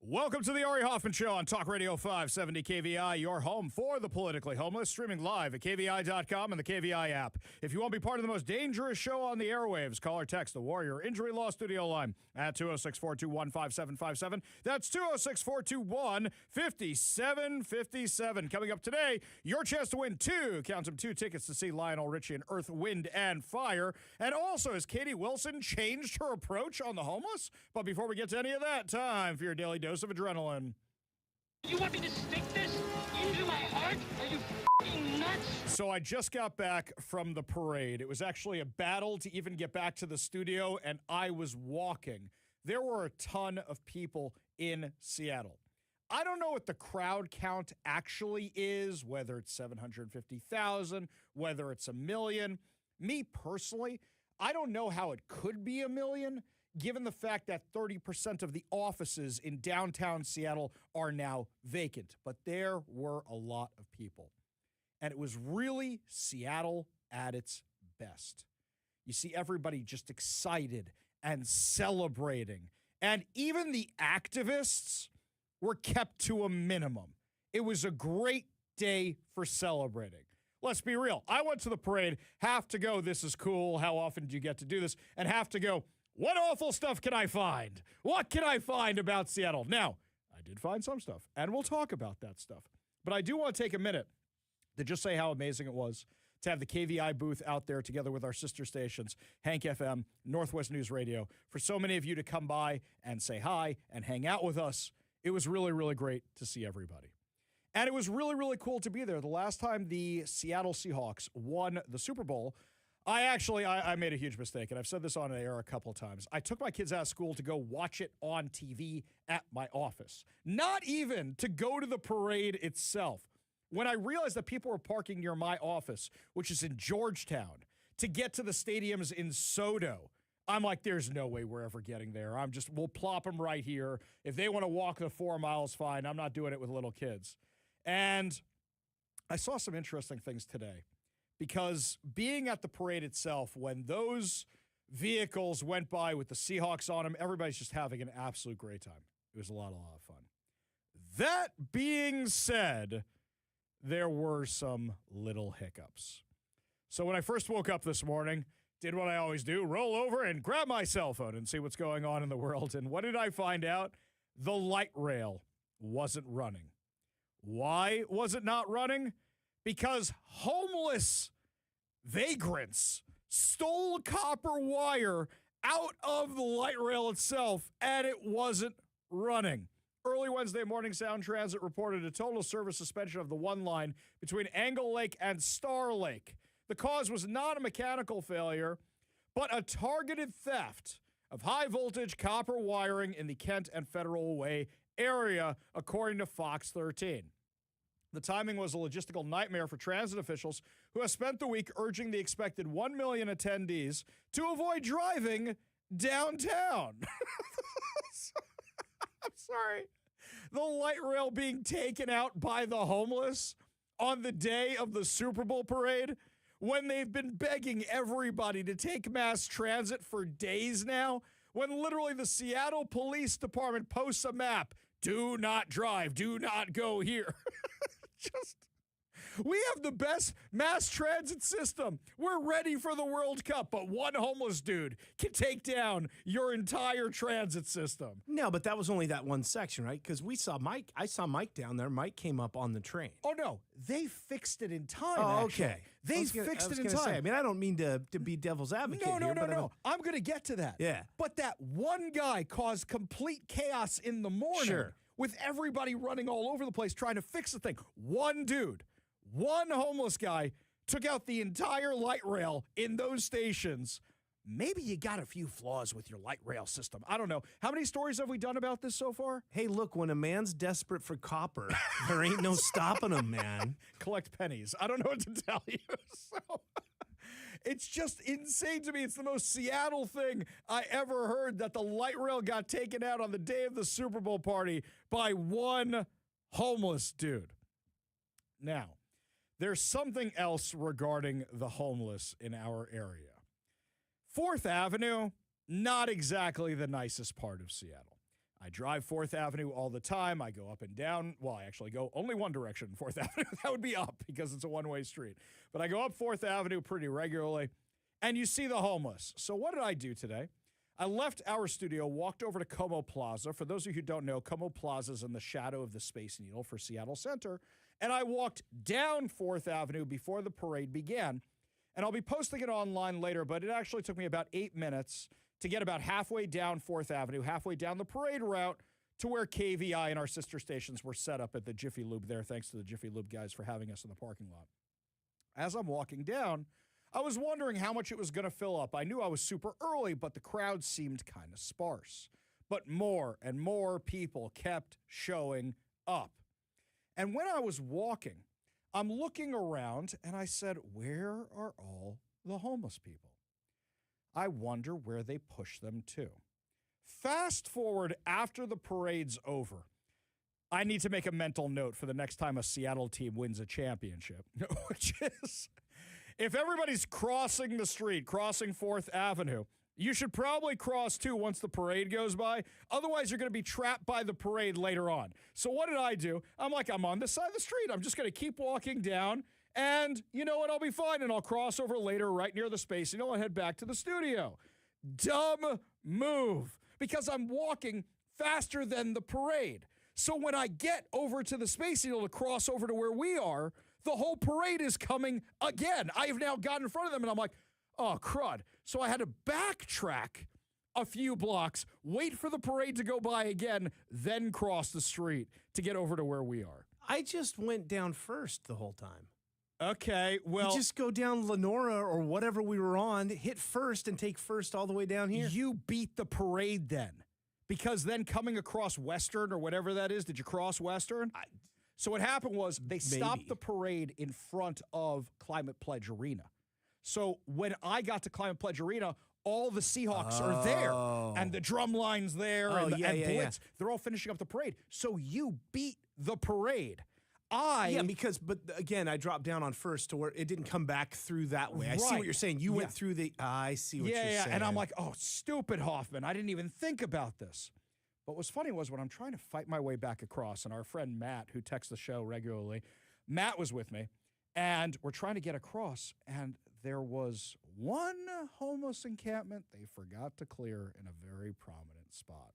Welcome to the Ari Hoffman Show on Talk Radio 570 KVI, your home for the politically homeless, streaming live at KVI.com and the KVI app. If you want to be part of the most dangerous show on the airwaves, call or text the Warrior Injury Law Studio line at 206-421-5757. That's 206-421-5757. Coming up today, your chance to win two tickets to see Lionel Richie in Earth, Wind, and Fire. And also, has Katie Wilson changed her approach on the homeless? But before we get to any of that, time for your daily dose of adrenaline. You want me to stick this into my heart? Are you f***ing nuts? So I just got back from the parade. It was actually a battle to even get back to the studio, and I was walking. There were a ton of people in Seattle. I don't know what the crowd count actually is, whether it's 750,000, whether it's 1 million. Me personally, I don't know how it could be 1 million, given the fact that 30% of the offices in downtown Seattle are now vacant. But there were a lot of people. And it was really Seattle at its best. You see everybody just excited and celebrating. And even the activists were kept to a minimum. It was a great day for celebrating. Let's be real. I went to the parade, have to go, this is cool, how often do you get to do this? And have to go, what awful stuff can I find? What can I find about Seattle? Now, I did find some stuff, and we'll talk about that stuff. But I do want to take a minute to just say how amazing it was to have the KVI booth out there together with our sister stations, Hank FM, Northwest News Radio, for so many of you to come by and say hi and hang out with us. It was really, really great to see everybody. And it was really, really cool to be there. The last time the Seattle Seahawks won the Super Bowl, I made a huge mistake, and I've said this on air a couple of times. I took my kids out of school to go watch it on TV at my office, not even to go to the parade itself. When I realized that people were parking near my office, which is in Georgetown, to get to the stadiums in Soto, I'm like, there's no way we're ever getting there. We'll plop them right here. If they want to walk the 4 miles, fine. I'm not doing it with little kids. And I saw some interesting things today. Because being at the parade itself, when those vehicles went by with the Seahawks on them, everybody's just having an absolute great time. It was a lot of fun. That being said, there were some little hiccups. So when I first woke up this morning, did what I always do, roll over and grab my cell phone and see what's going on in the world. And what did I find out? The light rail wasn't running. Why was it not running? Because homeless vagrants stole copper wire out of the light rail itself, and it wasn't running. Early Wednesday morning, Sound Transit reported a total service suspension of the one line between Angle Lake and Star Lake. The cause was not a mechanical failure, but a targeted theft of high-voltage copper wiring in the Kent and Federal Way area, according to Fox 13. The timing was a logistical nightmare for transit officials who have spent the week urging the expected 1 million attendees to avoid driving downtown. I'm sorry. The light rail being taken out by the homeless on the day of the Super Bowl parade when they've been begging everybody to take mass transit for days now, when literally the Seattle Police Department posts a map. Do not drive. Do not go here. We have the best mass transit system. We're ready for the World Cup, but one homeless dude can take down your entire transit system. No, but that was only that one section, right? Because I saw Mike down there. Mike came up on the train. Oh, no. They fixed it in time, Oh, actually. okay. They fixed it in time. I don't mean to be devil's advocate here. No. I'm going to get to that. Yeah. But that one guy caused complete chaos in the morning. Sure. With everybody running all over the place trying to fix the thing. One dude, one homeless guy took out the entire light rail in those stations. Maybe you got a few flaws with your light rail system. I don't know. How many stories have we done about this so far? Hey, look, when a man's desperate for copper, there ain't no stopping him, man. Collect pennies. I don't know what to tell you. So it's just insane to me. It's the most Seattle thing I ever heard, that the light rail got taken out on the day of the Super Bowl party by one homeless dude. Now, there's something else regarding the homeless in our area. 4th Avenue, not exactly the nicest part of Seattle. I drive 4th Avenue all the time. I go up and down. Well, I actually go only one direction, 4th Avenue. That would be up because it's a one-way street. But I go up 4th Avenue pretty regularly, and you see the homeless. So what did I do today? I left our studio, walked over to Como Plaza. For those of you who don't know, Como Plaza is in the shadow of the Space Needle for Seattle Center. And I walked down 4th Avenue before the parade began. And I'll be posting it online later, but it actually took me about 8 minutes to get about halfway down 4th Avenue, halfway down the parade route to where KVI and our sister stations were set up at the Jiffy Lube there. Thanks to the Jiffy Lube guys for having us in the parking lot. As I'm walking down, I was wondering how much it was going to fill up. I knew I was super early, but the crowd seemed kind of sparse. But more and more people kept showing up. And when I was walking, I'm looking around and I said, where are all the homeless people? I wonder where they push them to. Fast forward after the parade's over. I need to make a mental note for the next time a Seattle team wins a championship, which is, if everybody's crossing the street, crossing 4th Avenue, you should probably cross too once the parade goes by. Otherwise, you're going to be trapped by the parade later on. So what did I do? I'm on this side of the street. I'm just going to keep walking down. And you know what? I'll be fine. And I'll cross over later right near the Space Needle and head back to the studio. Dumb move. Because I'm walking faster than the parade. So when I get over to the Space Needle to cross over to where we are, the whole parade is coming again. I have now gotten in front of them, and I'm like, oh, crud. So I had to backtrack a few blocks, wait for the parade to go by again, then cross the street to get over to where we are. I just went down first the whole time. Okay, well, you just go down Lenora or whatever we were on, hit first and take first all the way down here. You beat the parade then. Because then coming across Western or whatever that is, did you cross Western? So what happened was they stopped the parade in front of Climate Pledge Arena. So when I got to Climate Pledge Arena, all the Seahawks are there. And the drum line's there and Blitz. They're all finishing up the parade. So you beat the parade. But again, I dropped down on first to where it didn't come back through that way. I see what you're saying. You went through the, I see what you're saying. And I'm like, oh, stupid Hoffman. I didn't even think about this. But what's funny was when I'm trying to fight my way back across, and our friend Matt, who texts the show regularly, Matt was with me, and we're trying to get across, and there was one homeless encampment they forgot to clear in a very prominent spot.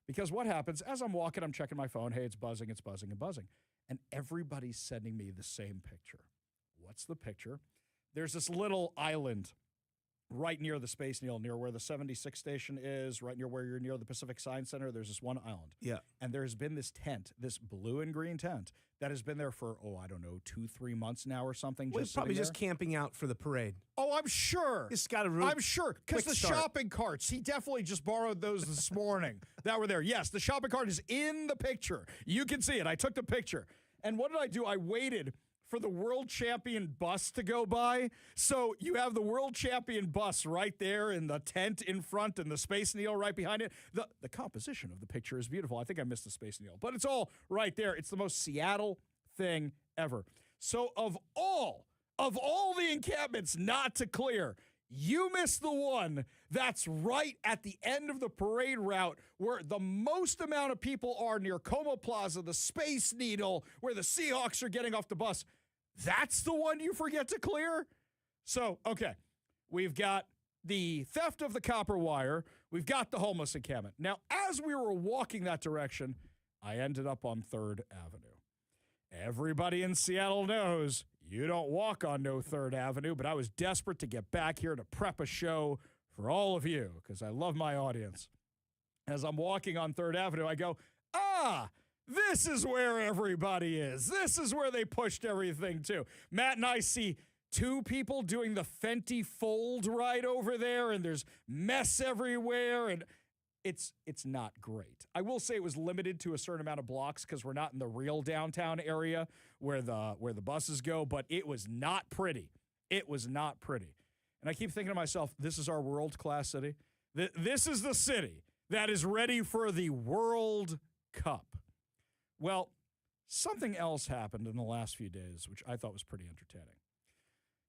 Because what happens, as I'm walking, I'm checking my phone. Hey, it's buzzing, and buzzing. And everybody's sending me the same picture. What's the picture? There's this little island right near the Space Needle, near where the 76 station is, right near where you're near the Pacific Science Center. There's this one island. Yeah. And there's been this tent, this blue and green tent, that has been there for, 2-3 months now or something. Well, probably just camping out for the parade. Oh, I'm sure. It's got a real I'm sure. Because the shopping carts, he definitely just borrowed those this morning that were there. Yes, the shopping cart is in the picture. You can see it. I took the picture. And what did I do? I waited for the world champion bus to go by. So you have the world champion bus right there in the tent in front and the Space Needle right behind it. The composition of the picture is beautiful. I think I missed the Space Needle, but it's all right there. It's the most Seattle thing ever. So of all the encampments not to clear, you missed the one that's right at the end of the parade route where the most amount of people are near Como Plaza, the Space Needle, where the Seahawks are getting off the bus. That's the one you forget to clear? So, okay, we've got the theft of the copper wire. We've got the homeless encampment. Now, as we were walking that direction, I ended up on 3rd Avenue. Everybody in Seattle knows you don't walk on no 3rd Avenue, but I was desperate to get back here to prep a show for all of you because I love my audience. As I'm walking on 3rd Avenue, I go, this is where everybody is. This is where they pushed everything to. Matt and I see 2 people doing the Fenty fold right over there, and there's mess everywhere, and it's not great. I will say it was limited to a certain amount of blocks because we're not in the real downtown area where the buses go, but it was not pretty. It was not pretty. And I keep thinking to myself, this is our world-class city. This is the city that is ready for the World Cup. Well, something else happened in the last few days, which I thought was pretty entertaining.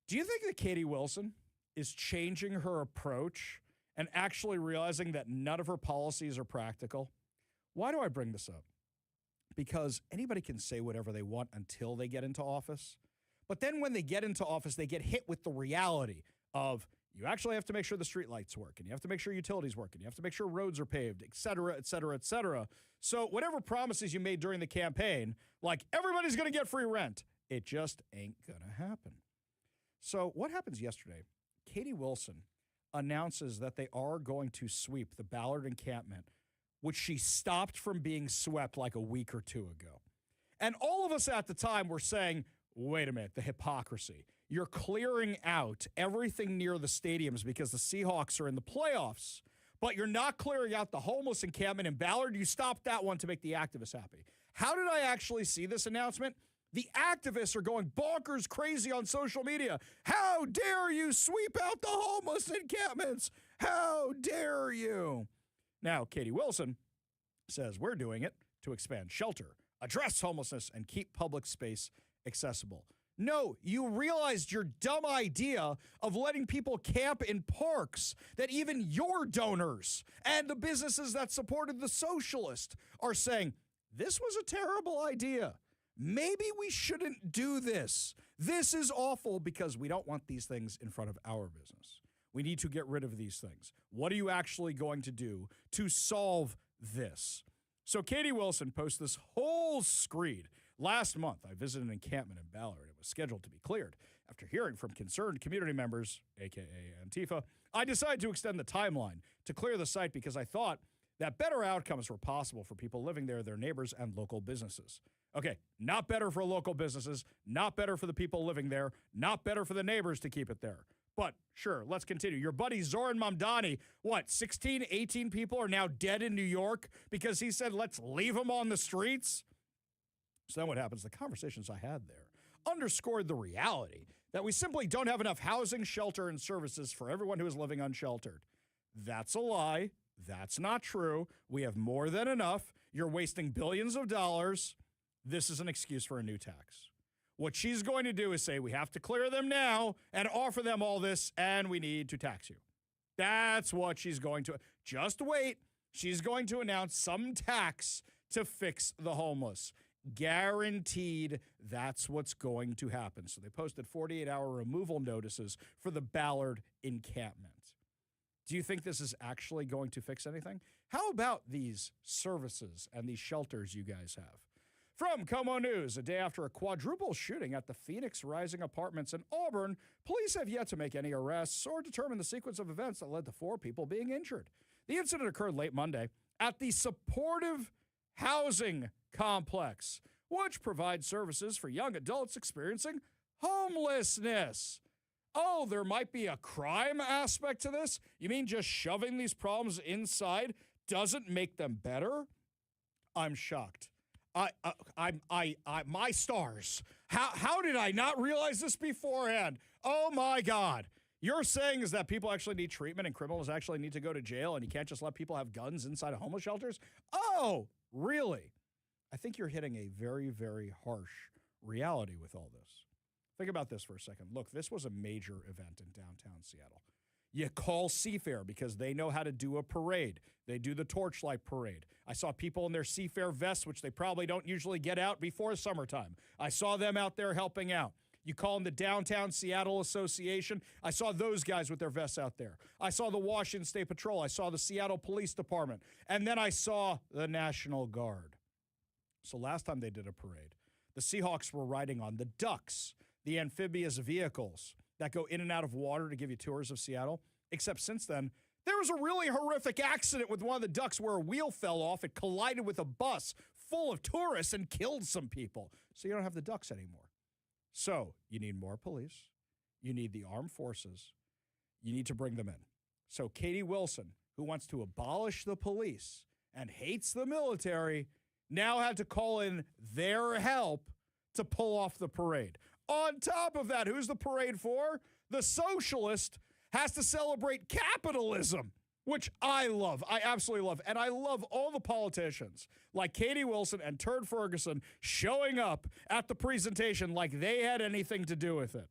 Do you think that Katie Wilson is changing her approach and actually realizing that none of her policies are practical? Why do I bring this up? Because anybody can say whatever they want until they get into office. But then when they get into office, they get hit with the reality of you actually have to make sure the street lights work, and you have to make sure utilities work, and you have to make sure roads are paved, et cetera, et cetera, et cetera. So whatever promises you made during the campaign, like everybody's going to get free rent, it just ain't going to happen. So what happens yesterday? Katie Wilson announces that they are going to sweep the Ballard encampment, which she stopped from being swept like a week or two ago. And all of us at the time were saying, wait a minute, the hypocrisy. You're clearing out everything near the stadiums because the Seahawks are in the playoffs, but you're not clearing out the homeless encampment in Ballard. You stopped that one to make the activists happy. How did I actually see this announcement? The activists are going bonkers crazy on social media. How dare you sweep out the homeless encampments? How dare you? Now, Katie Wilson says we're doing it to expand shelter, address homelessness, and keep public space accessible. No, you realized your dumb idea of letting people camp in parks that even your donors and the businesses that supported the socialist are saying, this was a terrible idea. Maybe we shouldn't do this. This is awful because we don't want these things in front of our business. We need to get rid of these things. What are you actually going to do to solve this? So Katie Wilson posts this whole screed. Last month, I visited an encampment in Ballard. It was scheduled to be cleared. After hearing from concerned community members, a.k.a. Antifa, I decided to extend the timeline to clear the site because I thought that better outcomes were possible for people living there, their neighbors, and local businesses. Okay, not better for local businesses, not better for the people living there, not better for the neighbors to keep it there. But sure, let's continue. Your buddy Zoran Mamdani, 16, 18 people are now dead in New York because he said, let's leave them on the streets? So then what happens? The conversations I had there underscored the reality that we simply don't have enough housing, shelter, and services for everyone who is living unsheltered. That's a lie. That's not true. We have more than enough. You're wasting billions of dollars. This is an excuse for a new tax. What she's going to do is say, we have to clear them now and offer them all this, and we need to tax you. That's what she's going to. Just wait. She's going to announce some tax to fix the homeless. Guaranteed that's what's going to happen. So they posted 48-hour removal notices for the Ballard encampment. Do you think this is actually going to fix anything? How about these services and these shelters you guys have? From Como News, a day after a quadruple shooting at the Phoenix Rising Apartments in Auburn, police have yet to make any arrests or determine the sequence of events that led to 4 people being injured. The incident occurred late Monday at the Supportive Housing Complex, which provides services for young adults experiencing homelessness. Oh, there might be a crime aspect to this? You mean just shoving these problems inside doesn't make them better? I'm shocked. My stars. How did I not realize this beforehand? Oh my God. You're saying is that people actually need treatment and criminals actually need to go to jail and you can't just let people have guns inside of homeless shelters? Oh, really? I think you're hitting a very, very harsh reality with all this. Think about this for a second. Look, this was a major event in downtown Seattle. You call Seafair because they know how to do a parade. They do the Torchlight Parade. I saw people in their Seafair vests, which they probably don't usually get out before summertime. I saw them out there helping out. You call them the Downtown Seattle Association. I saw those guys with their vests out there. I saw the Washington State Patrol. I saw the Seattle Police Department. And then I saw the National Guard. So last time they did a parade, the Seahawks were riding on the Ducks, the amphibious vehicles that go in and out of water to give you tours of Seattle. Except since then, there was a really horrific accident with one of the Ducks where a wheel fell off. It collided with a bus full of tourists and killed some people. So you don't have the Ducks anymore. So you need more police. You need the armed forces. You need to bring them in. So Katie Wilson, who wants to abolish the police and hates the military, now had to call in their help to pull off the parade. On top of that, who's the parade for? The socialist has to celebrate capitalism, which I love. I absolutely love. And I love all the politicians like Katie Wilson and Turd Ferguson showing up at the presentation like they had anything to do with it.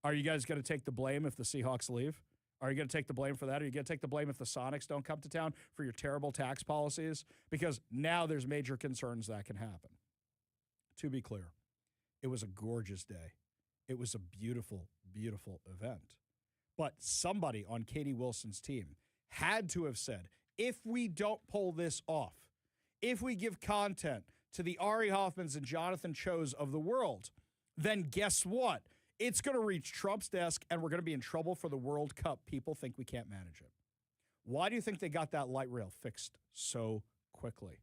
Are you guys going to take the blame if the Seahawks leave? Are you going to take the blame for that? Are you going to take the blame if the Sonics don't come to town for your terrible tax policies? Because now there's major concerns that can happen. To be clear, it was a gorgeous day. It was a beautiful, beautiful event. But somebody on Katie Wilson's team had to have said, if we don't pull this off, if we give content to the Ari Hoffmans and Jonathan Cho's of the world, then guess what? It's going to reach Trump's desk, and we're going to be in trouble for the World Cup. People think we can't manage it. Why do you think they got that light rail fixed so quickly?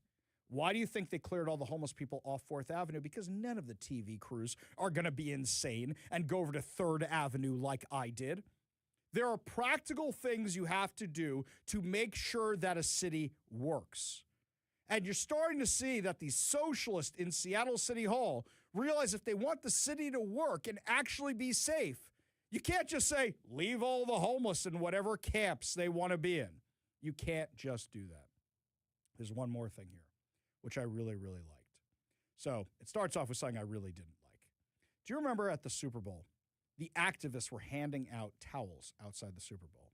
Why do you think they cleared all the homeless people off 4th Avenue? Because none of the TV crews are going to be insane and go over to 3rd Avenue like I did. There are practical things you have to do to make sure that a city works. And you're starting to see that the socialists in Seattle City Hall realize if they want the city to work and actually be safe, you can't just say, leave all the homeless in whatever camps they want to be in. You can't just do that. There's one more thing here, which I really, really liked. So it starts off with something I really didn't like. Do you remember at the Super Bowl, the activists were handing out towels outside the Super Bowl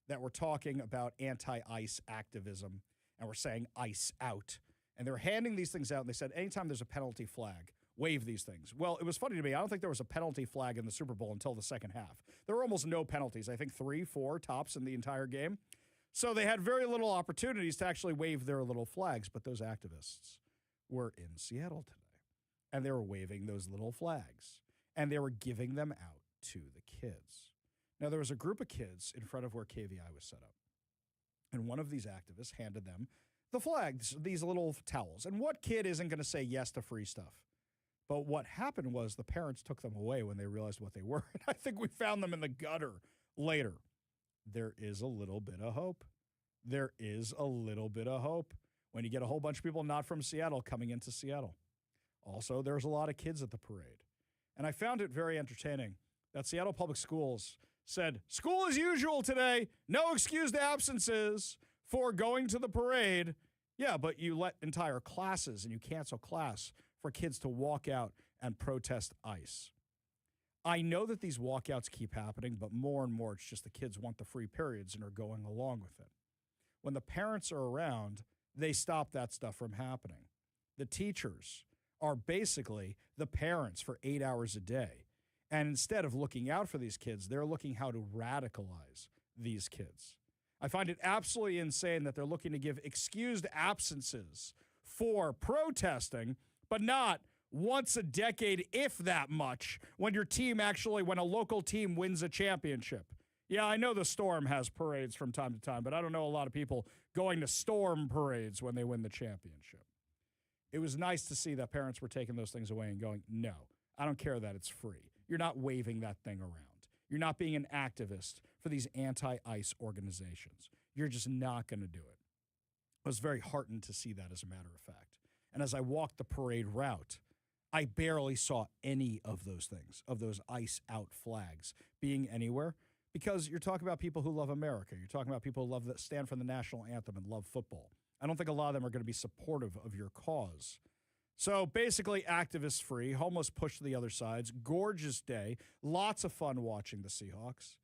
that were talking about anti-ICE activism and were saying ICE out. And they were handing these things out, and they said, anytime there's a penalty flag, wave these things. Well, it was funny to me. I don't think there was a penalty flag in the Super Bowl until the second half. There were almost no penalties. I think 3, 4 tops in the entire game. So they had very little opportunities to actually wave their little flags. But those activists were in Seattle today, and they were waving those little flags, and they were giving them out to the kids. Now, there was a group of kids in front of where KVI was set up, and one of these activists handed them the flags, these little towels. And what kid isn't going to say yes to free stuff? But what happened was the parents took them away when they realized what they were. And I think we found them in the gutter later. There is a little bit of hope. There is a little bit of hope when you get a whole bunch of people not from Seattle coming into Seattle. Also, there's a lot of kids at the parade. And I found it very entertaining that Seattle Public Schools said, school as usual today, no excused absences for going to the parade. Yeah, but you let entire classes and you cancel class for kids to walk out and protest ICE. I know that these walkouts keep happening, but more and more it's just the kids want the free periods and are going along with it. When the parents are around, they stop that stuff from happening. The teachers are basically the parents for 8 hours a day. And instead of looking out for these kids, they're looking how to radicalize these kids. I find it absolutely insane that they're looking to give excused absences for protesting, but not once a decade, if that much, when when a local team wins a championship. Yeah, I know the Storm has parades from time to time, but I don't know a lot of people going to Storm parades when they win the championship. It was nice to see that parents were taking those things away and going, no, I don't care that it's free. You're not waving that thing around. You're not being an activist for these anti-ICE organizations. You're just not going to do it. I was very heartened to see that, as a matter of fact. And as I walked the parade route, I barely saw any of those things, of those ICE out flags being anywhere, because you're talking about people who love America. You're talking about people who stand for the national anthem and love football. I don't think a lot of them are going to be supportive of your cause. So basically, activists free, homeless pushed to the other sides, gorgeous day, lots of fun watching the Seahawks.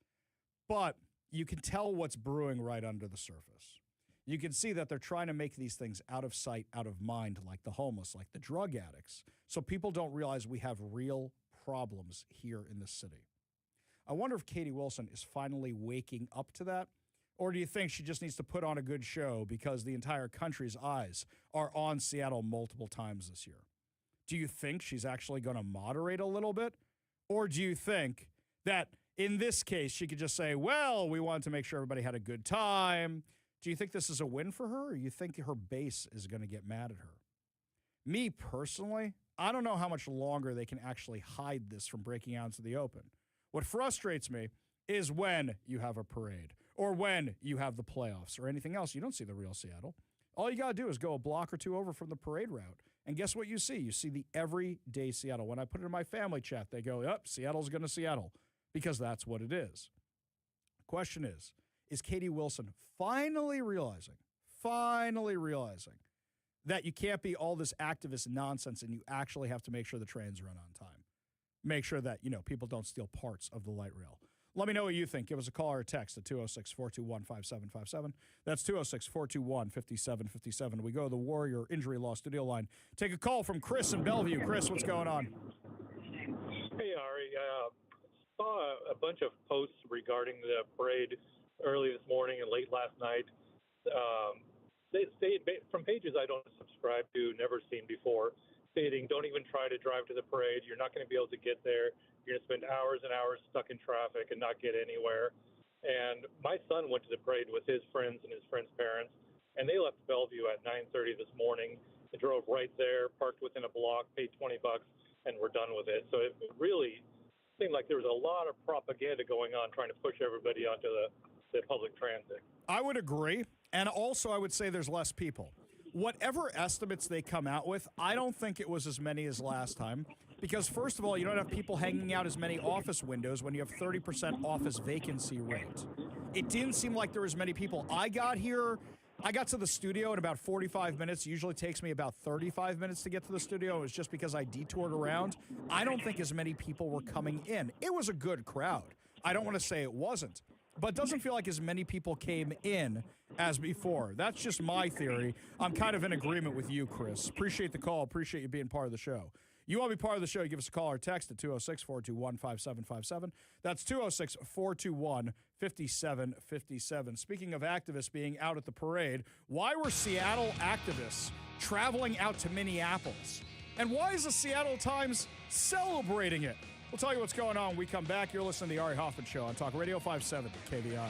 But you can tell what's brewing right under the surface. You can see that they're trying to make these things out of sight, out of mind, like the homeless, like the drug addicts, so people don't realize we have real problems here in this city. I wonder if Katie Wilson is finally waking up to that, or do you think she just needs to put on a good show because the entire country's eyes are on Seattle multiple times this year? Do you think she's actually going to moderate a little bit? Or do you think that in this case she could just say, well, we wanted to make sure everybody had a good time? Do you think this is a win for her, or you think her base is going to get mad at her? Me personally, I don't know how much longer they can actually hide this from breaking out into the open. What frustrates me is when you have a parade or when you have the playoffs or anything else, you don't see the real Seattle. All you got to do is go a block or two over from the parade route. And guess what you see? You see the everyday Seattle. When I put it in my family chat, they go, yep, Seattle's going to Seattle, because that's what it is. The question is Katie Wilson finally realizing that you can't be all this activist nonsense and you actually have to make sure the trains run on time? Make sure that, people don't steal parts of the light rail. Let me know what you think. Give us a call or a text at 206-421-5757. That's 206-421-5757. We go to the Warrior Injury Law Studio line. Take a call from Chris in Bellevue. Chris, what's going on? Hey, Ari. Saw a bunch of posts regarding the parade early this morning and late last night. They from pages I don't subscribe to, never seen before, stating don't even try to drive to the parade. You're not going to be able to get there. You're going to spend hours and hours stuck in traffic and not get anywhere. And my son went to the parade with his friends and his friends' parents, and they left Bellevue at 9:30 this morning. They drove right there, parked within a block, paid $20, and we're done with it. So it really seemed like there was a lot of propaganda going on trying to push everybody onto the public transit. I would agree. And also, I would say there's less people. Whatever estimates they come out with, I don't think it was as many as last time. Because, first of all, you don't have people hanging out as many office windows when you have 30% office vacancy rate. It didn't seem like there was many people. I got to the studio in about 45 minutes. It usually takes me about 35 minutes to get to the studio. It was just because I detoured around. I don't think as many people were coming in. It was a good crowd. I don't want to say it wasn't. But it doesn't feel like as many people came in as before. That's just my theory. I'm kind of in agreement with you, Chris. Appreciate the call. Appreciate you being part of the show. You want to be part of the show, give us a call or text at 206-421-5757. That's 206-421-5757. Speaking of activists being out at the parade, why were Seattle activists traveling out to Minneapolis? And why is the Seattle Times celebrating it? We'll tell you what's going on when we come back. You're listening to the Ari Hoffman Show on Talk Radio 570 KVI.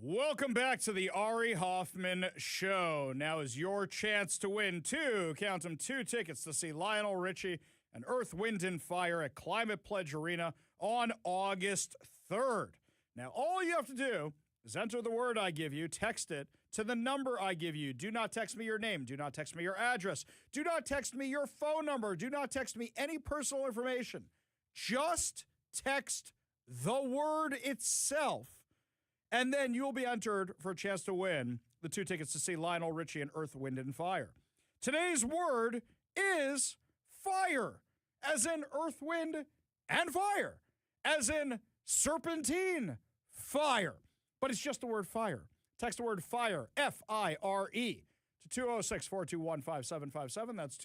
Welcome back to the Ari Hoffman Show. Now is your chance to win two tickets to see Lionel Richie and Earth, Wind, and Fire at Climate Pledge Arena on August 3rd. Now, all you have to do is enter the word I give you, text it to the number I give you. Do not text me your name. Do not text me your address. Do not text me your phone number. Do not text me any personal information. Just text the word itself, and then you'll be entered for a chance to win the two tickets to see Lionel Richie and Earth, Wind, and Fire. Today's word is fire, as in earth, wind, and fire, as in serpentine fire. But it's just the word fire. Text the word fire, F-I-R-E, to 206-421-5757. That's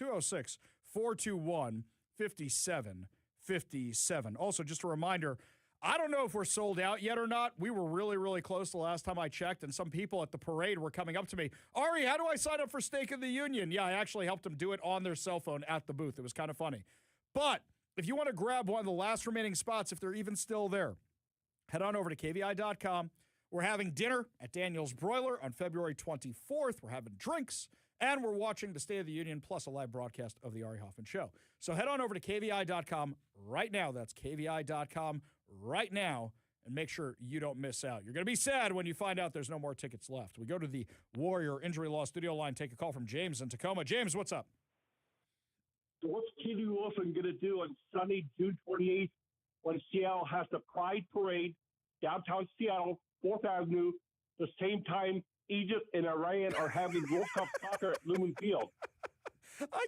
206-421-5757. Also, just a reminder, I don't know if we're sold out yet or not. We were really, really close the last time I checked, and some people at the parade were coming up to me. Ari, how do I sign up for Stake of the Union? Yeah, I actually helped them do it on their cell phone at the booth. It was kind of funny. But if you want to grab one of the last remaining spots, if they're even still there, head on over to KVI.com. We're having dinner at Daniel's Broiler on February 24th. We're having drinks, and we're watching the State of the Union plus a live broadcast of the Ari Hoffman Show. So head on over to KVI.com right now. That's KVI.com right now, and make sure you don't miss out. You're going to be sad when you find out there's no more tickets left. We go to the Warrior Injury Law Studio line, take a call from James in Tacoma. James, what's up? So what's Katie Wilson going to do on Sunday, June 28th, when Seattle has the Pride Parade, downtown Seattle, 4th Avenue, the same time Egypt and Iran are having World Cup soccer at Lumen Field? I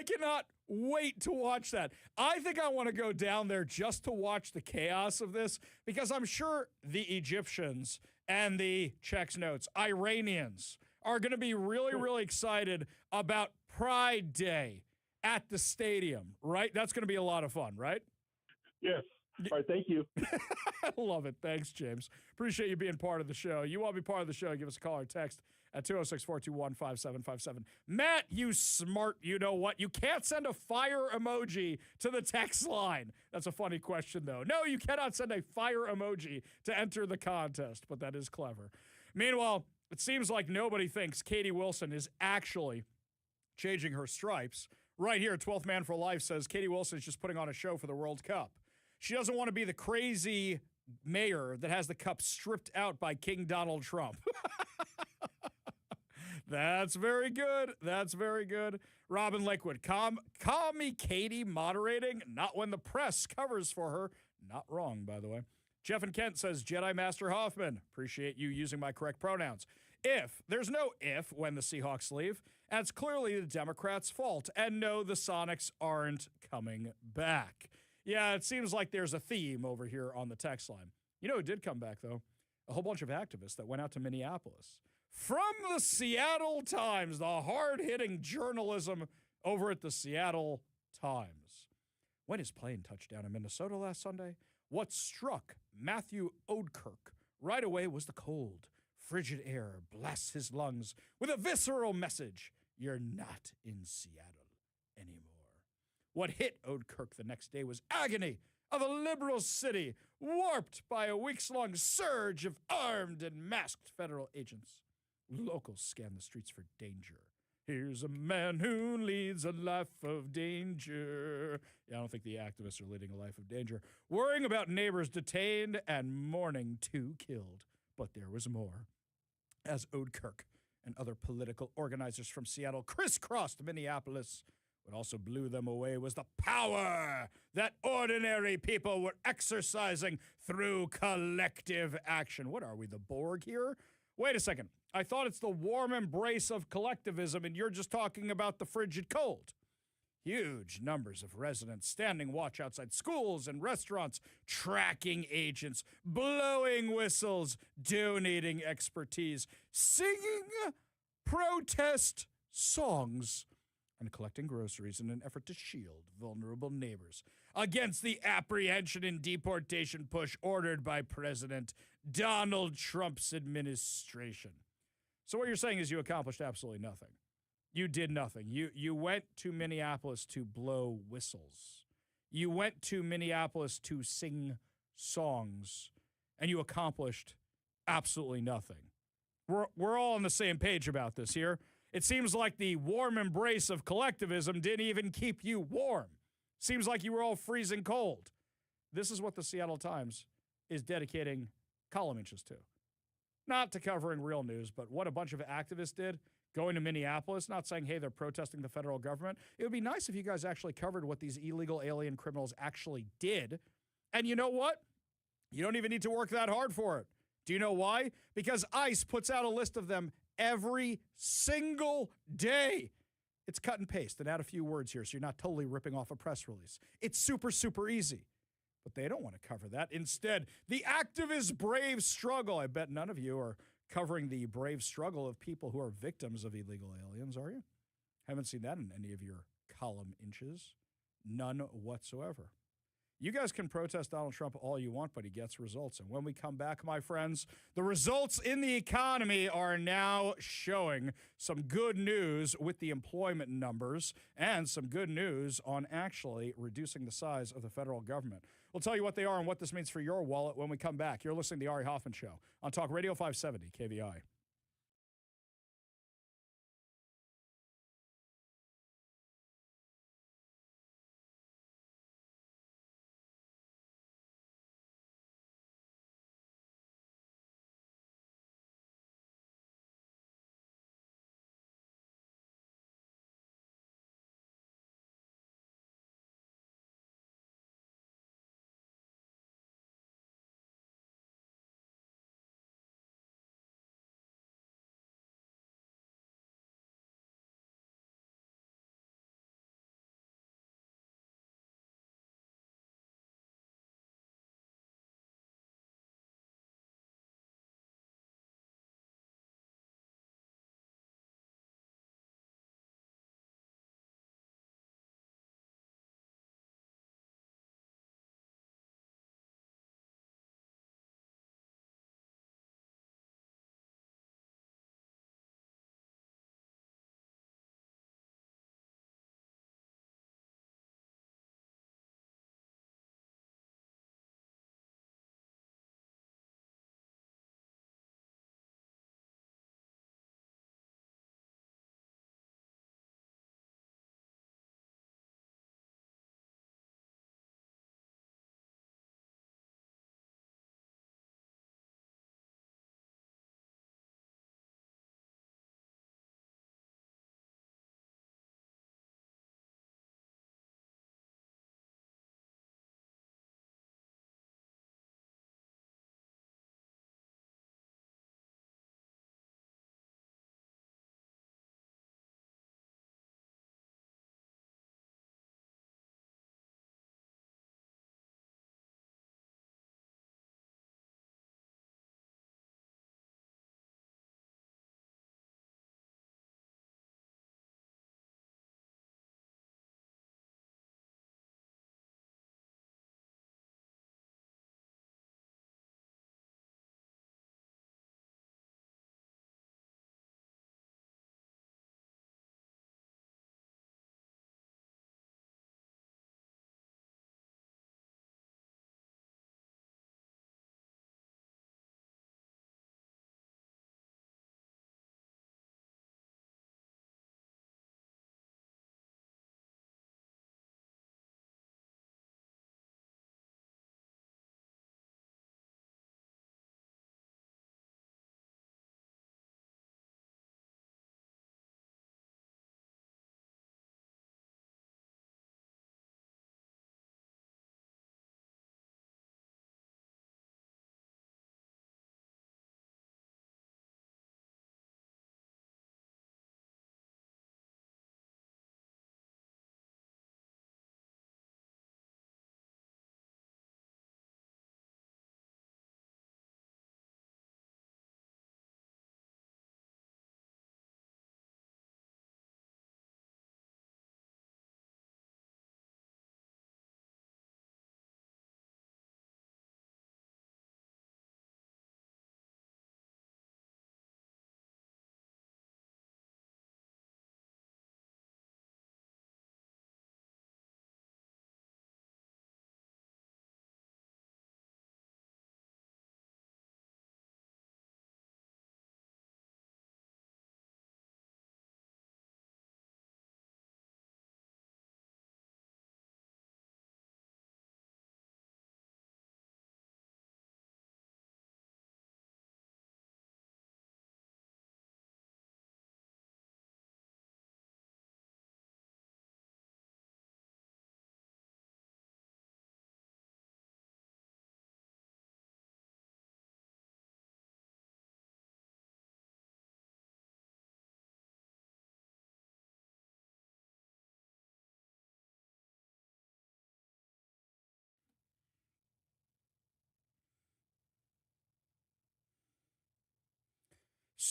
cannot wait to watch that. I think I want to go down there just to watch the chaos of this, because I'm sure the Egyptians and the checks notes, Iranians, are going to be really, really excited about Pride Day at the stadium, right? That's going to be a lot of fun, right? Yes. All right, thank you. I love it. Thanks, James. Appreciate you being part of the show. You want to be part of the show, give us a call or text at 206-421-5757. Matt, you smart you-know-what. You can't send a fire emoji to the text line. That's a funny question, though. No, you cannot send a fire emoji to enter the contest, but that is clever. Meanwhile, it seems like nobody thinks Katie Wilson is actually changing her stripes. Right here, 12th Man for Life says Katie Wilson is just putting on a show for the World Cup. She doesn't want to be the crazy mayor that has the cup stripped out by King Donald Trump. That's very good. That's very good. Robin Lakewood, call me Katie moderating, not when the press covers for her. Not wrong, by the way. Jeff and Kent says, Jedi Master Hoffman, appreciate you using my correct pronouns. There's no if when the Seahawks leave, and it's clearly the Democrats' fault. And no, the Sonics aren't coming back. Yeah, it seems like there's a theme over here on the text line. You know who did come back, though? A whole bunch of activists that went out to Minneapolis. From the Seattle Times, the hard-hitting journalism over at the Seattle Times. When his plane touched down in Minnesota last Sunday, what struck Matthew Odekirk right away was the cold, frigid air blasts his lungs with a visceral message. You're not in Seattle anymore. What hit Odekirk the next day was agony of a liberal city warped by a weeks-long surge of armed and masked federal agents. Locals scanned the streets for danger. Here's a man who leads a life of danger. Yeah, I don't think the activists are leading a life of danger. Worrying about neighbors detained and mourning 2 killed. But there was more. As Odekirk and other political organizers from Seattle crisscrossed Minneapolis, what also blew them away was the power that ordinary people were exercising through collective action. What are we, the Borg here? Wait a second. I thought it's the warm embrace of collectivism, and you're just talking about the frigid cold. Huge numbers of residents standing watch outside schools and restaurants, tracking agents, blowing whistles, donating expertise, singing protest songs, and collecting groceries in an effort to shield vulnerable neighbors against the apprehension and deportation push ordered by President Donald Trump's administration. So what you're saying is you accomplished absolutely nothing. You did nothing. You went to Minneapolis to blow whistles. You went to Minneapolis to sing songs, and you accomplished Absolutely nothing. We're all on the same page about this here. It seems like the warm embrace of collectivism didn't even keep you warm. Seems like you were all freezing cold. This is what the Seattle Times is dedicating column inches to. Not to covering real news, but what a bunch of activists did going to Minneapolis, not saying, hey, they're protesting the federal government. It would be nice if you guys actually covered what these illegal alien criminals actually did. And you know what? You don't even need to work that hard for it. Do you know why? Because ICE puts out a list of them every single day. It's cut and paste and add a few words here so you're not totally ripping off a press release. It's super, super easy. But they don't want to cover that. Instead, the activist brave struggle. I bet none of you are covering the brave struggle of people who are victims of illegal aliens, are you? Haven't seen that in any of your column inches. None whatsoever. You guys can protest Donald Trump all you want, but he gets results. And when we come back, my friends, the results in the economy are now showing some good news with the employment numbers and some good news on actually reducing the size of the federal government. We'll tell you what they are and what this means for your wallet when we come back. You're listening to the Ari Hoffman Show on Talk Radio 570 KVI.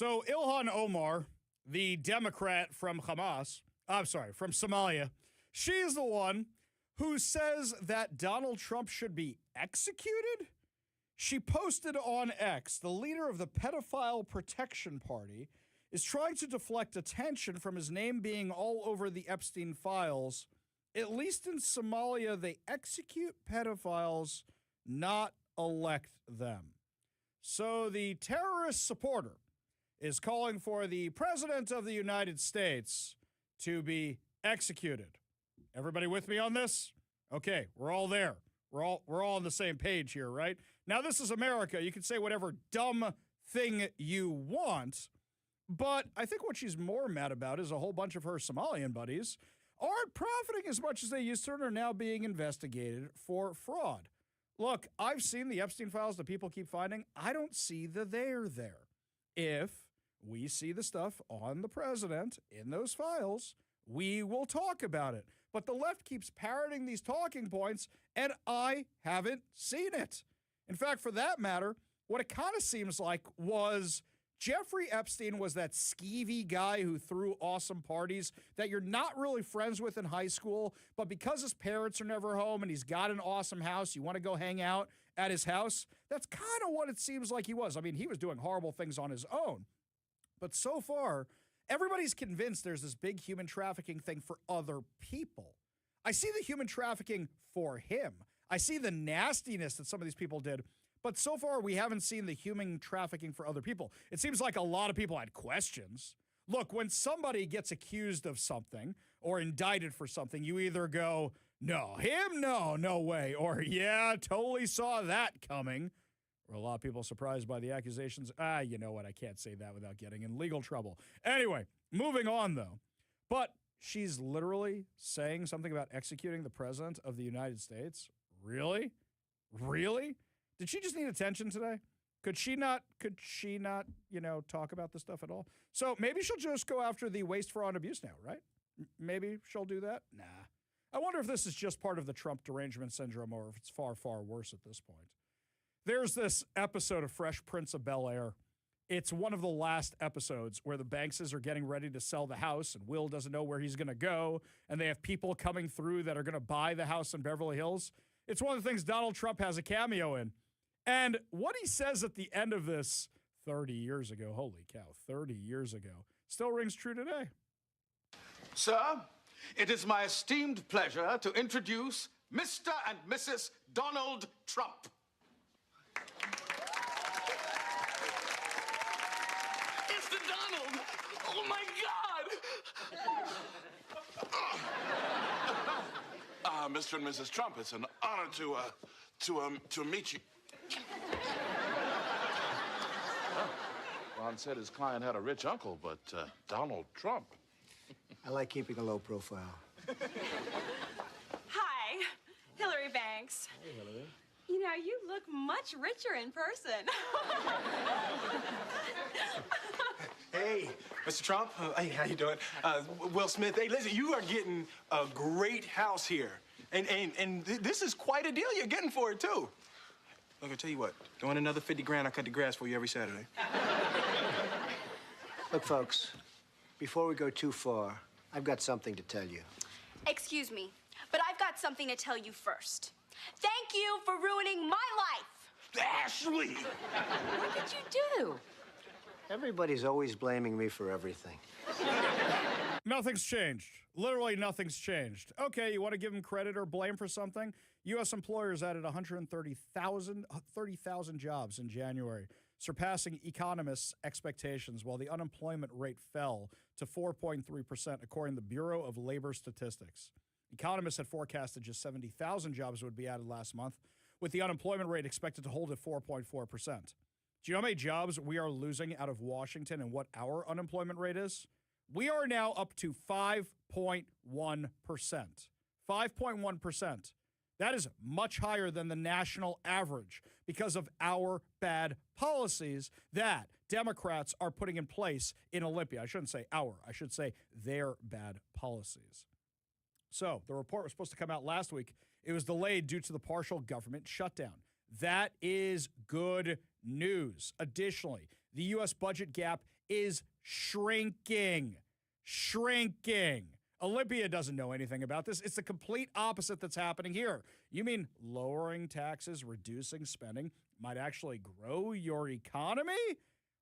So Ilhan Omar, the Democrat from from Somalia, she's the one who says that Donald Trump should be executed. She posted on X, the leader of the Pedophile Protection Party is trying to deflect attention from his name being all over the Epstein files. At least in Somalia, they execute pedophiles, not elect them. So the terrorist supporter is calling for the President of the United States to be executed. Everybody with me on this? Okay, we're all there. We're all on the same page here, right? Now, this is America. You can say whatever dumb thing you want, but I think what she's more mad about is a whole bunch of her Somalian buddies aren't profiting as much as they used to and are now being investigated for fraud. Look, I've seen the Epstein files that people keep finding. I don't see the there there. If we see the stuff on the president in those files, we will talk about it. But the left keeps parroting these talking points, and I haven't seen it. In fact, for that matter, what it kind of seems like was Jeffrey Epstein was that skeevy guy who threw awesome parties that you're not really friends with in high school, but because his parents are never home and he's got an awesome house, you want to go hang out at his house. That's kind of what it seems like he was. I mean, he was doing horrible things on his own. But so far, everybody's convinced there's this big human trafficking thing for other people. I see the human trafficking for him. I see the nastiness that some of these people did. But so far, we haven't seen the human trafficking for other people. It seems like a lot of people had questions. Look, when somebody gets accused of something or indicted for something, you either go, no, him, no way, or yeah, totally saw that coming. Or a lot of people surprised by the accusations. You know what? I can't say that without getting in legal trouble. Anyway, moving on, though. But she's literally saying something about executing the president of the United States? Really? Really? Did she just need attention today? Could she not, talk about this stuff at all? So maybe she'll just go after the waste, fraud, and abuse now, right? Maybe she'll do that? Nah. I wonder if this is just part of the Trump derangement syndrome or if it's far, far worse at this point. There's this episode of Fresh Prince of Bel-Air. It's one of the last episodes where the Bankses are getting ready to sell the house and Will doesn't know where he's going to go, and they have people coming through that are going to buy the house in Beverly Hills. It's one of the things Donald Trump has a cameo in. And what he says at the end of this 30 years ago, holy cow, 30 years ago, still rings true today. Sir, it is my esteemed pleasure to introduce Mr. and Mrs. Donald Trump. Mr. Donald! Oh, my God! Mr. and Mrs. Trump, it's an honor to meet you. Ron said his client had a rich uncle, but Donald Trump. I like keeping a low profile. Hi, Hillary Banks. Hey, Hillary. You know, you look much richer in person. Hey, Mr. Trump. Hey, how you doing? Will Smith. Hey, listen, you are getting a great house here. And this is quite a deal you're getting for it, too. Look, I'll tell you what. Throw in another 50 grand, I'll cut the grass for you every Saturday. Look, folks, before we go too far, I've got something to tell you. Excuse me, but I've got something to tell you first. Thank you for ruining my life. Ashley! What did you do? Everybody's always blaming me for everything. Nothing's changed. Literally nothing's changed. Okay, you want to give him credit or blame for something? U.S. employers added 30,000 jobs in January, surpassing economists' expectations, while the unemployment rate fell to 4.3%, according to the Bureau of Labor Statistics. Economists had forecasted just 70,000 jobs would be added last month, with the unemployment rate expected to hold at 4.4%. Do you know how many jobs we are losing out of Washington and what our unemployment rate is? We are now up to 5.1%. 5.1%. That is much higher than the national average because of our bad policies that Democrats are putting in place in Olympia. I shouldn't say our, I should say their bad policies. So the report was supposed to come out last week. It was delayed due to the partial government shutdown. That is good news. Additionally, the U.S. budget gap is shrinking. Shrinking. Olympia doesn't know anything about this. It's the complete opposite that's happening here. You mean lowering taxes, reducing spending might actually grow your economy?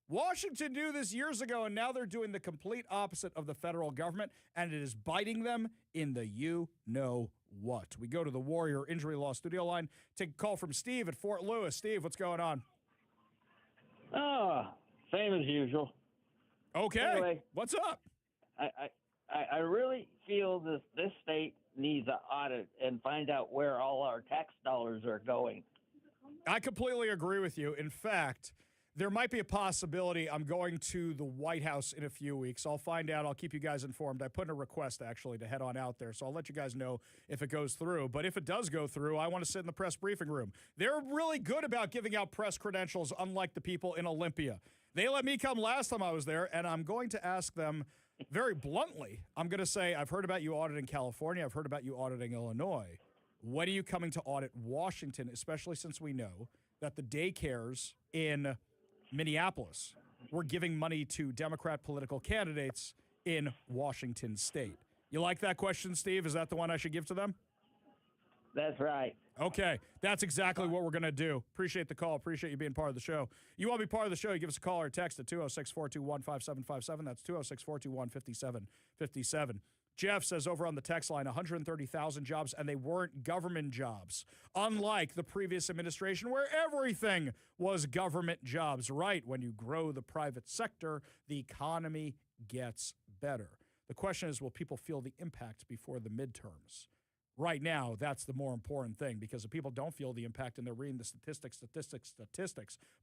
Washington knew this years ago, and now they're doing the complete opposite of the federal government, and it is biting them in the you-know-what. We go to the Warrior Injury Law studio line. Take a call from Steve at Fort Lewis. Steve, what's going on? Same as usual. Okay. Anyway, what's up? I really feel this state needs an audit and find out where all our tax dollars are going. I completely agree with you. In fact, there might be a possibility I'm going to the White House in a few weeks. I'll find out. I'll keep you guys informed. I put in a request, actually, to head on out there, so I'll let you guys know if it goes through. But if it does go through, I want to sit in the press briefing room. They're really good about giving out press credentials, unlike the people in Olympia. They let me come last time I was there, and I'm going to ask them very bluntly. I'm going to say, I've heard about you auditing California. I've heard about you auditing Illinois. When are you coming to audit Washington, especially since we know that the daycares in Minneapolis were giving money to Democrat political candidates in Washington state? You like that question, Steve? Is that the one I should give to them? That's right. Okay, that's exactly what we're going to do. Appreciate the call. Appreciate you being part of the show. You want to be part of the show, you give us a call or text at 206-421-5757. That's 206-421-5757. Jeff says over on the text line, 130,000 jobs, and they weren't government jobs, unlike the previous administration where everything was government jobs. Right, when you grow the private sector, the economy gets better. The question is, will people feel the impact before the midterms? Right now, that's the more important thing, because if people don't feel the impact and they're reading the statistics,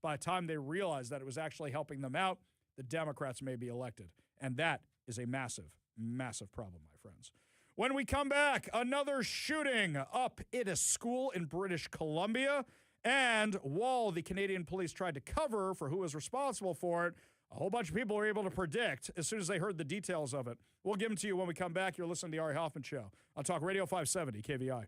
by the time they realize that it was actually helping them out, the Democrats may be elected. And that is a massive, massive problem, my friends. When we come back, another shooting up at a school in British Columbia. And while the Canadian police tried to cover for who was responsible for it, a whole bunch of people were able to predict as soon as they heard the details of it. We'll give them to you when we come back. You're listening to the Ari Hoffman Show on Talk Radio 570 KVI.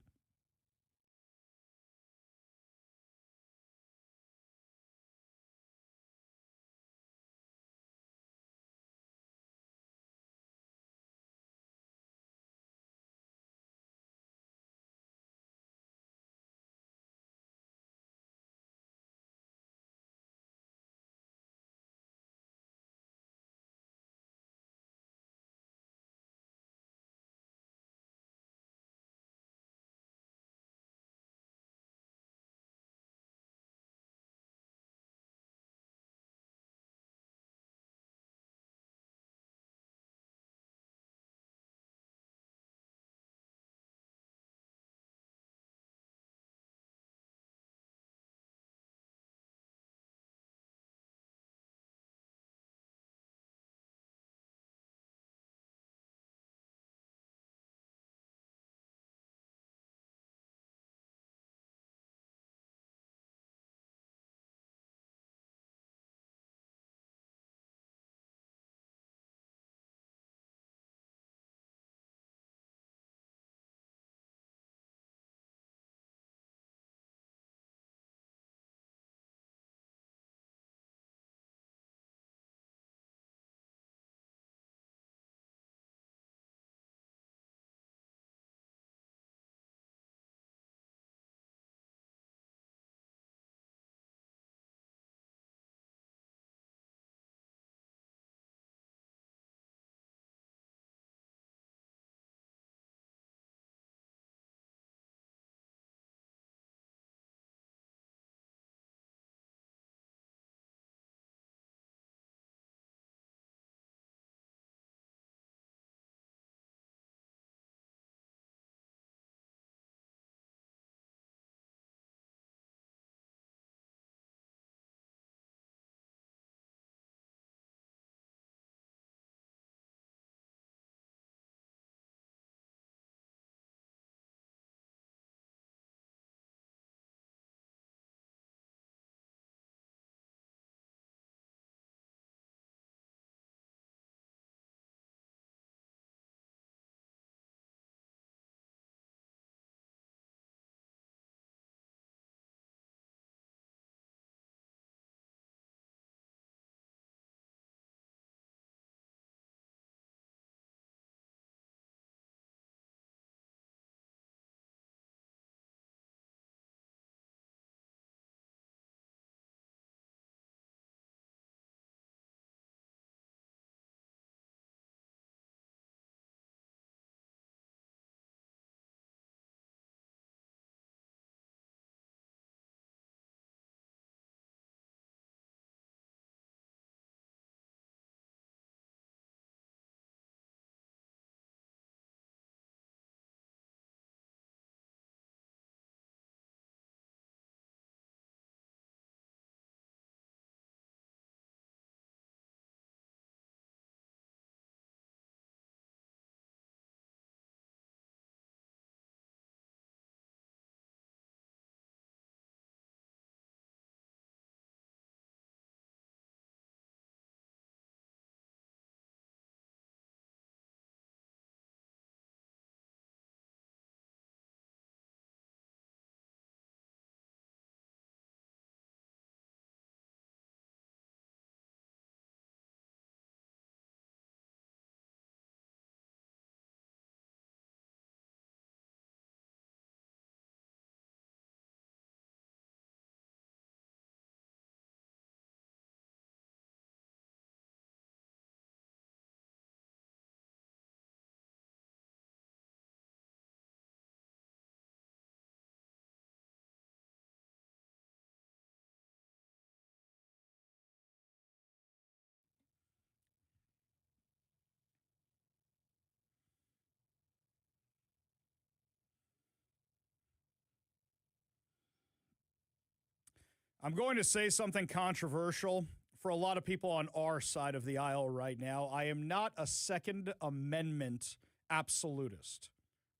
I'm going to say something controversial for a lot of people on our side of the aisle right now. I am not a Second Amendment absolutist.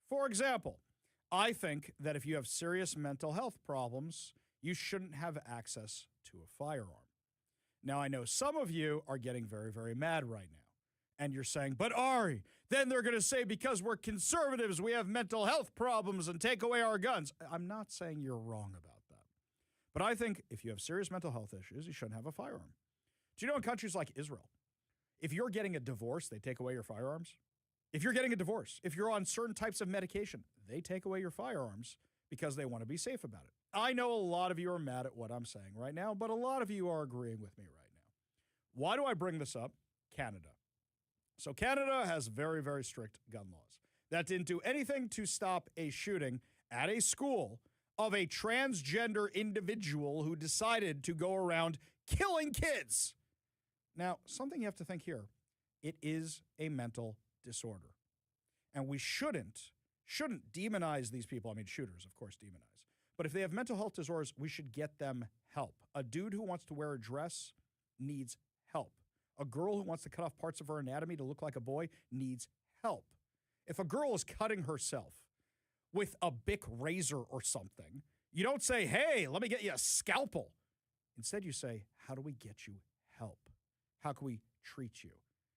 For example, I think that if you have serious mental health problems, you shouldn't have access to a firearm. Now, I know some of you are getting very, very mad right now. And you're saying, but Ari, then they're going to say because we're conservatives, we have mental health problems and take away our guns. I'm not saying you're wrong about that. But I think if you have serious mental health issues, you shouldn't have a firearm. Do you know in countries like Israel, if you're getting a divorce, they take away your firearms? If you're getting a divorce, if you're on certain types of medication, they take away your firearms because they want to be safe about it. I know a lot of you are mad at what I'm saying right now, but a lot of you are agreeing with me right now. Why do I bring this up? Canada. So Canada has very, very strict gun laws that didn't do anything to stop a shooting at a school of a transgender individual who decided to go around killing kids. Now, something you have to think here. It is a mental disorder. And we shouldn't demonize these people. I mean, shooters, of course, demonize. But if they have mental health disorders, we should get them help. A dude who wants to wear a dress needs help. A girl who wants to cut off parts of her anatomy to look like a boy needs help. If a girl is cutting herself with a Bic razor or something, you don't say, hey, let me get you a scalpel. Instead, you say, how do we get you help? How can we treat you?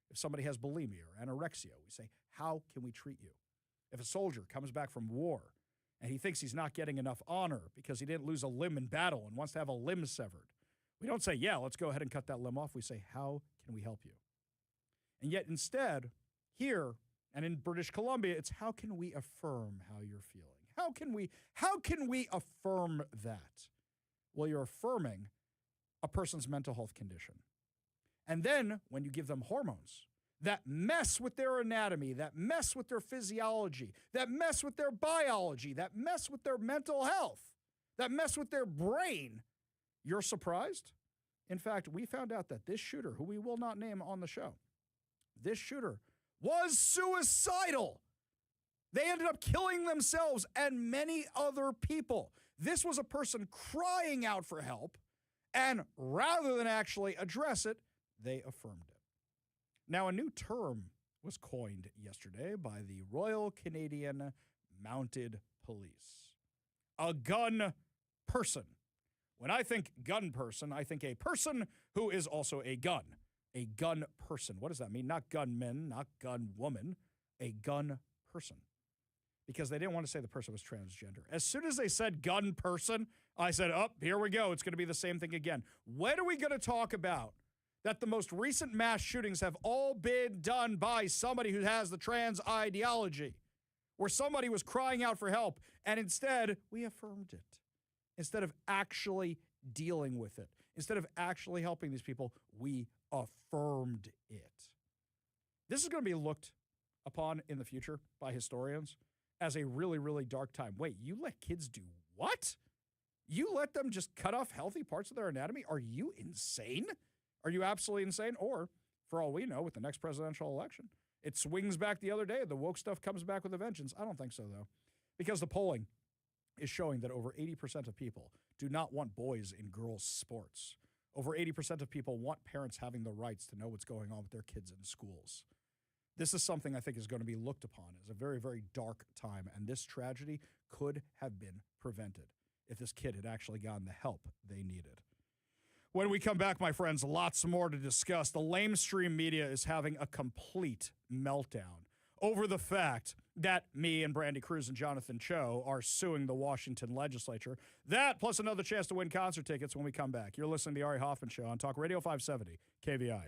If somebody has bulimia or anorexia, we say, how can we treat you? If a soldier comes back from war and he thinks he's not getting enough honor because he didn't lose a limb in battle and wants to have a limb severed, we don't say, yeah, let's go ahead and cut that limb off. We say, how can we help you? And yet instead, here and in British Columbia, it's how can we affirm how you're feeling? How can we affirm that? Well, you're affirming a person's mental health condition. And then when you give them hormones that mess with their anatomy, that mess with their physiology, that mess with their biology, that mess with their mental health, that mess with their brain, you're surprised? In fact, we found out that this shooter, who we will not name on the show, this shooter was suicidal. They ended up killing themselves and many other people. This was a person crying out for help, and rather than actually address it, they affirmed it. Now, a new term was coined yesterday by the Royal Canadian Mounted Police. A gun person. When I think gun person, I think a person who is also a gun. A gun person. What does that mean? Not gunman, not gun woman. A gun person. Because they didn't want to say the person was transgender. As soon as they said gun person, I said, oh, here we go. It's going to be the same thing again. When are we going to talk about that the most recent mass shootings have all been done by somebody who has the trans ideology, where somebody was crying out for help, and instead we affirmed it. Instead of actually dealing with it, instead of actually helping these people, we affirmed it. This is going to be looked upon in the future by historians as a really, really dark time. Wait, you let kids do what? You let them just cut off healthy parts of their anatomy? Are you insane? Are you absolutely insane? Or, for all we know, with the next presidential election, it swings back the other day. The woke stuff comes back with a vengeance. I don't think so, though, because the polling is showing that over 80% of people do not want boys in girls' sports. Over 80% of people want parents having the rights to know what's going on with their kids in schools. This is something I think is going to be looked upon as a very, very dark time, and this tragedy could have been prevented if this kid had actually gotten the help they needed. When we come back, my friends, lots more to discuss. The lamestream media is having a complete meltdown over the fact that me and Brandy Cruz and Jonathan Cho are suing the Washington legislature. That plus another chance to win concert tickets when we come back. You're listening to the Ari Hoffman Show on Talk Radio 570 KVI.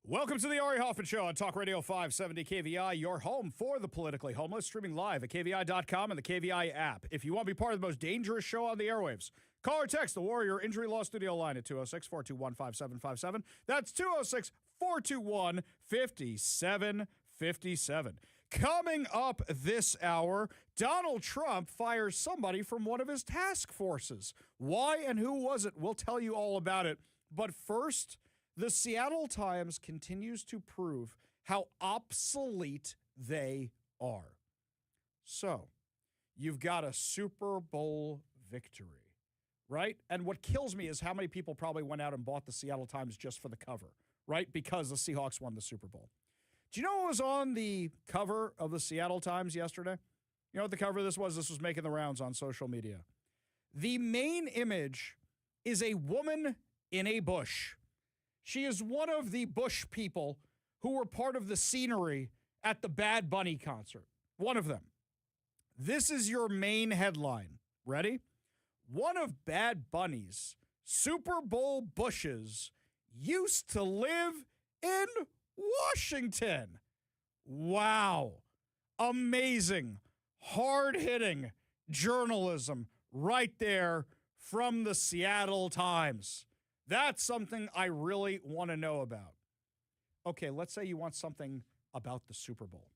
Welcome to the Ari Hoffman Show on Talk Radio 570 KVI, your home for the politically homeless, streaming live at KVI.com and the KVI app. If you want to be part of the most dangerous show on the airwaves, call or text the Warrior Injury Law Studio line at 206-421-5757. That's 206-421-5757. Coming up this hour, Donald Trump fires somebody from one of his task forces. Why and who was it? We'll tell you all about it. But first, the Seattle Times continues to prove how obsolete they are. So, you've got a Super Bowl victory, right? And what kills me is how many people probably went out and bought the Seattle Times just for the cover, right? Because the Seahawks won the Super Bowl. Do you know what was on the cover of the Seattle Times yesterday? You know what the cover of this was? This was making the rounds on social media. The main image is a woman in a bush. She is one of the Bush people who were part of the scenery at the Bad Bunny concert. One of them. This is your main headline. Ready? One of Bad Bunny's Super Bowl bushes used to live in Washington. Wow. Amazing. Hard-hitting journalism right there from the Seattle Times. That's something I really want to know about. Okay, let's say you want something about the Super Bowl.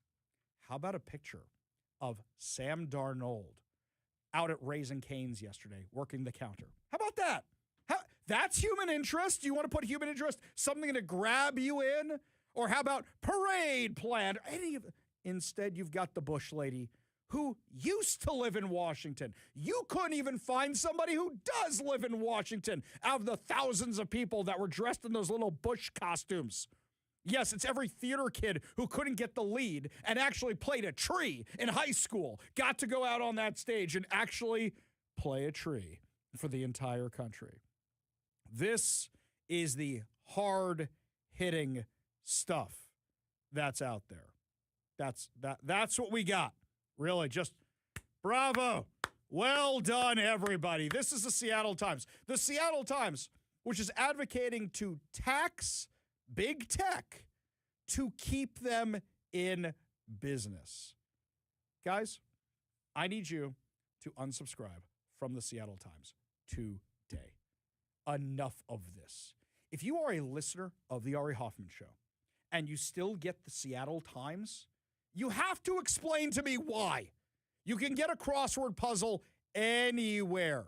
How about a picture of Sam Darnold out at Raising Cane's yesterday working the counter? How about that? That's human interest? You want to put human interest, something to grab you in? Or how about parade planned? Instead, you've got the Bush lady who used to live in Washington. You couldn't even find somebody who does live in Washington out of the thousands of people that were dressed in those little Bush costumes. Yes, it's every theater kid who couldn't get the lead and actually played a tree in high school, got to go out on that stage and actually play a tree for the entire country. This is the hard-hitting stuff that's out there. That's what we got. Really, just bravo. Well done, everybody. This is the Seattle Times. The Seattle Times, which is advocating to tax big tech to keep them in business. Guys, I need you to unsubscribe from the Seattle Times today. Enough of this. If you are a listener of the Ari Hoffman Show and you still get the Seattle Times, you have to explain to me why. You can get a crossword puzzle anywhere.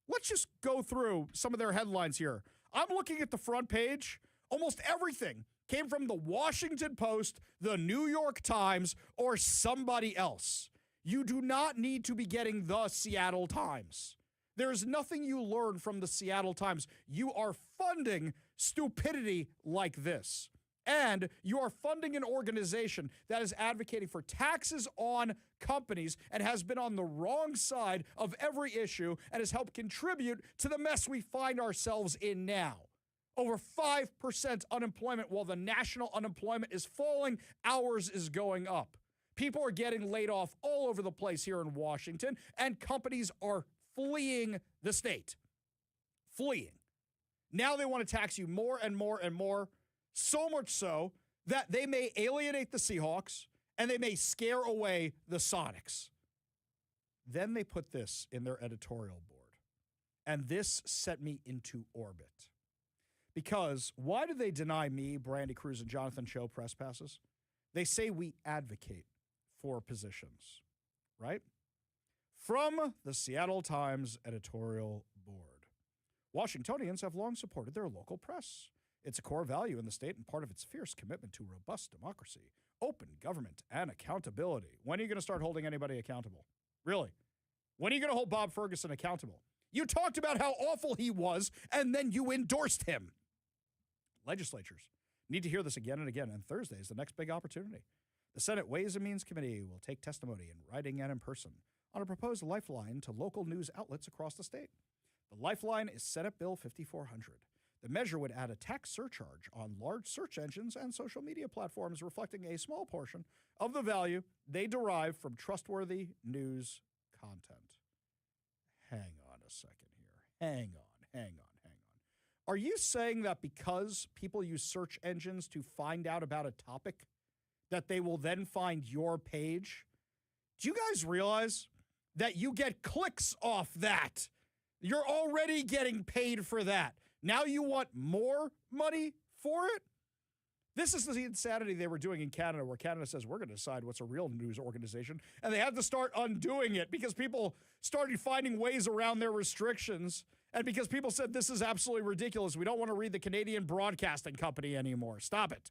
Let's just go through some of their headlines here. I'm looking at the front page. Almost everything came from the Washington Post, the New York Times, or somebody else. You do not need to be getting the Seattle Times. There's nothing you learn from the Seattle Times. You are funding stupidity like this. And you are funding an organization that is advocating for taxes on companies and has been on the wrong side of every issue and has helped contribute to the mess we find ourselves in now. Over 5% unemployment while the national unemployment is falling, ours is going up. People are getting laid off all over the place here in Washington, and companies are fleeing the state. Fleeing. Now they want to tax you more and more and more. So much so that they may alienate the Seahawks and they may scare away the Sonics. Then they put this in their editorial board. And this set me into orbit. Because why do they deny me, Brandy Cruz, and Jonathan Cho press passes? They say we advocate for positions, right? From the Seattle Times editorial board. Washingtonians have long supported their local press. It's a core value in the state and part of its fierce commitment to robust democracy, open government, and accountability. When are you going to start holding anybody accountable? Really? When are you going to hold Bob Ferguson accountable? You talked about how awful he was, and then you endorsed him. Legislatures need to hear this again and again, and Thursday is the next big opportunity. The Senate Ways and Means Committee will take testimony in writing and in person on a proposed lifeline to local news outlets across the state. The lifeline is Senate Bill 5400. The measure would add a tax surcharge on large search engines and social media platforms, reflecting a small portion of the value they derive from trustworthy news content. Hang on a second here. Hang on. Are you saying that because people use search engines to find out about a topic, that they will then find your page? Do you guys realize that you get clicks off that? You're already getting paid for that. Now you want more money for it? This is the insanity they were doing in Canada, where Canada says, we're going to decide what's a real news organization. And they had to start undoing it because people started finding ways around their restrictions. And because people said, this is absolutely ridiculous. We don't want to read the Canadian Broadcasting Company anymore. Stop it.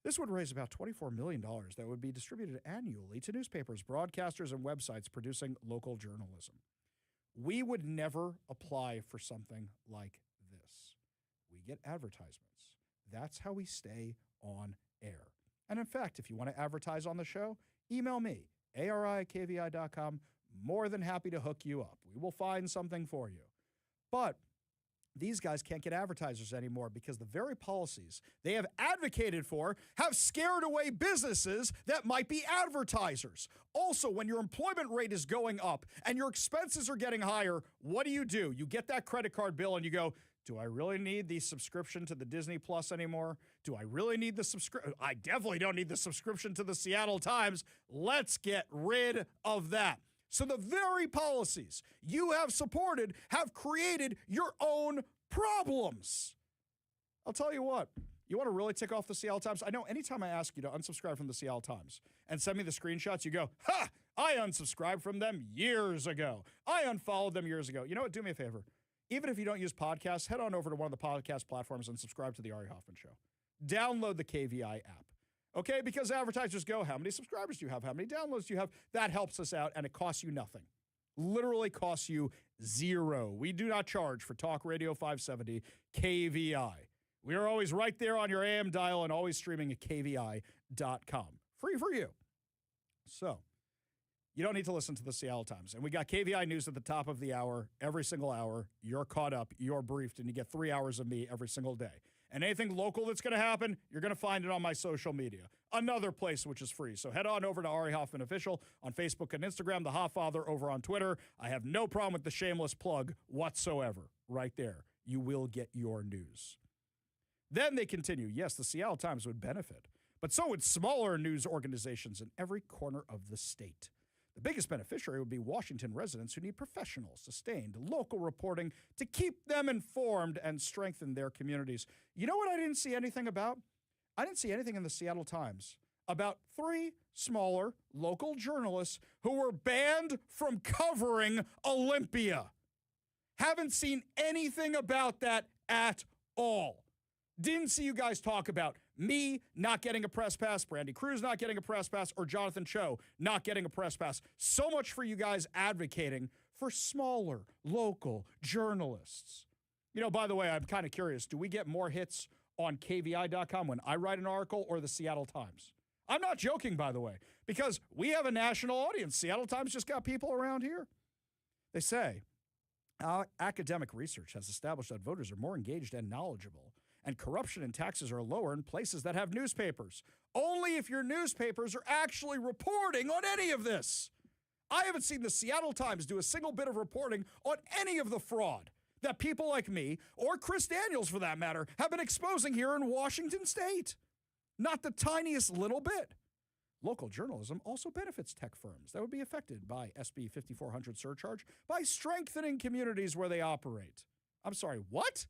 This would raise about $24 million that would be distributed annually to newspapers, broadcasters, and websites producing local journalism. We would never apply for something like this. We get advertisements. That's how we stay on air. And in fact, if you want to advertise on the show, email me, ari@kvi.com. More than happy to hook you up. We will find something for you. But these guys can't get advertisers anymore because the very policies they have advocated for have scared away businesses that might be advertisers. Also, when your employment rate is going up and your expenses are getting higher, what do? You get that credit card bill and you go, do I really need the subscription to the Disney Plus anymore? Do I really need the subscription? I definitely don't need the subscription to the Seattle Times. Let's get rid of that. So the very policies you have supported have created your own problems. I'll tell you what, you want to really tick off the Seattle Times? I know anytime I ask you to unsubscribe from the Seattle Times and send me the screenshots, you go, ha, I unsubscribed from them years ago. I unfollowed them years ago. You know what? Do me a favor. Even if you don't use podcasts, head on over to one of the podcast platforms and subscribe to the Ari Hoffman Show. Download the KVI app. Okay, because advertisers go, how many subscribers do you have? How many downloads do you have? That helps us out, and it costs you nothing. Literally costs you zero. We do not charge for Talk Radio 570 KVI. We are always right there on your AM dial and always streaming at kvi.com. Free for you. So, you don't need to listen to the Seattle Times. And we got KVI News at the top of the hour, every single hour. You're caught up, you're briefed, and you get 3 hours of me every single day. And anything local that's going to happen, you're going to find it on my social media. Another place which is free. So head on over to Ari Hoffman Official on Facebook and Instagram, The Hofffather over on Twitter. I have no problem with the shameless plug whatsoever. Right there. You will get your news. Then they continue. Yes, the Seattle Times would benefit, but so would smaller news organizations in every corner of the state. The biggest beneficiary would be Washington residents who need professional, sustained, local reporting to keep them informed and strengthen their communities. You know what I didn't see anything about? I didn't see anything in the Seattle Times about 3 smaller local journalists who were banned from covering Olympia. Haven't seen anything about that at all. Didn't see you guys talk about me not getting a press pass, Brandy Cruz not getting a press pass, or Jonathan Cho not getting a press pass. So much for you guys advocating for smaller local journalists. You know, by the way, I'm kind of curious. Do we get more hits on KVI.com when I write an article or the Seattle Times? I'm not joking, by the way, because we have a national audience. Seattle Times just got people around here. They say, academic research has established that voters are more engaged and knowledgeable, and corruption and taxes are lower in places that have newspapers. Only if your newspapers are actually reporting on any of this. I haven't seen the Seattle Times do a single bit of reporting on any of the fraud that people like me, or Chris Daniels for that matter, have been exposing here in Washington State. Not the tiniest little bit. Local journalism also benefits tech firms that would be affected by SB 5400 surcharge by strengthening communities where they operate. I'm sorry, what?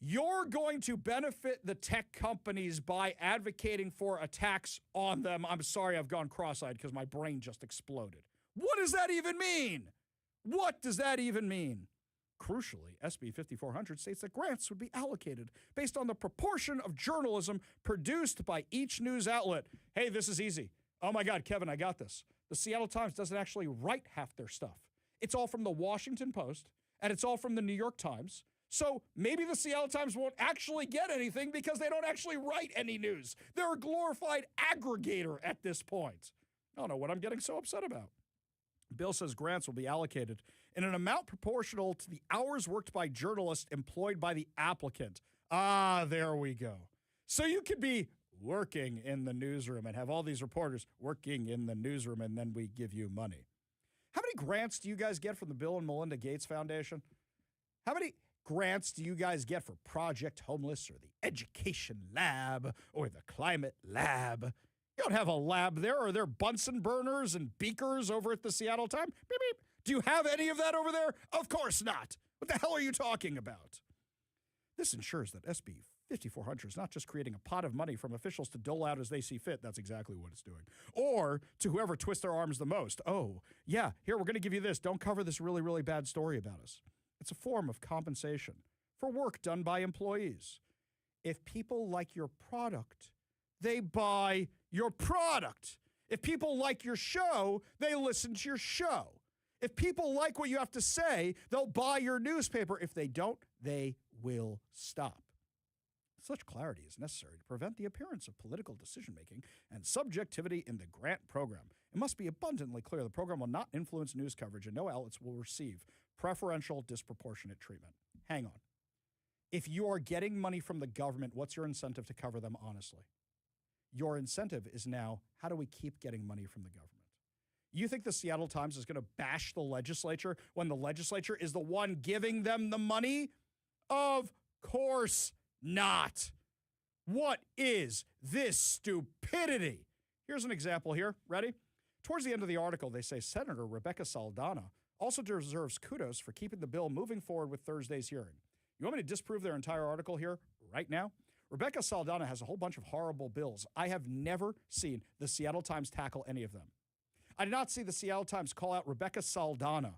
You're going to benefit the tech companies by advocating for a tax on them. I'm sorry, I've gone cross-eyed because my brain just exploded. What does that even mean? What does that even mean? Crucially, SB 5400 states that grants would be allocated based on the proportion of journalism produced by each news outlet. Hey, this is easy. Oh my God, Kevin, I got this. The Seattle Times doesn't actually write half their stuff. It's all from the Washington Post, and it's all from the New York Times. So maybe the Seattle Times won't actually get anything because they don't actually write any news. They're a glorified aggregator at this point. I don't know what I'm getting so upset about. Bill says grants will be allocated in an amount proportional to the hours worked by journalists employed by the applicant. Ah, there we go. So you could be working in the newsroom and have all these reporters working in the newsroom, and then we give you money. How many grants do you guys get from the Bill and Melinda Gates Foundation? How many grants do you guys get for Project Homeless or the Education Lab or the Climate Lab? You don't have a lab there. Are there Bunsen burners and beakers over at the Seattle Times? Beep, beep. Do you have any of that over there? Of course not. What the hell are you talking about? This ensures that SB 5400 is not just creating a pot of money from officials to dole out as they see fit. That's exactly what it's doing. Or to whoever twists their arms the most. Oh, yeah, here, we're going to give you this. Don't cover this really, really bad story about us. It's a form of compensation for work done by employees. If people like your product, they buy your product. If people like your show, they listen to your show. If people like what you have to say, they'll buy your newspaper. If they don't, they will stop. Such clarity is necessary to prevent the appearance of political decision-making and subjectivity in the grant program. It must be abundantly clear the program will not influence news coverage and no outlets will receive preferential disproportionate treatment. Hang on. If you are getting money from the government, what's your incentive to cover them honestly? Your incentive is now, how do we keep getting money from the government? You think the Seattle Times is going to bash the legislature when the legislature is the one giving them the money? Of course not. What is this stupidity? Here's an example here. Ready? Towards the end of the article, they say Senator Rebecca Saldana also deserves kudos for keeping the bill moving forward with Thursday's hearing. You want me to disprove their entire article here right now? Rebecca Saldana has a whole bunch of horrible bills. I have never seen the Seattle Times tackle any of them. I did not see the Seattle Times call out Rebecca Saldana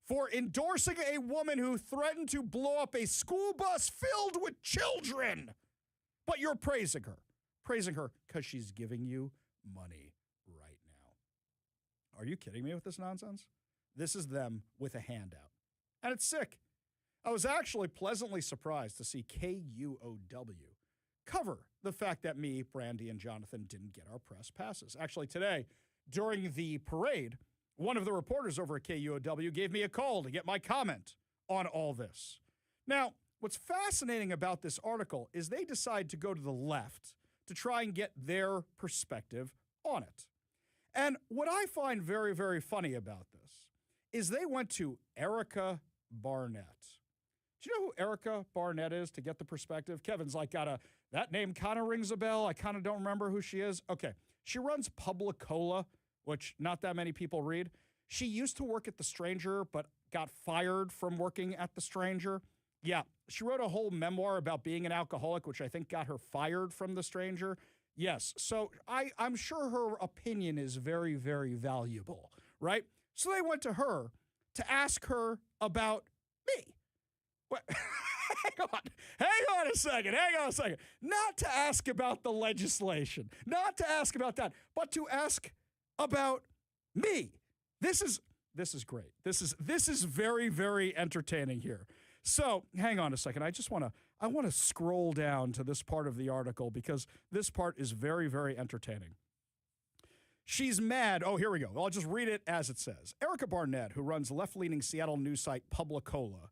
for endorsing a woman who threatened to blow up a school bus filled with children. But you're praising her because she's giving you money right now. Are you kidding me with this nonsense? This is them with a handout. And it's sick. I was actually pleasantly surprised to see KUOW cover the fact that me, Brandy, and Jonathan didn't get our press passes. Actually, today, during the parade, one of the reporters over at KUOW gave me a call to get my comment on all this. Now, what's fascinating about this article is they decide to go to the left to try and get their perspective on it. And what I find very, very funny about this is they went to Erica Barnett. Do you know who Erica Barnett is to get the perspective? Kevin's like, that name kind of rings a bell. I kind of don't remember who she is. Okay. She runs Publicola, which not that many people read. She used to work at The Stranger, but got fired from working at The Stranger. Yeah, she wrote a whole memoir about being an alcoholic, which I think got her fired from The Stranger. Yes, so I'm sure her opinion is very, very valuable, right? So they went to her to ask her about me. What? Hang on a second. Not to ask about the legislation, not to ask about that, but to ask about me. This is great. This is very, very entertaining here. So hang on a second. I want to scroll down to this part of the article because this part is very, very entertaining. She's mad. Oh, here we go. I'll just read it as it says. Erica Barnett, who runs left-leaning Seattle news site Publicola.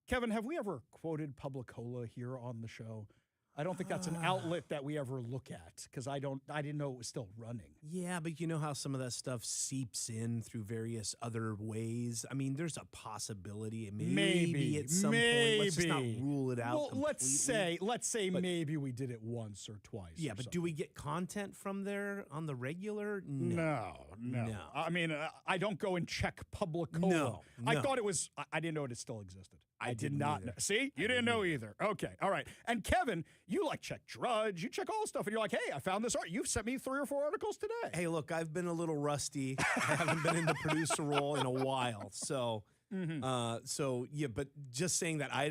Kevin, have we ever quoted Publicola here on the show? I don't think that's an outlet that we ever look at because I didn't know it was still running. Yeah, but you know how some of that stuff seeps in through various other ways. I mean, there's a possibility. Maybe at some point. Let's just not rule it out. Well, completely. let's say maybe we did it once or twice. Yeah, but do we get content from there on the regular? No. I mean, I don't go and check Publicola. No. I thought it was. I didn't know it still existed. I did not know. See? You didn't know either. Okay. All right. And Kevin, you check Drudge. You check all the stuff. And you're like, hey, I found this art. You've sent me 3 or 4 articles today. Hey, look, I've been a little rusty. I haven't been in the producer role in a while. So, yeah, but just saying that I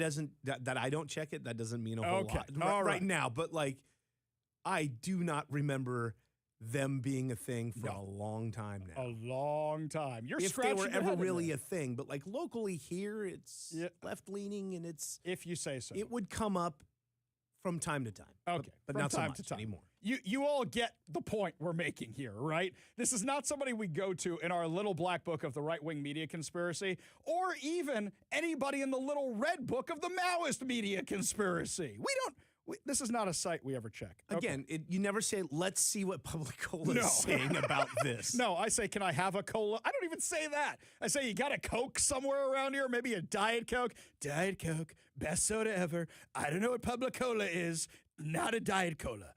don't check it, that doesn't mean a whole lot. All right now. But I do not remember them being a thing for a long time now. A long time. You're if they were ever really there. a thing, but locally here, it's left-leaning and it's... If you say so. It would come up from time to time. Okay. But not so much anymore. You all get the point we're making here, right? This is not somebody we go to in our little black book of the right-wing media conspiracy, or even anybody in the little red book of the Maoist media conspiracy. This is not a site we ever check. Again, you never say, let's see what Public Cola is saying about this. No, I say, can I have a cola? I don't even say that. I say, you got a Coke somewhere around here? Maybe a Diet Coke? Diet Coke, best soda ever. I don't know what Public Cola is. Not a Diet Cola.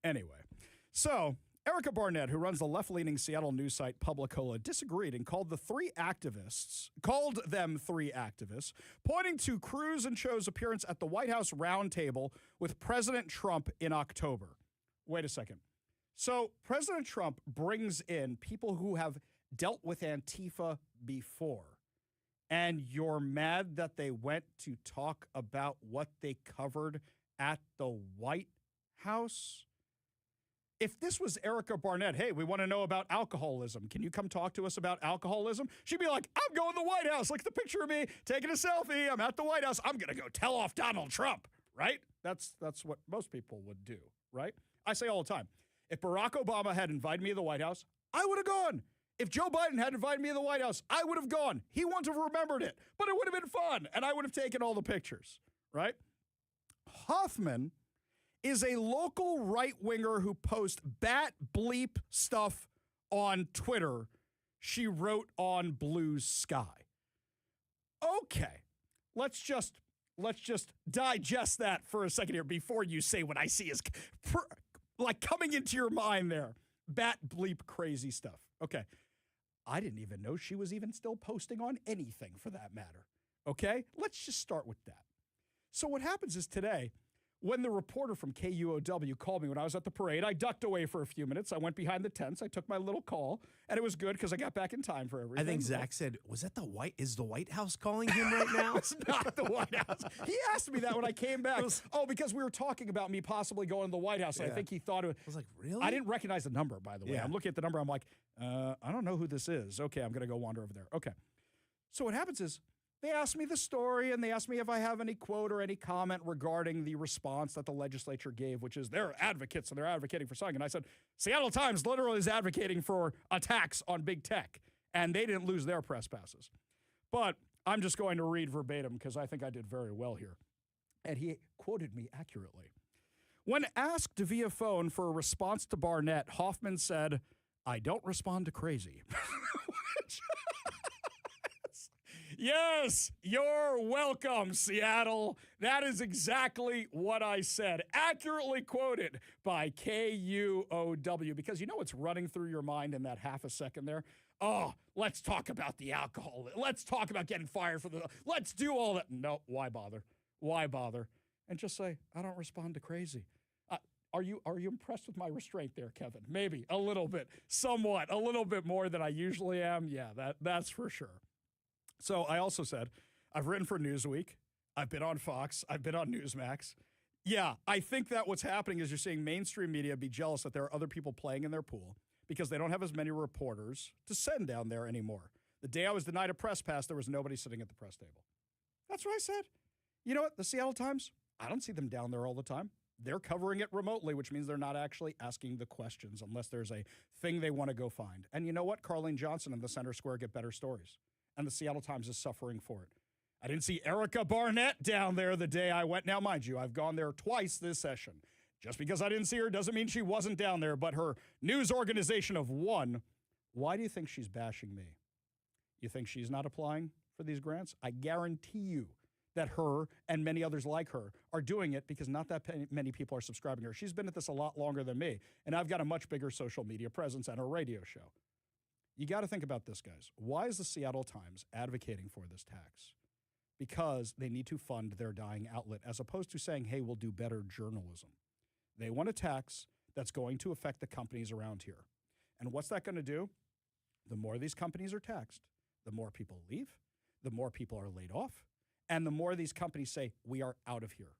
Anyway, so Erica Barnett, who runs the left-leaning Seattle news site Publicola, disagreed and called them three activists, pointing to Cruz and Cho's appearance at the White House roundtable with President Trump in October. Wait a second. So President Trump brings in people who have dealt with Antifa before, and you're mad that they went to talk about what they covered at the White House? If this was Erica Barnett, hey, we want to know about alcoholism. Can you come talk to us about alcoholism? She'd be like, I'm going to the White House. Look at the picture of me taking a selfie. I'm at the White House. I'm going to go tell off Donald Trump, right? That's what most people would do, right? I say all the time, if Barack Obama had invited me to the White House, I would have gone. If Joe Biden had invited me to the White House, I would have gone. He wouldn't have remembered it, but it would have been fun, and I would have taken all the pictures, right? Hoffman is a local right-winger who posts bat bleep stuff on Twitter. She wrote on Blue Sky. Okay, let's just digest that for a second here before you say what I see is like coming into your mind there. Bat bleep crazy stuff. Okay, I didn't even know she was even still posting on anything for that matter. Okay, let's just start with that. So what happens is today, when the reporter from KUOW called me when I was at the parade, I ducked away for a few minutes. I went behind the tents. I took my little call, and it was good because I got back in time for everything. I think Zach said, is the White House calling him right now? It's not the White House. He asked me that when I came back. Because we were talking about me possibly going to the White House. And I think he thought it was. I was like, really? I didn't recognize the number, by the way. Yeah. I'm looking at the number. I'm like, I don't know who this is. Okay, I'm going to go wander over there. Okay. So what happens is, they asked me the story, and they asked me if I have any quote or any comment regarding the response that the legislature gave, which is they're advocates and they're advocating for something. And I said, Seattle Times literally is advocating for attacks on big tech, and they didn't lose their press passes. But I'm just going to read verbatim because I think I did very well here. And he quoted me accurately. When asked via phone for a response to Barnett, Hoffman said, I don't respond to crazy. Yes, you're welcome, Seattle. That is exactly what I said. Accurately quoted by KUOW. Because you know what's running through your mind in that half a second there? Oh, let's talk about the alcohol. Let's talk about getting fired for let's do all that. No, why bother? Why bother? And just say, I don't respond to crazy. Are you impressed with my restraint there, Kevin? Maybe a little bit, somewhat, a little bit more than I usually am. Yeah, that's for sure. So I also said, I've written for Newsweek. I've been on Fox. I've been on Newsmax. Yeah, I think that what's happening is you're seeing mainstream media be jealous that there are other people playing in their pool because they don't have as many reporters to send down there anymore. The day I was denied a press pass, there was nobody sitting at the press table. That's what I said. You know what? The Seattle Times, I don't see them down there all the time. They're covering it remotely, which means they're not actually asking the questions unless there's a thing they want to go find. And you know what? Carlene Johnson and the Center Square get better stories. And the Seattle Times is suffering for it. I didn't see Erica Barnett down there the day I went. Now, mind you, I've gone there twice this session. Just because I didn't see her doesn't mean she wasn't down there, but her news organization of one, why do you think she's bashing me? You think she's not applying for these grants? I guarantee you that her and many others like her are doing it because not that many people are subscribing to her. She's been at this a lot longer than me, and I've got a much bigger social media presence and a radio show. You got to think about this, guys. Why is the Seattle Times advocating for this tax? Because they need to fund their dying outlet, as opposed to saying, hey, we'll do better journalism. They want a tax that's going to affect the companies around here. And what's that going to do? The more these companies are taxed, the more people leave, the more people are laid off, and the more these companies say, we are out of here.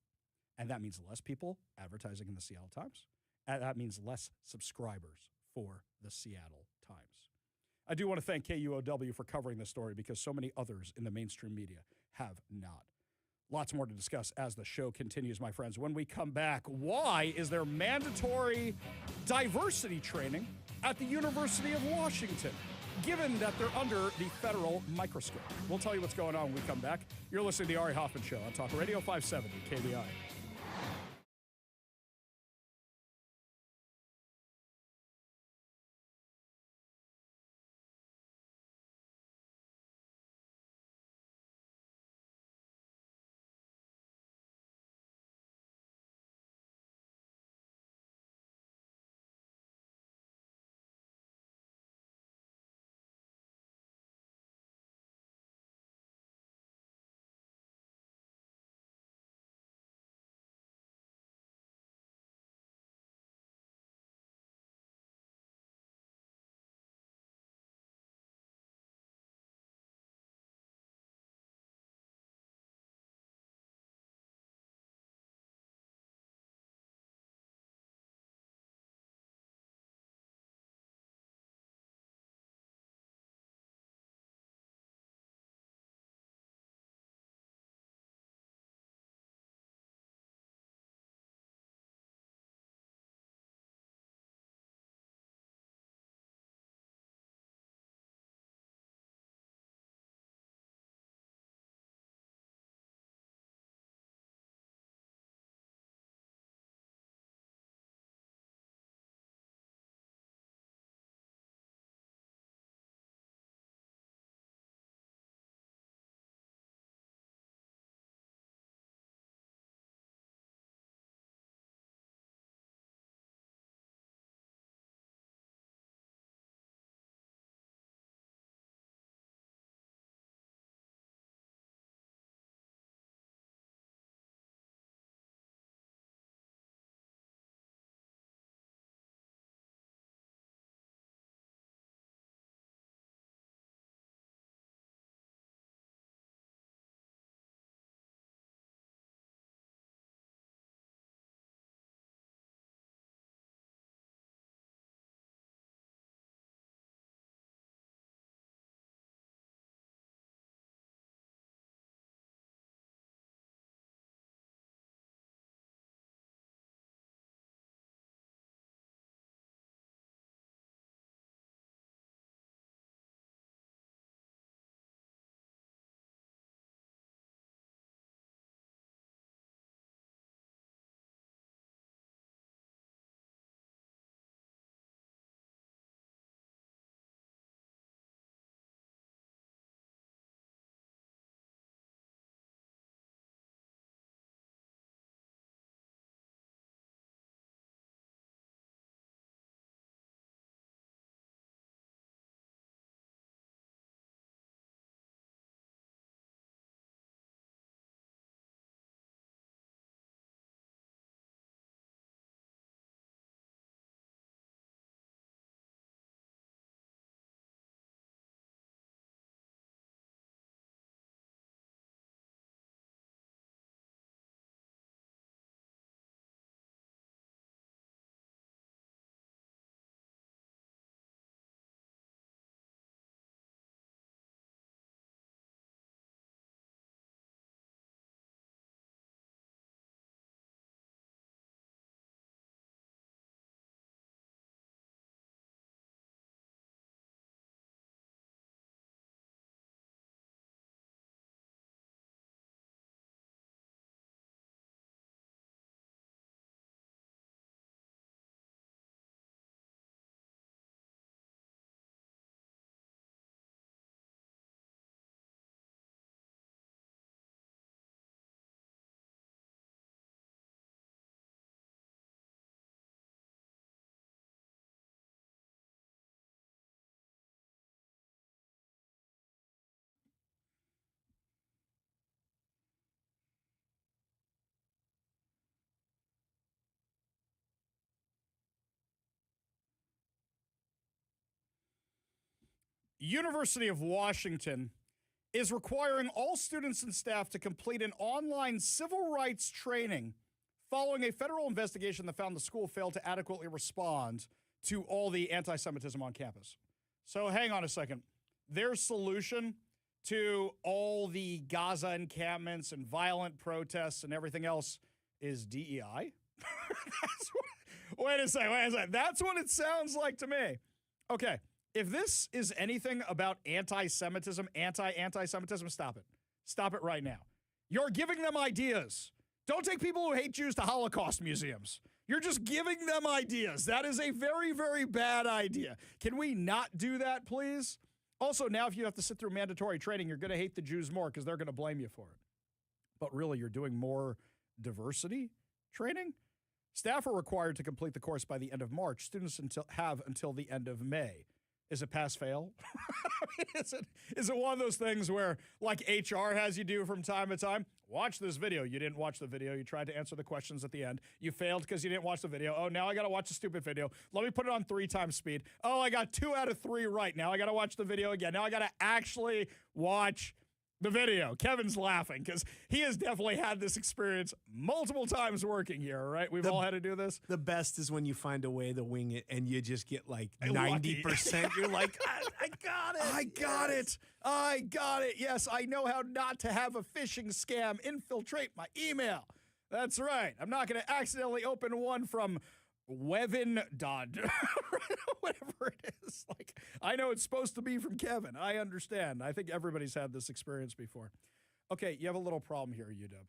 And that means less people advertising in the Seattle Times, and that means less subscribers for the Seattle Times. I do want to thank KUOW for covering this story because so many others in the mainstream media have not. Lots more to discuss as the show continues, my friends. When we come back, why is there mandatory diversity training at the University of Washington, given that they're under the federal microscope? We'll tell you what's going on when we come back. You're listening to the Ari Hoffman Show on Talk Radio 570 KBI. University of Washington is requiring all students and staff to complete an online civil rights training following a federal investigation that found the school failed to adequately respond to all the anti-Semitism on campus. So hang on a second. Their solution to all the Gaza encampments and violent protests and everything else is DEI? Wait a second. That's what it sounds like to me. Okay, if this is anything about anti-Semitism, anti-Semitism, stop it. Stop it right now. You're giving them ideas. Don't take people who hate Jews to Holocaust museums. You're just giving them ideas. That is a very, very bad idea. Can we not do that, please? Also, now if you have to sit through mandatory training, you're going to hate the Jews more because they're going to blame you for it. But really, you're doing more diversity training? Staff are required to complete the course by the end of March. Students have until the end of May. Is it pass-fail? Is it one of those things where, like HR has you do from time to time? Watch this video. You didn't watch the video. You tried to answer the questions at the end. You failed because you didn't watch the video. Oh, now I got to watch the stupid video. Let me put it on 3 times speed. Oh, I got 2 out of 3 right. Now I got to watch the video again. Now I got to actually watch the video. Kevin's laughing because he has definitely had this experience multiple times working here, right? We've all had to do this. The best is when you find a way to wing it and you just get like 90%. You're like, I got it. I got it. Yes, I know how not to have a phishing scam infiltrate my email. That's right. I'm not going to accidentally open one from Wevin Dodd, whatever it is. Like, I know it's supposed to be from Kevin. I understand. I think everybody's had this experience before. Okay, you have a little problem here, UW.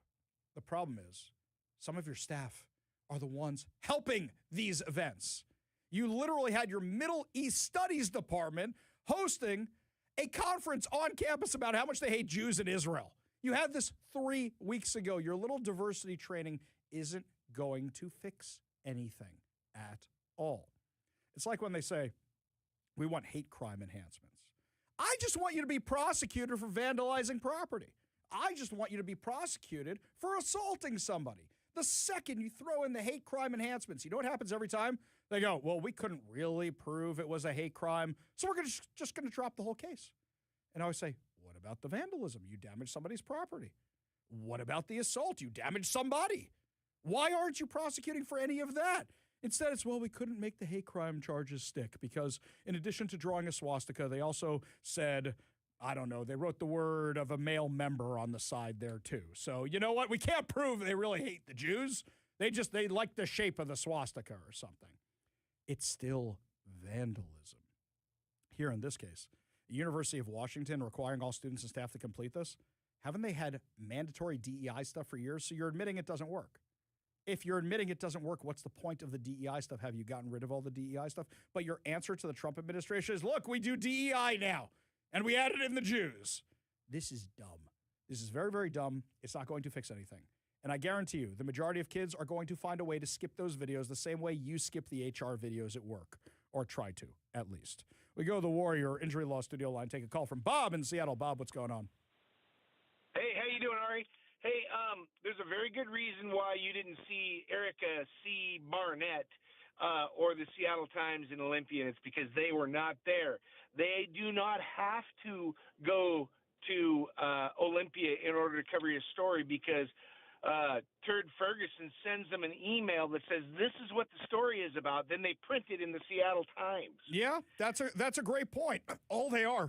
The problem is some of your staff are the ones helping these events. You literally had your Middle East Studies Department hosting a conference on campus about how much they hate Jews in Israel. You had this 3 weeks ago. Your little diversity training isn't going to fix anything at all. It's like when they say, we want hate crime enhancements. I just want you to be prosecuted for vandalizing property. I just want you to be prosecuted for assaulting somebody. The second you throw in the hate crime enhancements, you know what happens every time? They go, well, we couldn't really prove it was a hate crime, so we're just going to drop the whole case. And I always say, what about the vandalism? You damaged somebody's property. What about the assault? You damaged somebody. Why aren't you prosecuting for any of that? Instead, it's, well, we couldn't make the hate crime charges stick because in addition to drawing a swastika, they also said, I don't know, they wrote the word of a male member on the side there too. So you know what? We can't prove they really hate the Jews. They like the shape of the swastika or something. It's still vandalism. Here in this case, the University of Washington requiring all students and staff to complete this. Haven't they had mandatory DEI stuff for years? So you're admitting it doesn't work. If you're admitting it doesn't work, what's the point of the DEI stuff? Have you gotten rid of all the DEI stuff? But your answer to the Trump administration is, look, we do DEI now, and we added in the Jews. This is dumb. This is very, very dumb. It's not going to fix anything. And I guarantee you, the majority of kids are going to find a way to skip those videos the same way you skip the HR videos at work, or try to, at least. We go to the Warrior Injury Law Studio line, take a call from Bob in Seattle. Bob, what's going on? Hey, how you doing, Ari? Hey, there's a very good reason why you didn't see Erica C. Barnett or the Seattle Times in Olympia, and it's because they were not there. They do not have to go to Olympia in order to cover your story because Turd Ferguson sends them an email that says this is what the story is about. Then they print it in the Seattle Times. Yeah, that's a great point. All they are,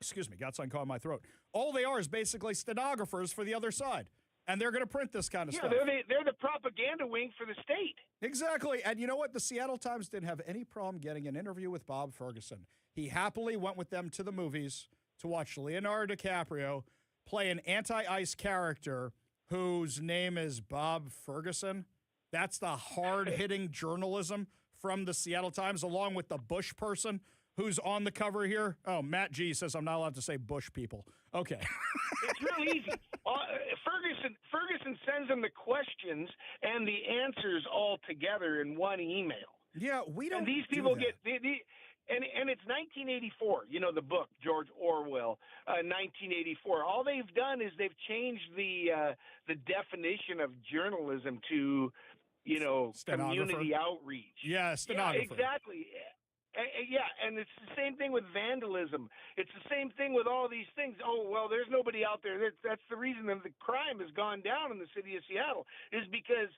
excuse me, got something caught in my throat. All they are is basically stenographers for the other side. And they're going to print this kind of stuff. They're the propaganda wing for the state. Exactly. And you know what? The Seattle Times didn't have any problem getting an interview with Bob Ferguson. He happily went with them to the movies to watch Leonardo DiCaprio play an anti-ICE character whose name is Bob Ferguson. That's the hard-hitting journalism from the Seattle Times, along with the Bush person who's on the cover here. Oh, Matt G says I'm not allowed to say Bush people. Okay. It's real easy. Ferguson sends them the questions and the answers all together in one email. Yeah, we don't. And these people get and it's 1984. You know the book, George Orwell, 1984. All they've done is they've changed the definition of journalism to, community outreach. Yeah, stenographer. Yeah, exactly. Yeah, and it's the same thing with vandalism. It's the same thing with all these things. Oh, well, there's nobody out there. That's the reason that the crime has gone down in the city of Seattle, is because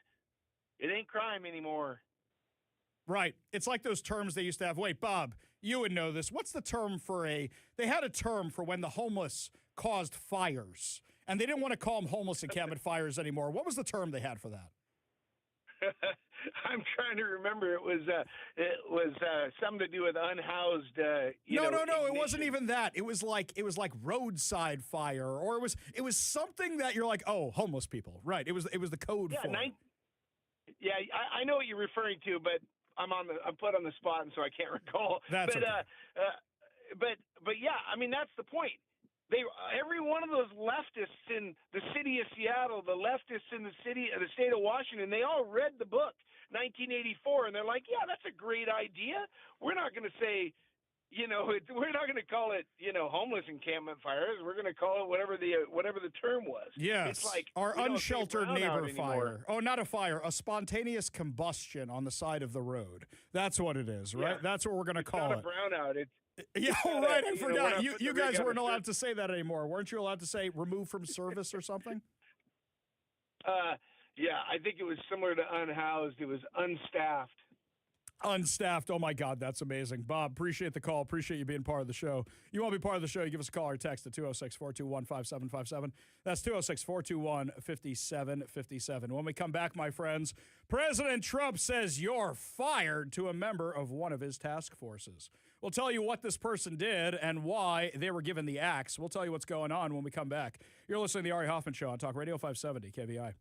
it ain't crime anymore. Right. It's like those terms they used to have. Wait, Bob, you would know this. What's the term for they had a term for when the homeless caused fires, and they didn't want to call them homeless encampment fires anymore. What was the term they had for that? I'm trying to remember. It was something to do with unhoused. No. Ignition. It wasn't even that. It was like roadside fire, or it was something that you're like, oh, homeless people. Right. It was the code for it. Yeah, I know what you're referring to, but I'm put on the spot, and so I can't recall. That's but okay. But yeah, I mean that's the point. Every one of those leftists in the city of Seattle, the leftists in the state of Washington, they all read the book 1984, and they're like, yeah, that's a great idea. We're not going to say, we're not going to call it, homeless encampment fires. We're going to call it whatever the term was. Yes, it's like our unsheltered neighbor fire. Anymore. Oh, not a fire, a spontaneous combustion on the side of the road. That's what it is, right? Yeah. That's what we're going to call it. it. Not a brownout. Yeah, right. I forgot. You guys weren't allowed to say that anymore. Weren't you allowed to say removed from service or something? Yeah, I think it was similar to unhoused. It was unstaffed. Unstaffed. Oh, my God. That's amazing. Bob, appreciate the call. Appreciate you being part of the show. You want to be part of the show, you give us a call or text at 206-421-5757. That's 206-421-5757. When we come back, my friends, President Trump says you're fired to a member of one of his task forces. We'll tell you what this person did and why they were given the axe. We'll tell you what's going on when we come back. You're listening to the Ari Hoffman Show on Talk Radio 570 KVI.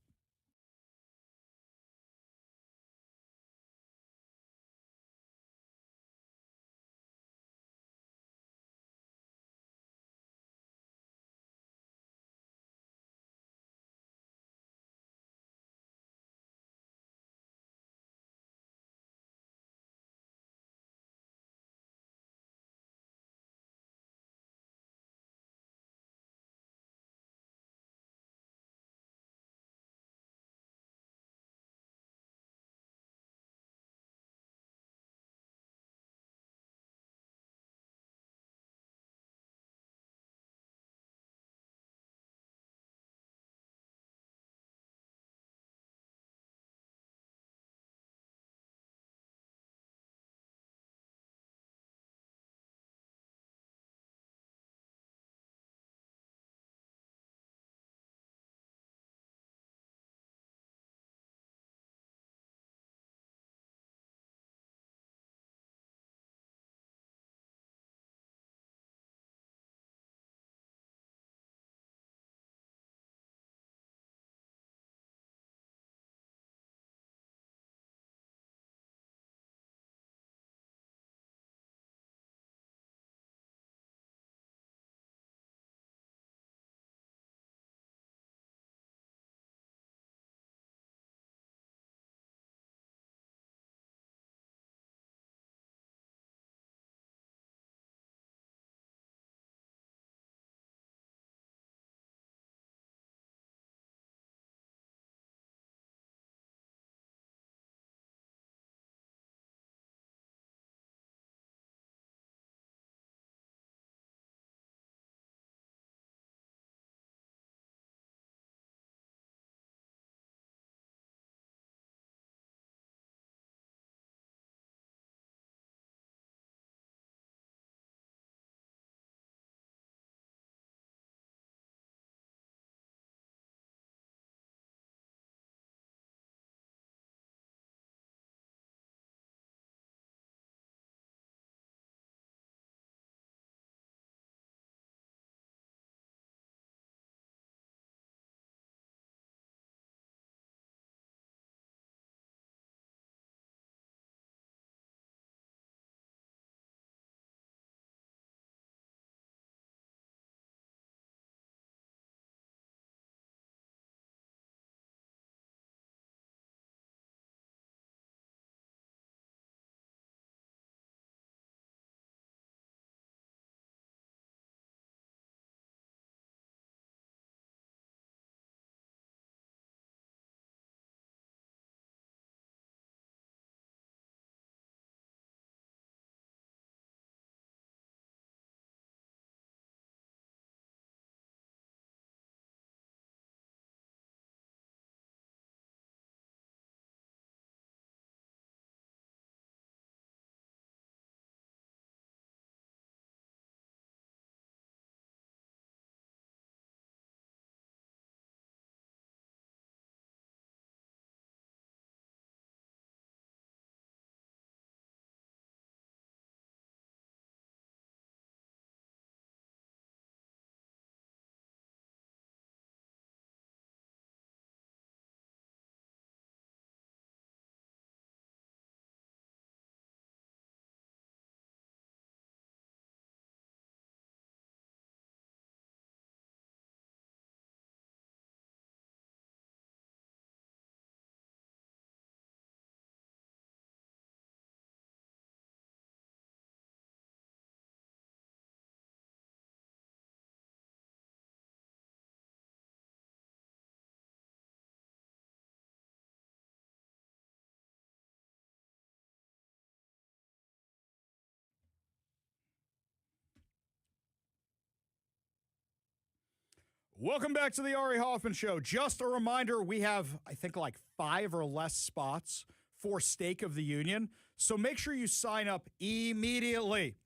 Welcome back to the Ari Hoffman Show. Just a reminder, we have, I think, like 5 or less spots for State of the Union. So make sure you sign up immediately,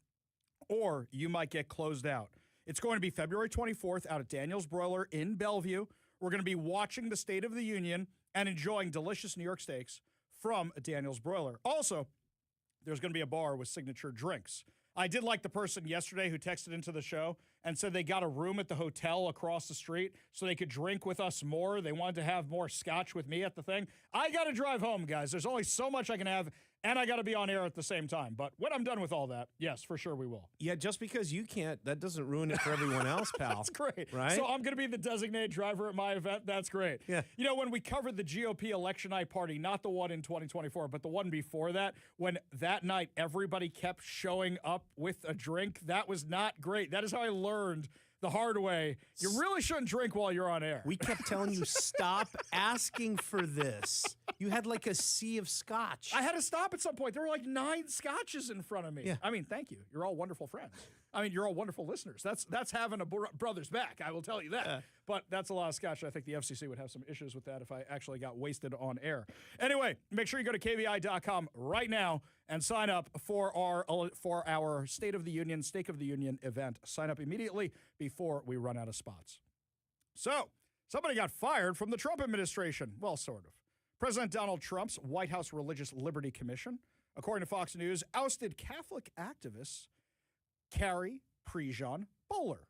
or you might get closed out. It's going to be February 24th out at Daniel's Broiler in Bellevue. We're going to be watching the State of the Union and enjoying delicious New York steaks from Daniel's Broiler. Also, there's going to be a bar with signature drinks. I did like the person yesterday who texted into the show and said they got a room at the hotel across the street so they could drink with us more. They wanted to have more scotch with me at the thing. I got to drive home, guys. There's only so much I can have, and I got to be on air at the same time. But when I'm done with all that, yes, for sure we will. Yeah, just because you can't, that doesn't ruin it for everyone else, pal. That's great. Right? So I'm going to be the designated driver at my event. That's great. Yeah. You know, when we covered the GOP election night party, not the one in 2024, but the one before that, when that night everybody kept showing up with a drink, that was not great. That is how I learned the hard way. You really shouldn't drink while you're on air. We kept telling you, stop asking for this. You had like a sea of scotch. I had to stop at some point. There were like 9 scotches in front of me. Yeah. I mean, thank you. You're all wonderful friends. I mean, you're all wonderful listeners. That's having a brother's back, I will tell you that. But that's a lot of scotch. I think the FCC would have some issues with that if I actually got wasted on air. Anyway, make sure you go to KVI.com right now and sign up for our State of the Union event. Sign up immediately before we run out of spots. So, somebody got fired from the Trump administration. Well, sort of. President Donald Trump's White House Religious Liberty Commission, according to Fox News, ousted Catholic activist Carrie Prejean Bowler.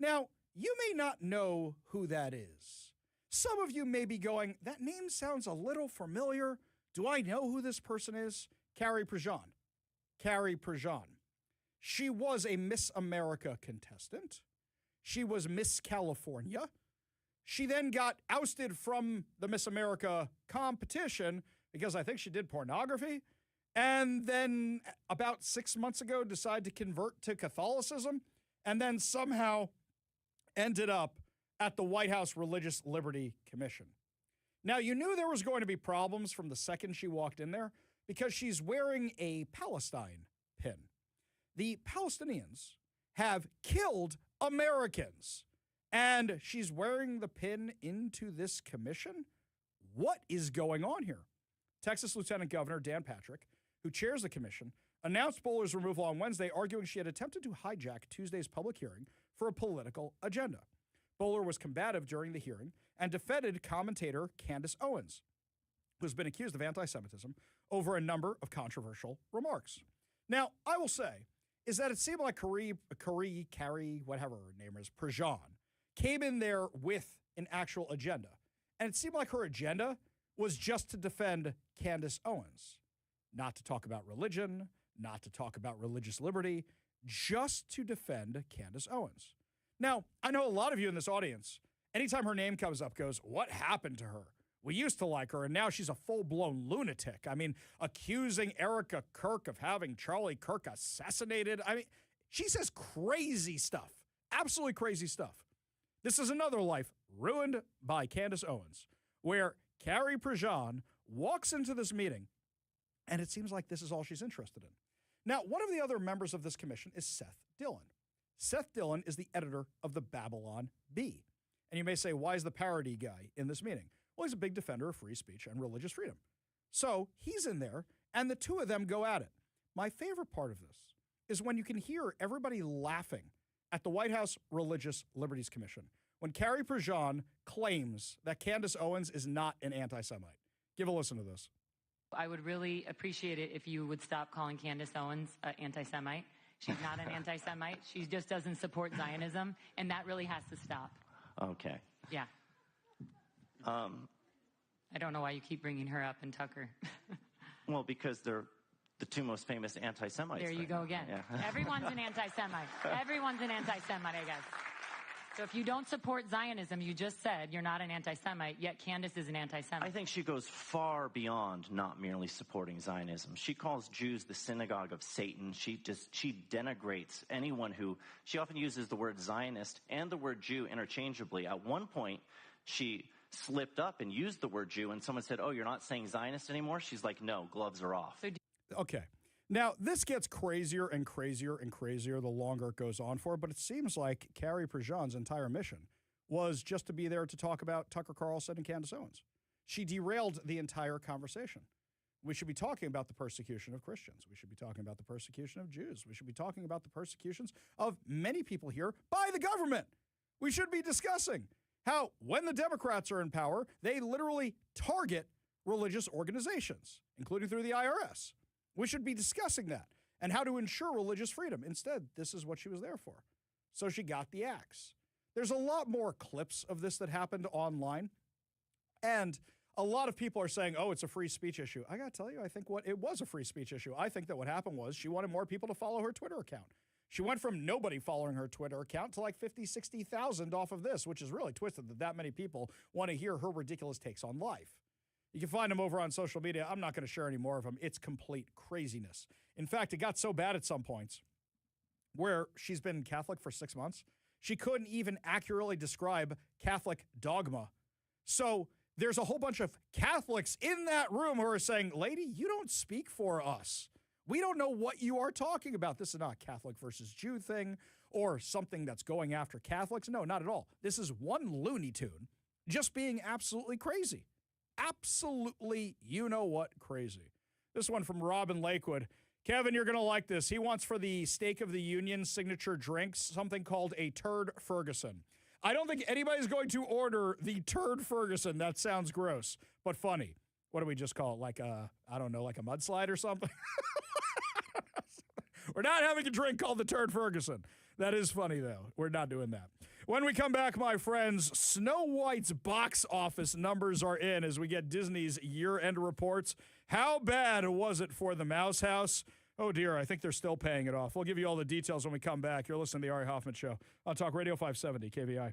Now, you may not know who that is. Some of you may be going, that name sounds a little familiar. Do I know who this person is? Carrie Prejean. Carrie Prejean. She was a Miss America contestant. She was Miss California. She then got ousted from the Miss America competition because I think she did pornography. And then about 6 months ago, decided to convert to Catholicism and then somehow ended up at the White House Religious Liberty Commission. Now, you knew there was going to be problems from the second she walked in there because she's wearing a Palestine pin. The Palestinians have killed Americans, and she's wearing the pin into this commission? What is going on here? Texas Lieutenant Governor Dan Patrick, who chairs the commission, announced Bowler's removal on Wednesday, arguing she had attempted to hijack Tuesday's public hearing for a political agenda. Bowler was combative during the hearing and defended commentator Candace Owens, who's been accused of anti-Semitism over a number of controversial remarks. Now, I will say, is that it seemed like Carrie, whatever her name is, Prejean, came in there with an actual agenda. And it seemed like her agenda was just to defend Candace Owens. Not to talk about religion, not to talk about religious liberty, just to defend Candace Owens. Now, I know a lot of you in this audience, anytime her name comes up, goes, what happened to her? We used to like her, and now she's a full-blown lunatic. I mean, accusing Erica Kirk of having Charlie Kirk assassinated. I mean, she says crazy stuff, absolutely crazy stuff. This is another life ruined by Candace Owens, where Carrie Prejean walks into this meeting, and it seems like this is all she's interested in. Now, one of the other members of this commission is Seth Dillon. Seth Dillon is the editor of the Babylon Bee. And you may say, why is the parody guy in this meeting? Well, he's a big defender of free speech and religious freedom. So he's in there, and the two of them go at it. My favorite part of this is when you can hear everybody laughing at the White House Religious Liberties Commission when Carrie Prejean claims that Candace Owens is not an anti-Semite. Give a listen to this. I would really appreciate it if you would stop calling Candace Owens an anti-Semite. She's not an anti-Semite. She just doesn't support Zionism, and that really has to stop. Okay. Yeah. I don't know why you keep bringing her up and Tucker. Well, because they're the two most famous anti-Semites. There you right go now. again. Yeah. Everyone's an anti-Semite. Everyone's an anti-Semite, I guess. So if you don't support Zionism, you just said you're not an anti-Semite, yet Candace is an anti-Semite. I think she goes far beyond not merely supporting Zionism. She calls Jews the synagogue of Satan. She denigrates anyone who, she often uses the word Zionist and the word Jew interchangeably. At one point, she slipped up and used the word Jew, and someone said, oh, you're not saying Zionist anymore? She's like, no, gloves are off. Okay. Now, this gets crazier and crazier and crazier the longer it goes on for, but it seems like Carrie Prejean's entire mission was just to be there to talk about Tucker Carlson and Candace Owens. She derailed the entire conversation. We should be talking about the persecution of Christians. We should be talking about the persecution of Jews. We should be talking about the persecutions of many people here by the government. We should be discussing how when the Democrats are in power, they literally target religious organizations, including through the IRS. We should be discussing that and how to ensure religious freedom. Instead, this is what she was there for. So she got the axe. There's a lot more clips of this that happened online. And a lot of people are saying, oh, it's a free speech issue. I got to tell you, I think it was a free speech issue. I think that what happened was she wanted more people to follow her Twitter account. She went from nobody following her Twitter account to like 50, 60,000 off of this, which is really twisted that many people want to hear her ridiculous takes on life. You can find them over on social media. I'm not going to share any more of them. It's complete craziness. In fact, it got so bad at some points where she's been Catholic for 6 months, she couldn't even accurately describe Catholic dogma. So there's a whole bunch of Catholics in that room who are saying, lady, you don't speak for us. We don't know what you are talking about. This is not a Catholic versus Jew thing or something that's going after Catholics. No, not at all. This is one Looney Tune just being absolutely crazy. Absolutely, you know what, crazy. This one from Robin Lakewood. Kevin, you're going to like this. He wants for the State of the Union signature drinks something called a Turd Ferguson. I don't think anybody's going to order the Turd Ferguson. That sounds gross, but funny. What do we just call it? Like I don't know, like a mudslide or something? We're not having a drink called the Turd Ferguson. That is funny, though. We're not doing that. When we come back, my friends, Snow White's box office numbers are in as we get Disney's year-end reports. How bad was it for the Mouse House? Oh, dear, I think they're still paying it off. We'll give you all the details when we come back. You're listening to the Ari Hoffman Show on Talk Radio 570 KVI.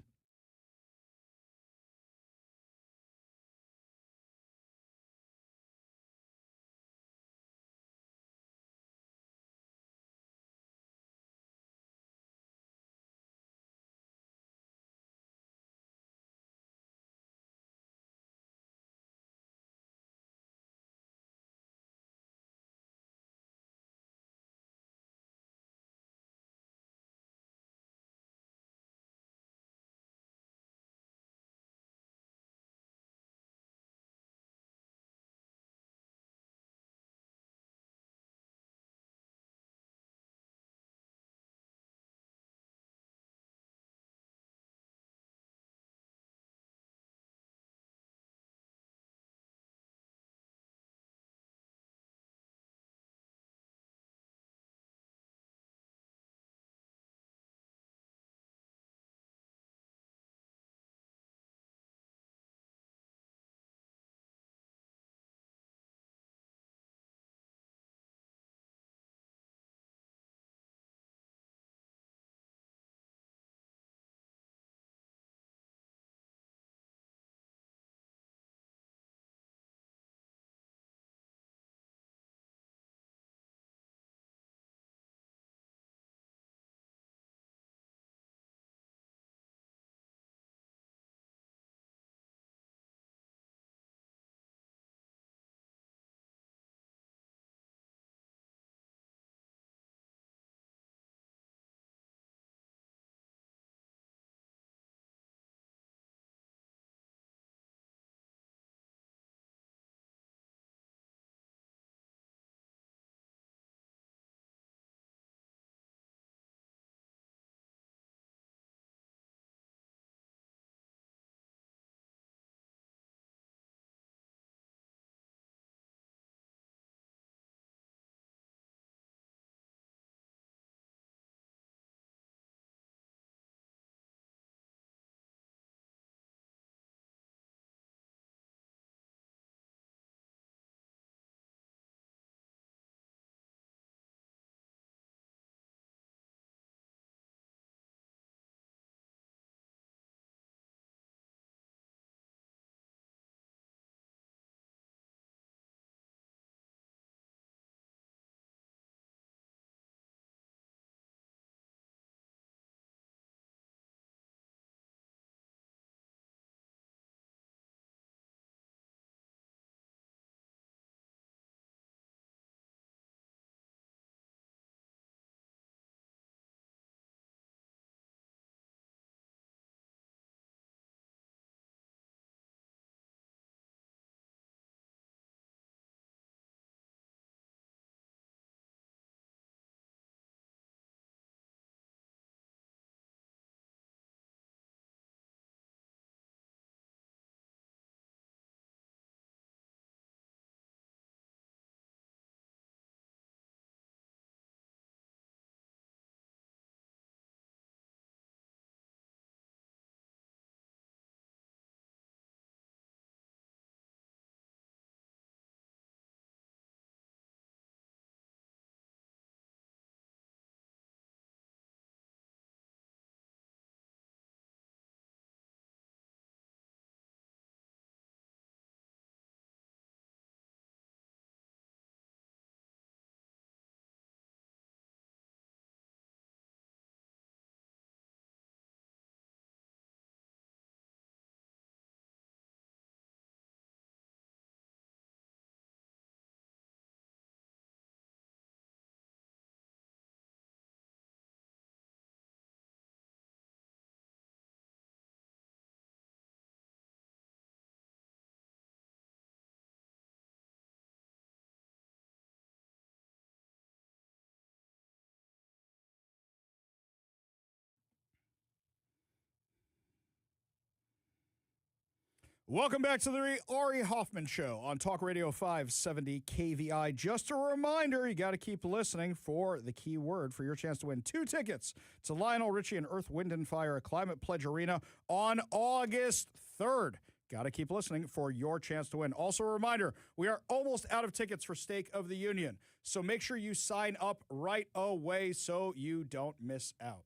Welcome back to the Ari Hoffman Show on Talk Radio 570 KVI. Just a reminder, you got to keep listening for the key word for your chance to win 2 tickets to Lionel Richie and Earth, Wind, and Fire at Climate Pledge Arena on August 3rd. Got to keep listening for your chance to win. Also a reminder, we are almost out of tickets for Stake of the Union, so make sure you sign up right away so you don't miss out.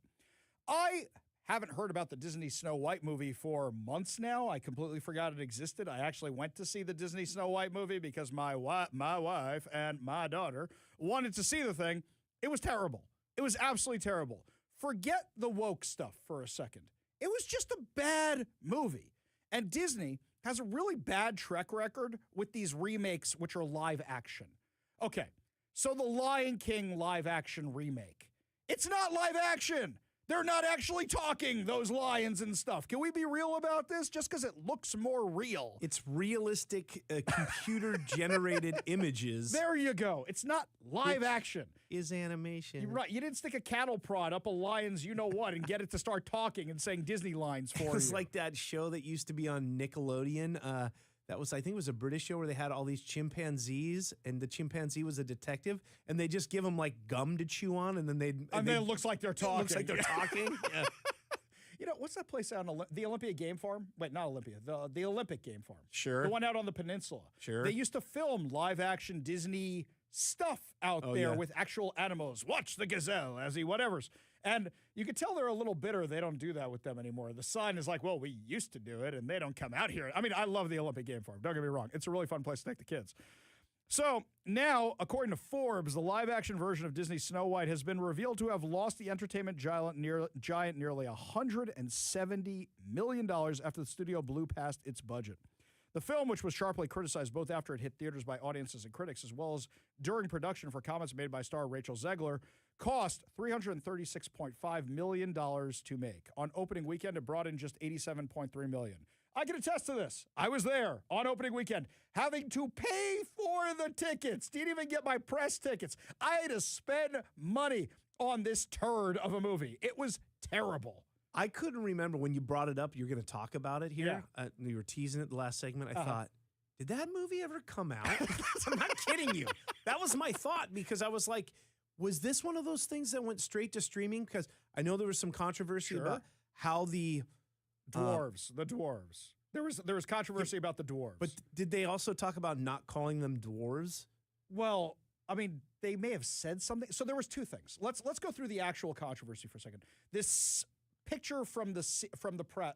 I haven't heard about the Disney Snow White movie for months now. I completely forgot it existed. I actually went to see the Disney Snow White movie because my wife and my daughter wanted to see the thing. It was terrible. It was absolutely terrible. Forget the woke stuff for a second. It was just a bad movie. And Disney has a really bad track record with these remakes, which are live action. Okay, so the Lion King live action remake. It's not live action. They're not actually talking, those lions and stuff. Can we be real about this? Just because it looks more real. It's realistic computer-generated images. There you go. It's not live action. Is animation. You're right. You didn't stick a cattle prod up a lion's you-know-what and get it to start talking and saying Disney lines for you. It's like that show that used to be on Nickelodeon. That was, I think it was a British show where they had all these chimpanzees, and the chimpanzee was a detective, and they just give them like gum to chew on, and then then it looks like they're talking. It looks like they're talking. Yeah. You know, what's that place out on the Olympia Game Farm? Wait, not Olympia. The Olympic Game Farm. Sure. The one out on the peninsula. Sure. They used to film live-action Disney stuff out there with actual animals. Watch the gazelle as he whatevers. And you could tell they're a little bitter they don't do that with them anymore. The sign is like, well, we used to do it, and they don't come out here. I mean, I love the Olympic Game Farm. Don't get me wrong. It's a really fun place to take the kids. So now, according to Forbes, the live-action version of Disney's Snow White has been revealed to have lost the entertainment giant nearly $170 million after the studio blew past its budget. The film, which was sharply criticized both after it hit theaters by audiences and critics, as well as during production for comments made by star Rachel Zegler, cost $336.5 million to make. On opening weekend, it brought in just $87.3 million. I can attest to this. I was there on opening weekend, having to pay for the tickets. Didn't even get my press tickets. I had to spend money on this turd of a movie. It was terrible. I couldn't remember when you brought it up, you were going to talk about it here. Yeah. You were teasing it the last segment. I thought, did that movie ever come out? I'm not kidding you. That was my thought, because I was like, was this one of those things that went straight to streaming? Because I know there was some controversy about how the dwarves. There was controversy about the dwarves. But did they also talk about not calling them dwarves? Well, I mean, they may have said something. So there was two things. Let's go through the actual controversy for a second. This picture from the I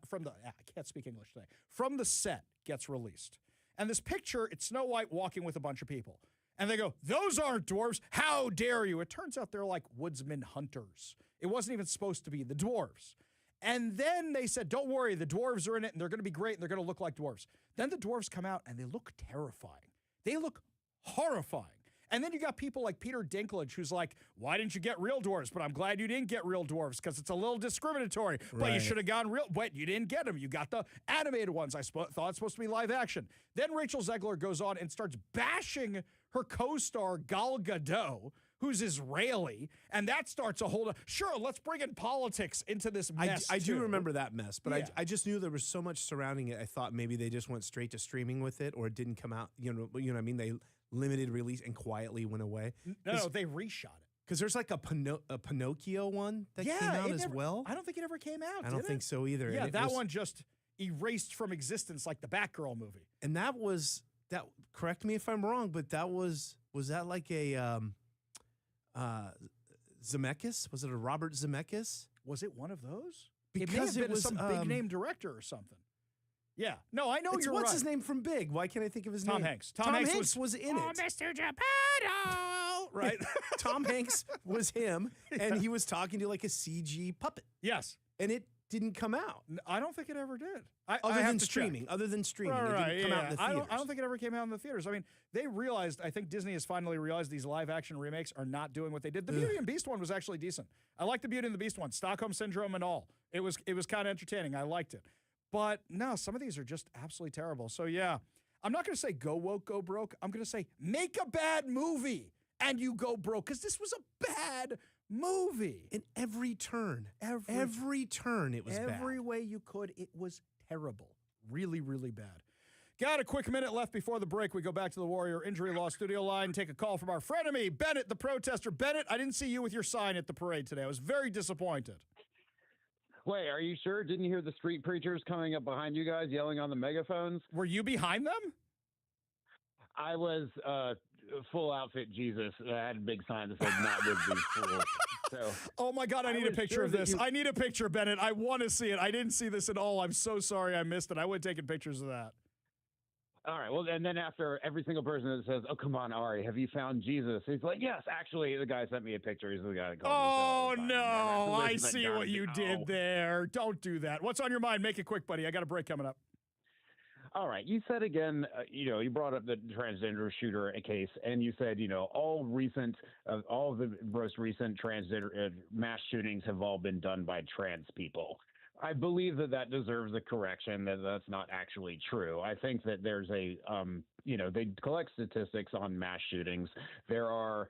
can't speak English today. From the set gets released. And this picture, it's Snow White walking with a bunch of people. And they go, those aren't dwarves. How dare you? It turns out they're like woodsman hunters. It wasn't even supposed to be the dwarves. And then they said, don't worry, the dwarves are in it, and they're going to be great, and they're going to look like dwarves. Then the dwarves come out, and they look terrifying. They look horrifying. And then you got people like Peter Dinklage, who's like, why didn't you get real dwarves? But I'm glad you didn't get real dwarves, because it's a little discriminatory. Right. But you should have gone real. But you didn't get them. You got the animated ones. I thought it's supposed to be live action. Then Rachel Zegler goes on and starts bashing her co-star Gal Gadot, who's Israeli, and that starts a whole. Sure, let's bring in politics into this mess. I do remember that mess, but I just knew there was so much surrounding it. I thought maybe they just went straight to streaming with it, or it didn't come out. You know what I mean? They limited release and quietly went away. No, they reshot it. Because there's like a Pinocchio one that came out as well. I don't think it ever came out. I don't think so either. Yeah, that one just erased from existence like the Batgirl movie. And that was that. Correct me if I'm wrong, but that was that like a Zemeckis? Was it a Robert Zemeckis? Was it one of those? Because it was some big name director or something. Yeah. No, I know you're what's right. his name from Big? Why can't I think of his name? Tom Hanks. Tom Hanks was in it. Mr. Geppetto! Right? Tom Hanks was him, and he was talking to like a CG puppet. Yes. And it didn't come out. I don't think it ever did. Other than streaming. It didn't come out in the theaters. I don't think it ever came out in the theaters. I mean, they realized, I think Disney has finally realized these live-action remakes are not doing what they did. The Beauty and the Beast one was actually decent. I liked the Beauty and the Beast one. Stockholm Syndrome and all. It was kind of entertaining. I liked it. But no, some of these are just absolutely terrible. So yeah, I'm not going to say go woke, go broke. I'm going to say make a bad movie and you go broke, because this was a bad movie. In every turn. Every turn it was bad. Every way you could, it was terrible. Really, really bad. Got a quick minute left before the break. We go back to the Warrior Injury Law studio line, take a call from our frenemy, Bennett, the protester. Bennett, I didn't see you with your sign at the parade today. I was very disappointed. Wait, are you sure? Didn't you hear the street preachers coming up behind you guys yelling on the megaphones? Were you behind them? I was full outfit Jesus. I had a big sign that said not with these fools. So, oh my God, I need a picture of this. I need a picture, Bennett. I want to see it. I didn't see this at all. I'm so sorry I missed it. I would have taken pictures of that. All right. Well, and then after every single person that says, "Oh, come on, Ari, have you found Jesus?" He's like, "Yes, actually, the guy sent me a picture. He's the guy that called me." Oh, no. I see what you did there. Don't do that. What's on your mind? Make it quick, buddy. I got a break coming up. All right. You said again, you brought up the transgender shooter case, and you said, all of the most recent transgender mass shootings have all been done by trans people. I believe that deserves a correction, that's not actually true. I think that there's they collect statistics on mass shootings. There are,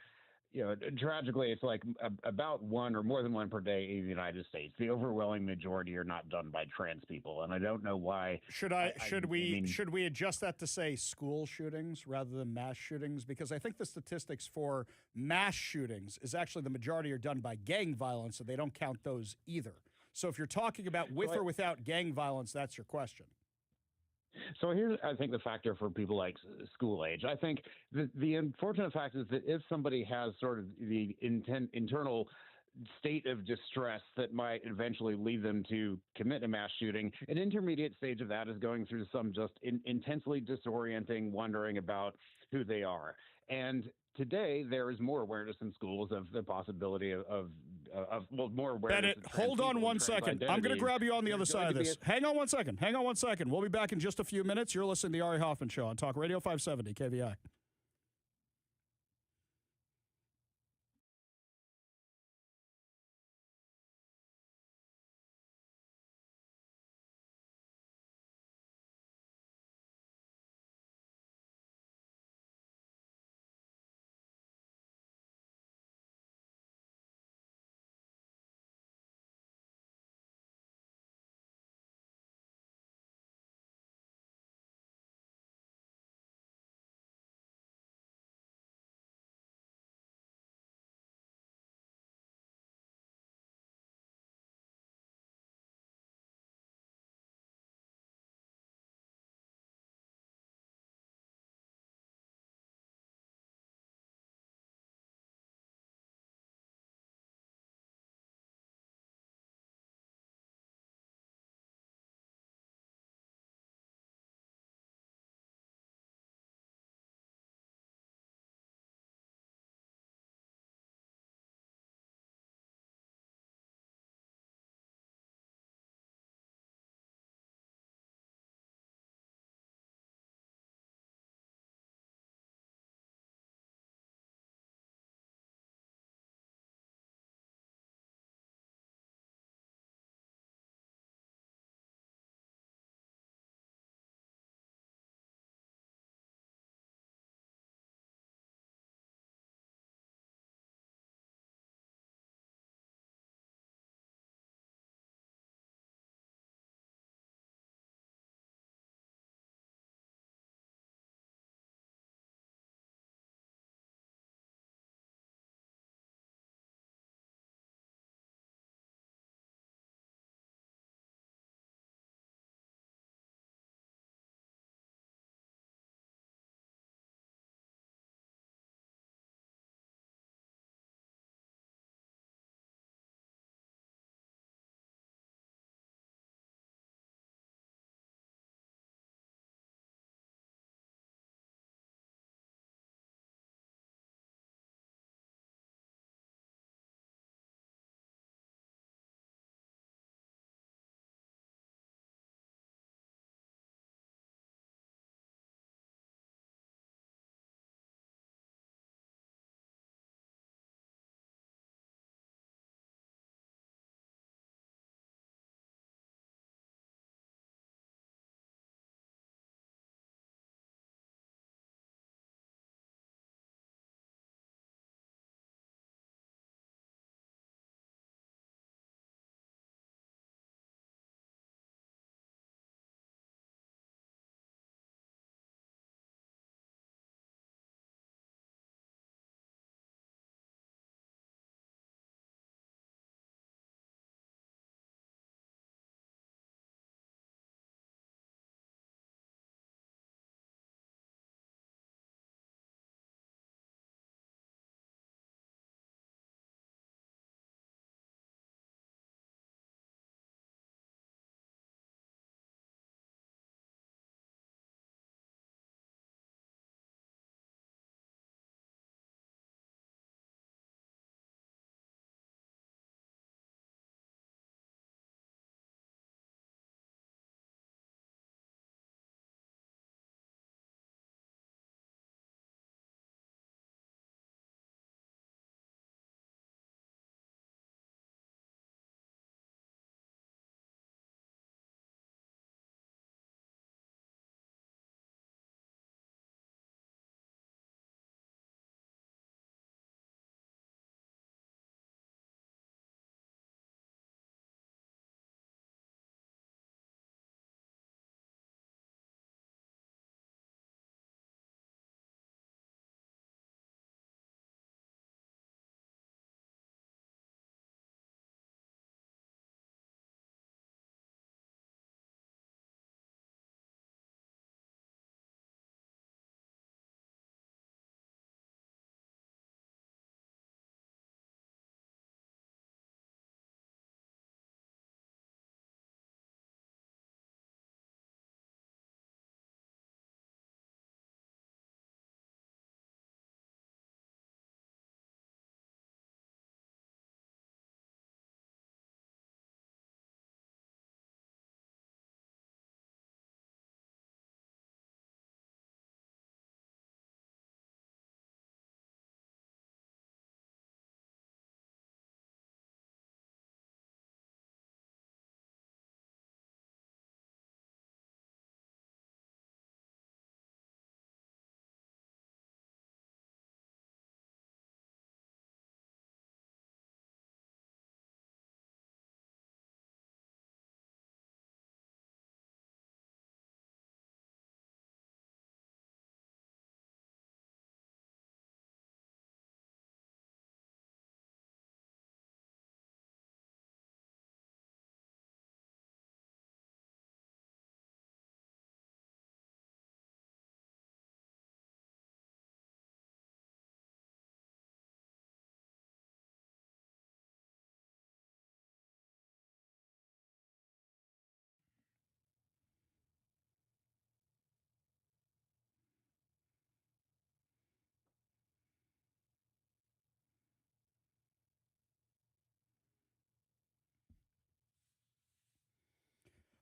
tragically, it's like about one or more than one per day in the United States. The overwhelming majority are not done by trans people, and I don't know why. Should we adjust that to say school shootings rather than mass shootings? Because I think the statistics for mass shootings is actually the majority are done by gang violence, so they don't count those either. So if you're talking about with or without gang violence, that's your question. So here's, I think, the factor for people like school age. I think the unfortunate fact is that if somebody has sort of the internal state of distress that might eventually lead them to commit a mass shooting, an intermediate stage of that is going through some just intensely disorienting, wondering about who they are. And today, there is more awareness in schools of the possibility of more awareness. Bennett, hold on one second. I'm going to grab you on the other side of this. Hang on one second. We'll be back in just a few minutes. You're listening to the Ari Hoffman Show on Talk Radio 570 KVI.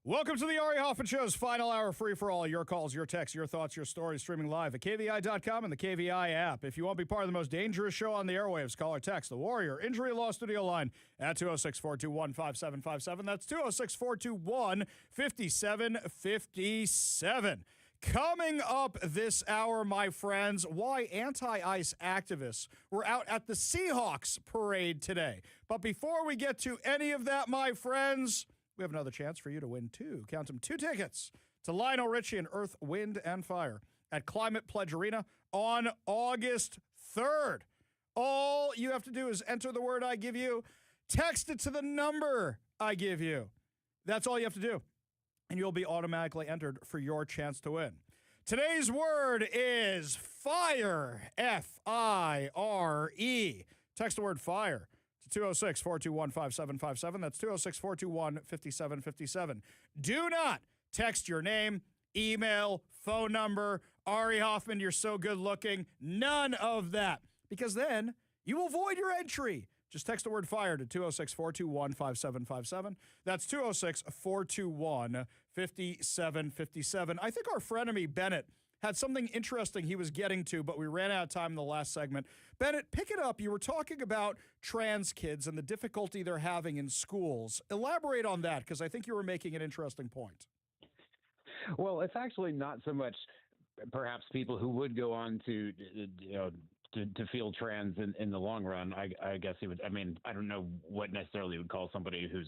Welcome to the Ari Hoffman Show's final hour free for all. Your calls, your texts, your thoughts, your stories, streaming live at KVI.com and the KVI app. If you want to be part of the most dangerous show on the airwaves, call or text the Warrior Injury Law Studio line at 206-421-5757. That's 206-421-5757. Coming up this hour, my friends, why anti-ICE activists were out at the Seahawks parade today. But before we get to any of that, my friends, we have another chance for you to win two tickets to Lionel Richie and Earth, Wind, and Fire at Climate Pledge Arena on August 3rd. All you have to do is enter the word I give you, text it to the number I give you. That's all you have to do, and you'll be automatically entered for your chance to win. Today's word is fire, F-I-R-E. Text the word fire. 206-421-5757. That's 206-421-5757. Do not text your name, email, phone number. Ari Hoffman, you're so good looking. None of that, because then you will void your entry. Just text the word fire to 206-421-5757. That's 206-421-5757. I think our frenemy Bennett had something interesting he was getting to, but we ran out of time in the last segment. Bennett, pick it up. You were talking about trans kids and the difficulty they're having in schools. Elaborate on that, because I think you were making an interesting point. Well, it's actually not so much perhaps people who would go on to, to feel trans in the long run. I guess it would. I mean, I don't know what necessarily you would call somebody who's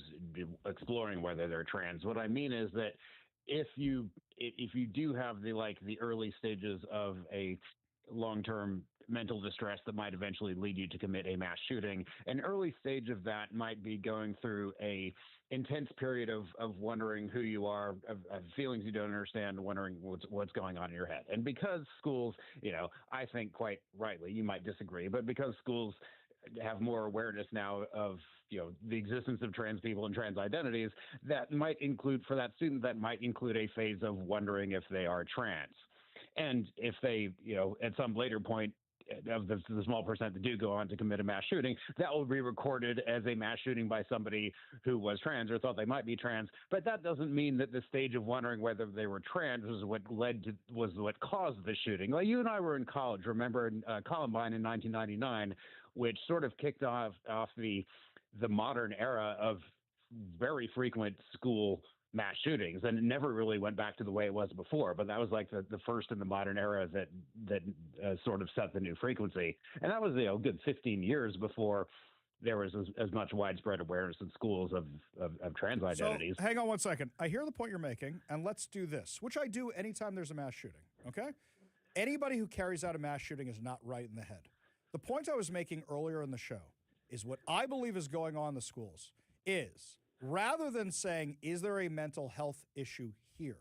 exploring whether they're trans. What I mean is that if you do have the early stages of a long-term mental distress that might eventually lead you to commit a mass shooting, an early stage of that might be going through a intense period of wondering who you are, of feelings you don't understand, wondering what's going on in your head. And because schools, I think quite rightly, you might disagree, but because schools have more awareness now of the existence of trans people and trans identities, that might include, for that student, that might include a phase of wondering if they are trans. And if they, at some later point of the small percent that do go on to commit a mass shooting, that will be recorded as a mass shooting by somebody who was trans or thought they might be trans. But that doesn't mean that the stage of wondering whether they were trans was what caused the shooting. Well, you and I were in college, remember Columbine in 1999, which sort of kicked off the modern era of very frequent school mass shootings, and it never really went back to the way it was before. But that was like the first in the modern era that sort of set the new frequency. And that was a good 15 years before there was as much widespread awareness in schools of trans identities. So, hang on one second. I hear the point you're making, and let's do this, which I do anytime there's a mass shooting, okay? Anybody who carries out a mass shooting is not right in the head. The point I was making earlier in the show is what I believe is going on in the schools is, rather than saying, is there a mental health issue here,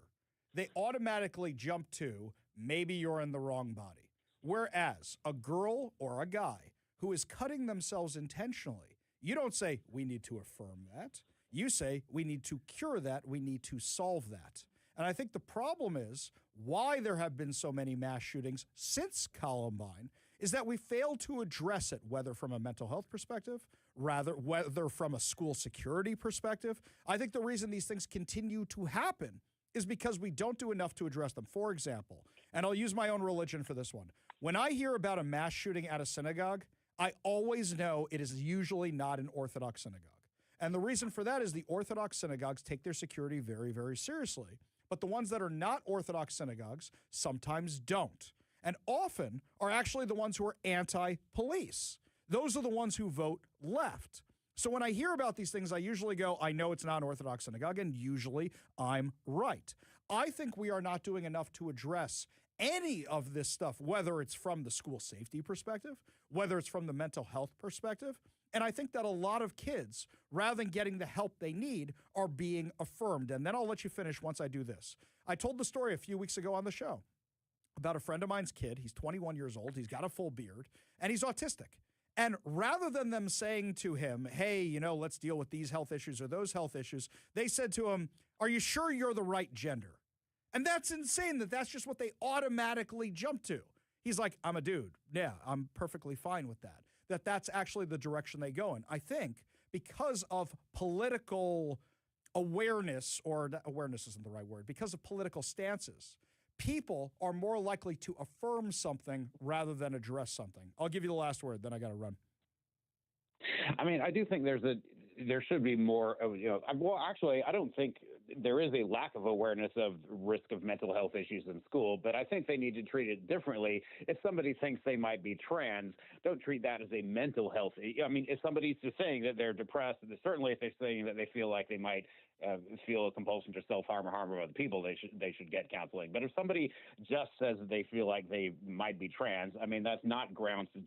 they automatically jump to, maybe you're in the wrong body. Whereas a girl or a guy who is cutting themselves intentionally, you don't say, we need to affirm that. You say, we need to cure that. We need to solve that. And I think the problem is why there have been so many mass shootings since Columbine is that we failed to address it, whether from a mental health perspective, whether from a school security perspective. I think the reason these things continue to happen is because we don't do enough to address them. For example, and I'll use my own religion for this one. When I hear about a mass shooting at a synagogue, I always know it is usually not an Orthodox synagogue. And the reason for that is the Orthodox synagogues take their security very, very seriously. But the ones that are not Orthodox synagogues sometimes don't. And often are actually the ones who are anti-police. Those are the ones who vote left. So when I hear about these things, I usually go, I know it's not an Orthodox synagogue, and usually I'm right. I think we are not doing enough to address any of this stuff, whether it's from the school safety perspective, whether it's from the mental health perspective. And I think that a lot of kids, rather than getting the help they need, are being affirmed. And then I'll let you finish once I do this. I told the story a few weeks ago on the show about a friend of mine's kid. He's 21 years old. He's got a full beard, and he's autistic. And rather than them saying to him, hey, let's deal with these health issues or those health issues, they said to him, are you sure you're the right gender? And that's insane that that's just what they automatically jump to. He's like, I'm a dude. Yeah, I'm perfectly fine with that. That's actually the direction they go in. I think because of political awareness, or awareness isn't the right word, because of political stances, people are more likely to affirm something rather than address something. I'll give you the last word, then I got to run. I mean, I do think there should be more of, well, actually, I don't think there is a lack of awareness of risk of mental health issues in school, but I think they need to treat it differently. If somebody thinks they might be trans, don't treat that as a mental health. I mean, if somebody's just saying that they're depressed, certainly if they're saying that they feel like they might feel a compulsion to self-harm or harm other people, they should get counseling. But if somebody just says that they feel like they might be trans, I mean, that's not grounds to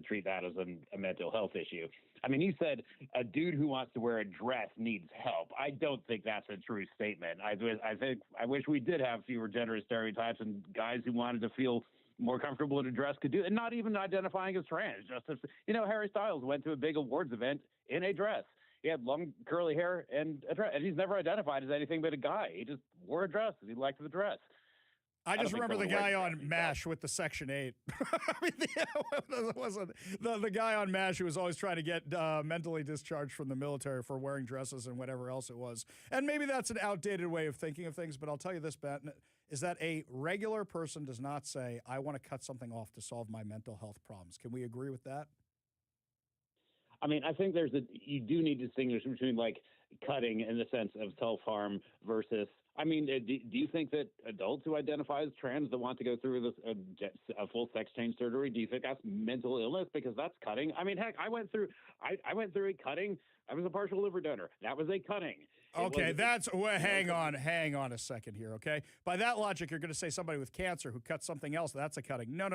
treat that as a mental health issue. I mean, you said a dude who wants to wear a dress needs help. I don't think that's a true statement. I wish we did have fewer gender stereotypes, and guys who wanted to feel more comfortable in a dress could do it, and not even identifying as trans. Just as, Harry Styles went to a big awards event in a dress. He had long curly hair and a dress, and he's never identified as anything but a guy. He just wore a dress because he liked the dress. I just remember the guy on MASH with the Section 8. I mean, the guy on MASH who was always trying to get mentally discharged from the military for wearing dresses and whatever else it was. And maybe that's an outdated way of thinking of things, but I'll tell you this, Ben, is that a regular person does not say, I want to cut something off to solve my mental health problems. Can we agree with that? I mean, I think you do need to distinguish between like cutting in the sense of self-harm versus, I mean, do you think that adults who identify as trans that want to go through this a full sex change surgery, do you think that's mental illness? Because that's cutting. I mean, heck, I went through a cutting. I was a partial liver donor. That was a cutting. Okay, hang on a second here, okay? By that logic, you're going to say somebody with cancer who cuts something else, that's a cutting. No.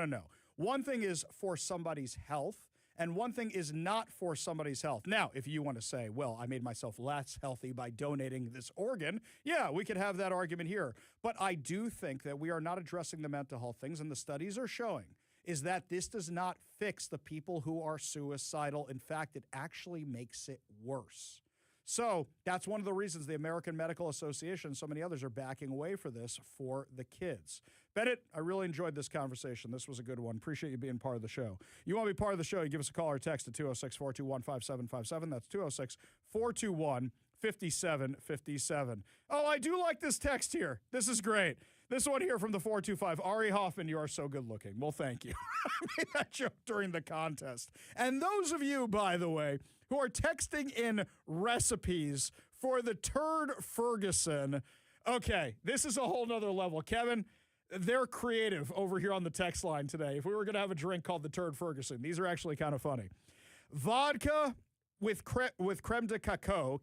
One thing is for somebody's health, and one thing is not for somebody's health. Now, if you want to say, well, I made myself less healthy by donating this organ, yeah, we could have that argument here. But I do think that we are not addressing the mental health things, and the studies are showing is that this does not fix the people who are suicidal. In fact, it actually makes it worse. So that's one of the reasons the American Medical Association and so many others are backing away for this for the kids. Bennett, I really enjoyed this conversation. This was a good one. Appreciate you being part of the show. You want to be part of the show, you give us a call or text at 206-421-5757. That's 206-421-5757. Oh, I do like this text here. This is great. This one here from the 425. Ari Hoffman, you are so good looking. Well, thank you. I made that joke during the contest. And those of you, by the way, who are texting in recipes for the Turd Ferguson. Okay, this is a whole nother level. Kevin, they're creative over here on the text line today. If we were going to have a drink called the Turd Ferguson, these are actually kind of funny. Vodka with creme de cacao,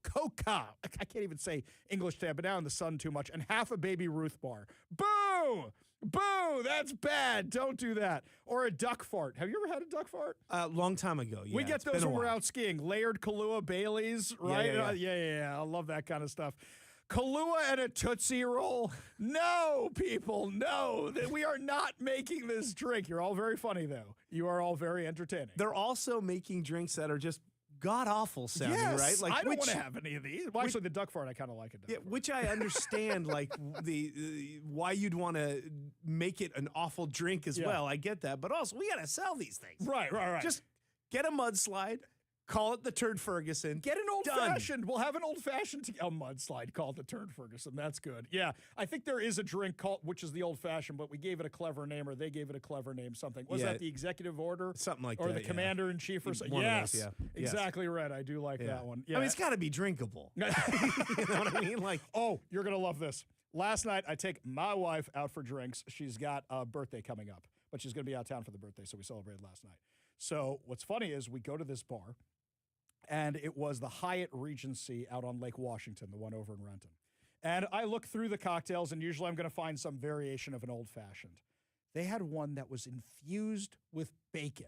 coca. I can't even say English today. I've been out in the sun too much. And half a Baby Ruth bar. Boo! Boo! That's bad. Don't do that. Or a duck fart. Have you ever had a duck fart? Long time ago, yeah. We get those when we're out skiing. Layered Kahlua Baileys, right? Yeah. I love that kind of stuff. Kahlua and a Tootsie Roll? No, people, no. We are not making this drink. You're all very funny, though. You are all very entertaining. They're also making drinks that are just god-awful sounding, yes, right? Like, I don't want to have any of these. Well, actually, the duck fart, I kind of like it. Yeah, which I understand, like, why you'd want to make it an awful drink as well. I get that. But also, we got to sell these things. Right. Just get a mudslide. Call it the Turd Ferguson. Get an old-fashioned. We'll have an old-fashioned mudslide called the Turd Ferguson. That's good. Yeah, I think there is a drink called, which is the old-fashioned, but we gave it a clever name, or they gave it a clever name, something. Was that the executive order? Something like or that, the commander-in-chief or something? Yes, exactly right. I do like that one. Yeah. I mean, it's got to be drinkable. You know what I mean? Like, oh, you're going to love this. Last night, I take my wife out for drinks. She's got a birthday coming up, but she's going to be out of town for the birthday, so we celebrated last night. So what's funny is we go to this bar, and it was the Hyatt Regency out on Lake Washington, the one over in Renton. And I look through the cocktails, and usually I'm going to find some variation of an old-fashioned. They had one that was infused with bacon.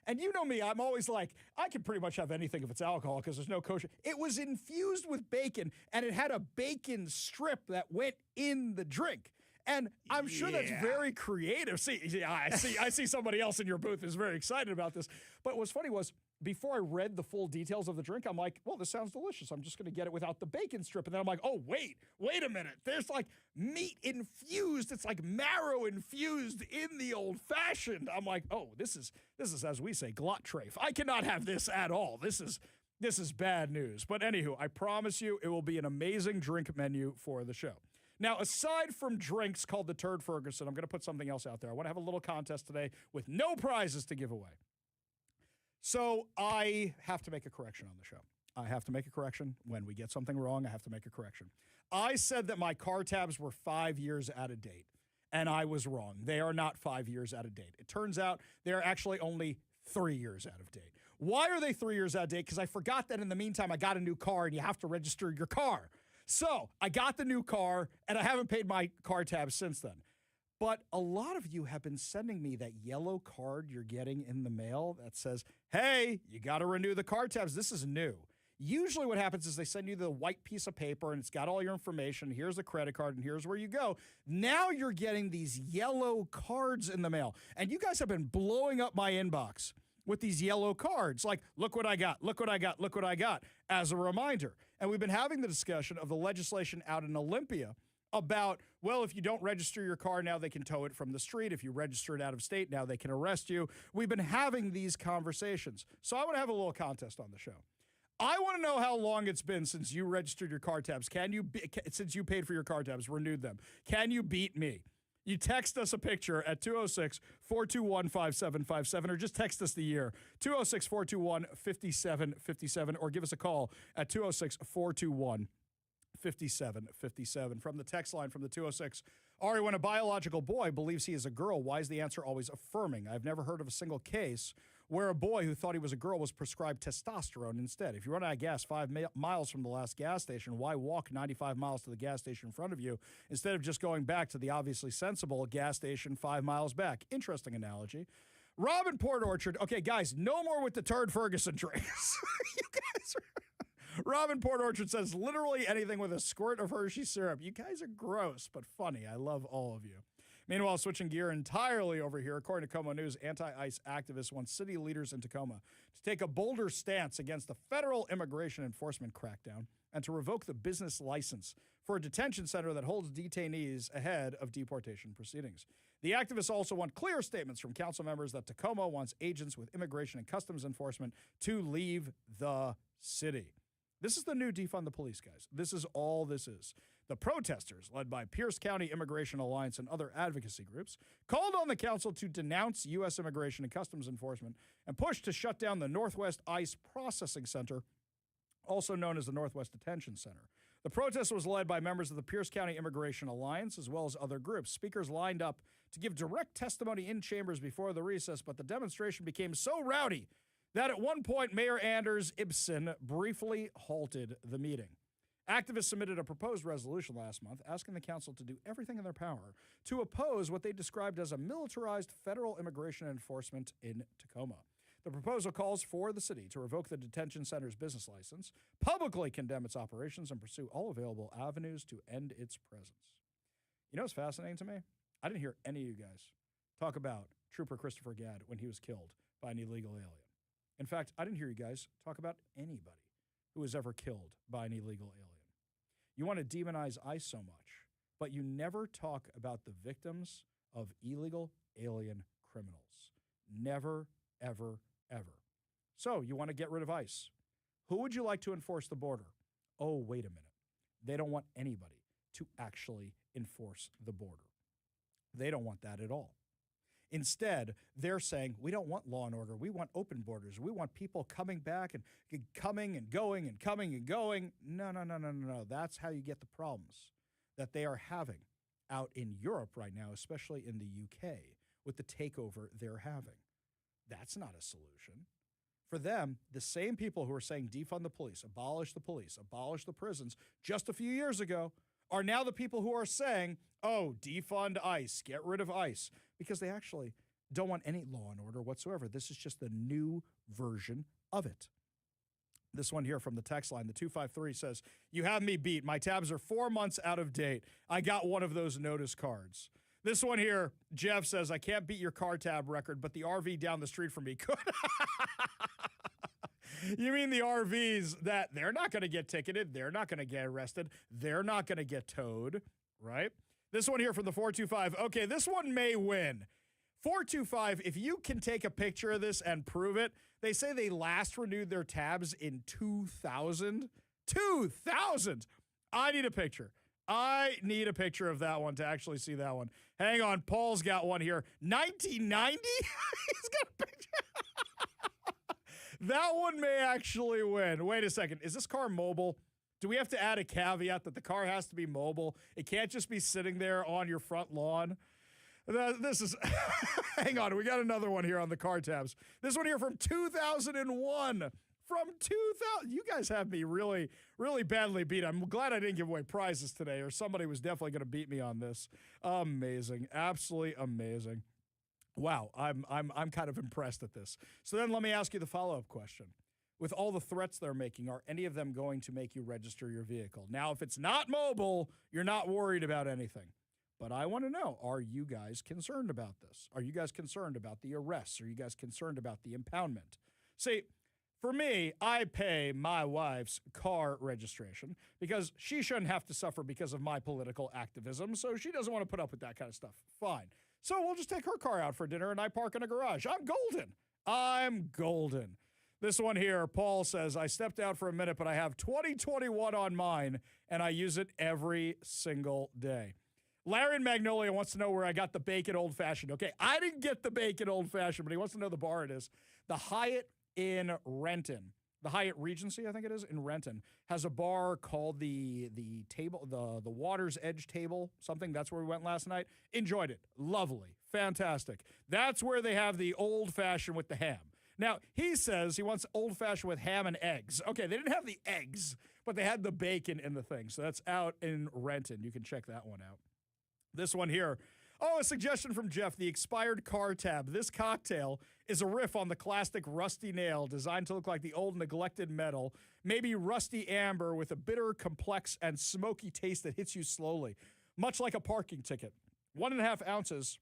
And you know me, I'm always like, I can pretty much have anything if it's alcohol because there's no kosher. It was infused with bacon, and it had a bacon strip that went in the drink. And I'm sure that's very creative. I see somebody else in your booth is very excited about this. But what's funny was, before I read the full details of the drink, I'm like, well, this sounds delicious. I'm just going to get it without the bacon strip. And then I'm like, oh, wait a minute. There's like meat infused. It's like marrow infused in the old fashioned. I'm like, oh, this is, as we say, glot trafe. I cannot have this at all. This is This is bad news. But anywho, I promise you it will be an amazing drink menu for the show. Now, aside from drinks called the Turd Ferguson, I'm going to put something else out there. I want to have a little contest today with no prizes to give away. So I have to make a correction on the show. I have to make a correction. When we get something wrong, I have to make a correction. I said that my car tabs were 5 years out of date, and I was wrong. They are not 5 years out of date. It turns out they're actually only 3 years out of date. Why are they 3 years out of date? Because I forgot that in the meantime, I got a new car, and you have to register your car. So I got the new car, and I haven't paid my car tabs since then. But a lot of you have been sending me that yellow card you're getting in the mail that says, hey, you got to renew the car tabs. This is new. Usually what happens is they send you the white piece of paper, and it's got all your information. Here's the credit card, and here's where you go. Now you're getting these yellow cards in the mail, and you guys have been blowing up my inbox with these yellow cards. Like, look what I got, look what I got, look what I got, as a reminder. And we've been having the discussion of the legislation out in Olympia about, well, if you don't register your car, now they can tow it from the street. If you register it out of state, now they can arrest you. We've been having these conversations. So I want to have a little contest on the show. I want to know how long it's been since you registered your car tabs. Since you paid for your car tabs, renewed them. Can you beat me? You text us a picture at 206-421-5757, or just text us the year, 206-421-5757, or give us a call at 206-421-5757. From the text line from the 206, Ari, when a biological boy believes he is a girl, why is the answer always affirming? I've never heard of a single case where a boy who thought he was a girl was prescribed testosterone instead. If you run out of gas 5 miles from the last gas station, why walk 95 miles to the gas station in front of you instead of just going back to the obviously sensible gas station 5 miles back? Interesting analogy. Rob in Port Orchard. Okay, guys, no more with the Turd Ferguson drinks. You guys are... Rob in Port Orchard says, literally anything with a squirt of Hershey syrup. You guys are gross, but funny. I love all of you. Meanwhile, switching gear entirely over here, according to Como News, anti-ICE activists want city leaders in Tacoma to take a bolder stance against the federal immigration enforcement crackdown and to revoke the business license for a detention center that holds detainees ahead of deportation proceedings. The activists also want clear statements from council members that Tacoma wants agents with immigration and customs enforcement to leave the city. This is the new defund the police, guys. This is all this is. The protesters, led by Pierce County Immigration Alliance and other advocacy groups, called on the council to denounce U.S. Immigration and Customs Enforcement and push to shut down the Northwest ICE Processing Center, also known as the Northwest Detention Center. The protest was led by members of the Pierce County Immigration Alliance as well as other groups. Speakers lined up to give direct testimony in chambers before the recess, but the demonstration became so rowdy that at one point Mayor Anders Ibsen briefly halted the meeting. Activists submitted a proposed resolution last month asking the council to do everything in their power to oppose what they described as a militarized federal immigration enforcement in Tacoma. The proposal calls for the city to revoke the detention center's business license, publicly condemn its operations, and pursue all available avenues to end its presence. You know what's fascinating to me? I didn't hear any of you guys talk about Trooper Christopher Gadd when he was killed by an illegal alien. In fact, I didn't hear you guys talk about anybody who was ever killed by an illegal alien. You want to demonize ICE so much, but you never talk about the victims of illegal alien criminals. Never, ever, ever. So you want to get rid of ICE. Who would you like to enforce the border? Oh, wait a minute. They don't want anybody to actually enforce the border. They don't want that at all. Instead, they're saying, we don't want law and order. We want open borders. We want people coming back and coming and going and coming and going. No. That's how you get the problems that they are having out in Europe right now, especially in the UK, with the takeover they're having. That's not a solution. For them, the same people who are saying defund the police, abolish the prisons just a few years ago are now the people who are saying, oh, defund ICE, get rid of ICE, because they actually don't want any law and order whatsoever. This is just the new version of it. This one here from the text line, the 253 says, you have me beat. My tabs are 4 months out of date. I got one of those notice cards. This one here, Jeff says, I can't beat your car tab record, but the RV down the street from me could. You mean the RVs that they're not going to get ticketed, they're not going to get arrested, they're not going to get towed, right? This one here from the 425. Okay, this one may win. 425, if you can take a picture of this and prove it, they say they last renewed their tabs in 2000. 2000! I need a picture. I need a picture of that one to actually see that one. Hang on, Paul's got one here. 1990? He's got a picture. That one may actually win. Wait a second. Is this car mobile? Do we have to add a caveat that the car has to be mobile? It can't just be sitting there on your front lawn? This is, hang on, we got another one here on the car tabs. This one here from 2001. From 2000, you guys have me really, really badly beat. I'm glad I didn't give away prizes today, or somebody was definitely going to beat me on this. Amazing, absolutely amazing. Wow, I'm kind of impressed at this. So then let me ask you the follow-up question. With all the threats they're making, are any of them going to make you register your vehicle? Now, if it's not mobile, you're not worried about anything. But I want to know, are you guys concerned about this? Are you guys concerned about the arrests? Are you guys concerned about the impoundment? See, for me, I pay my wife's car registration because she shouldn't have to suffer because of my political activism, so she doesn't want to put up with that kind of stuff. Fine. So we'll just take her car out for dinner and I park in a garage. I'm golden. I'm golden. This one here, Paul says, I stepped out for a minute, but I have 2021 on mine, and I use it every single day. Larry in Magnolia wants to know where I got the bacon old-fashioned. Okay, I didn't get the bacon old-fashioned, but he wants to know the bar it is. The Hyatt in Renton, the Hyatt Regency, I think it is, in Renton, has a bar called the Water's Edge Table, something. That's where we went last night. Enjoyed it. Lovely. Fantastic. That's where they have the old-fashioned with the ham. Now, he says he wants old-fashioned with ham and eggs. Okay, they didn't have the eggs, but they had the bacon in the thing. So that's out in Renton. You can check that one out. This one here. Oh, a suggestion from Jeff, the expired car tab. This cocktail is a riff on the classic rusty nail, designed to look like the old neglected metal, maybe rusty amber with a bitter, complex, and smoky taste that hits you slowly, much like a parking ticket. 1.5 ounces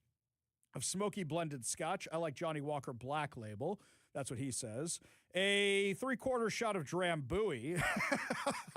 of smoky blended scotch. I like Johnny Walker Black Label. That's what he says. A 3/4 shot of Drambuie.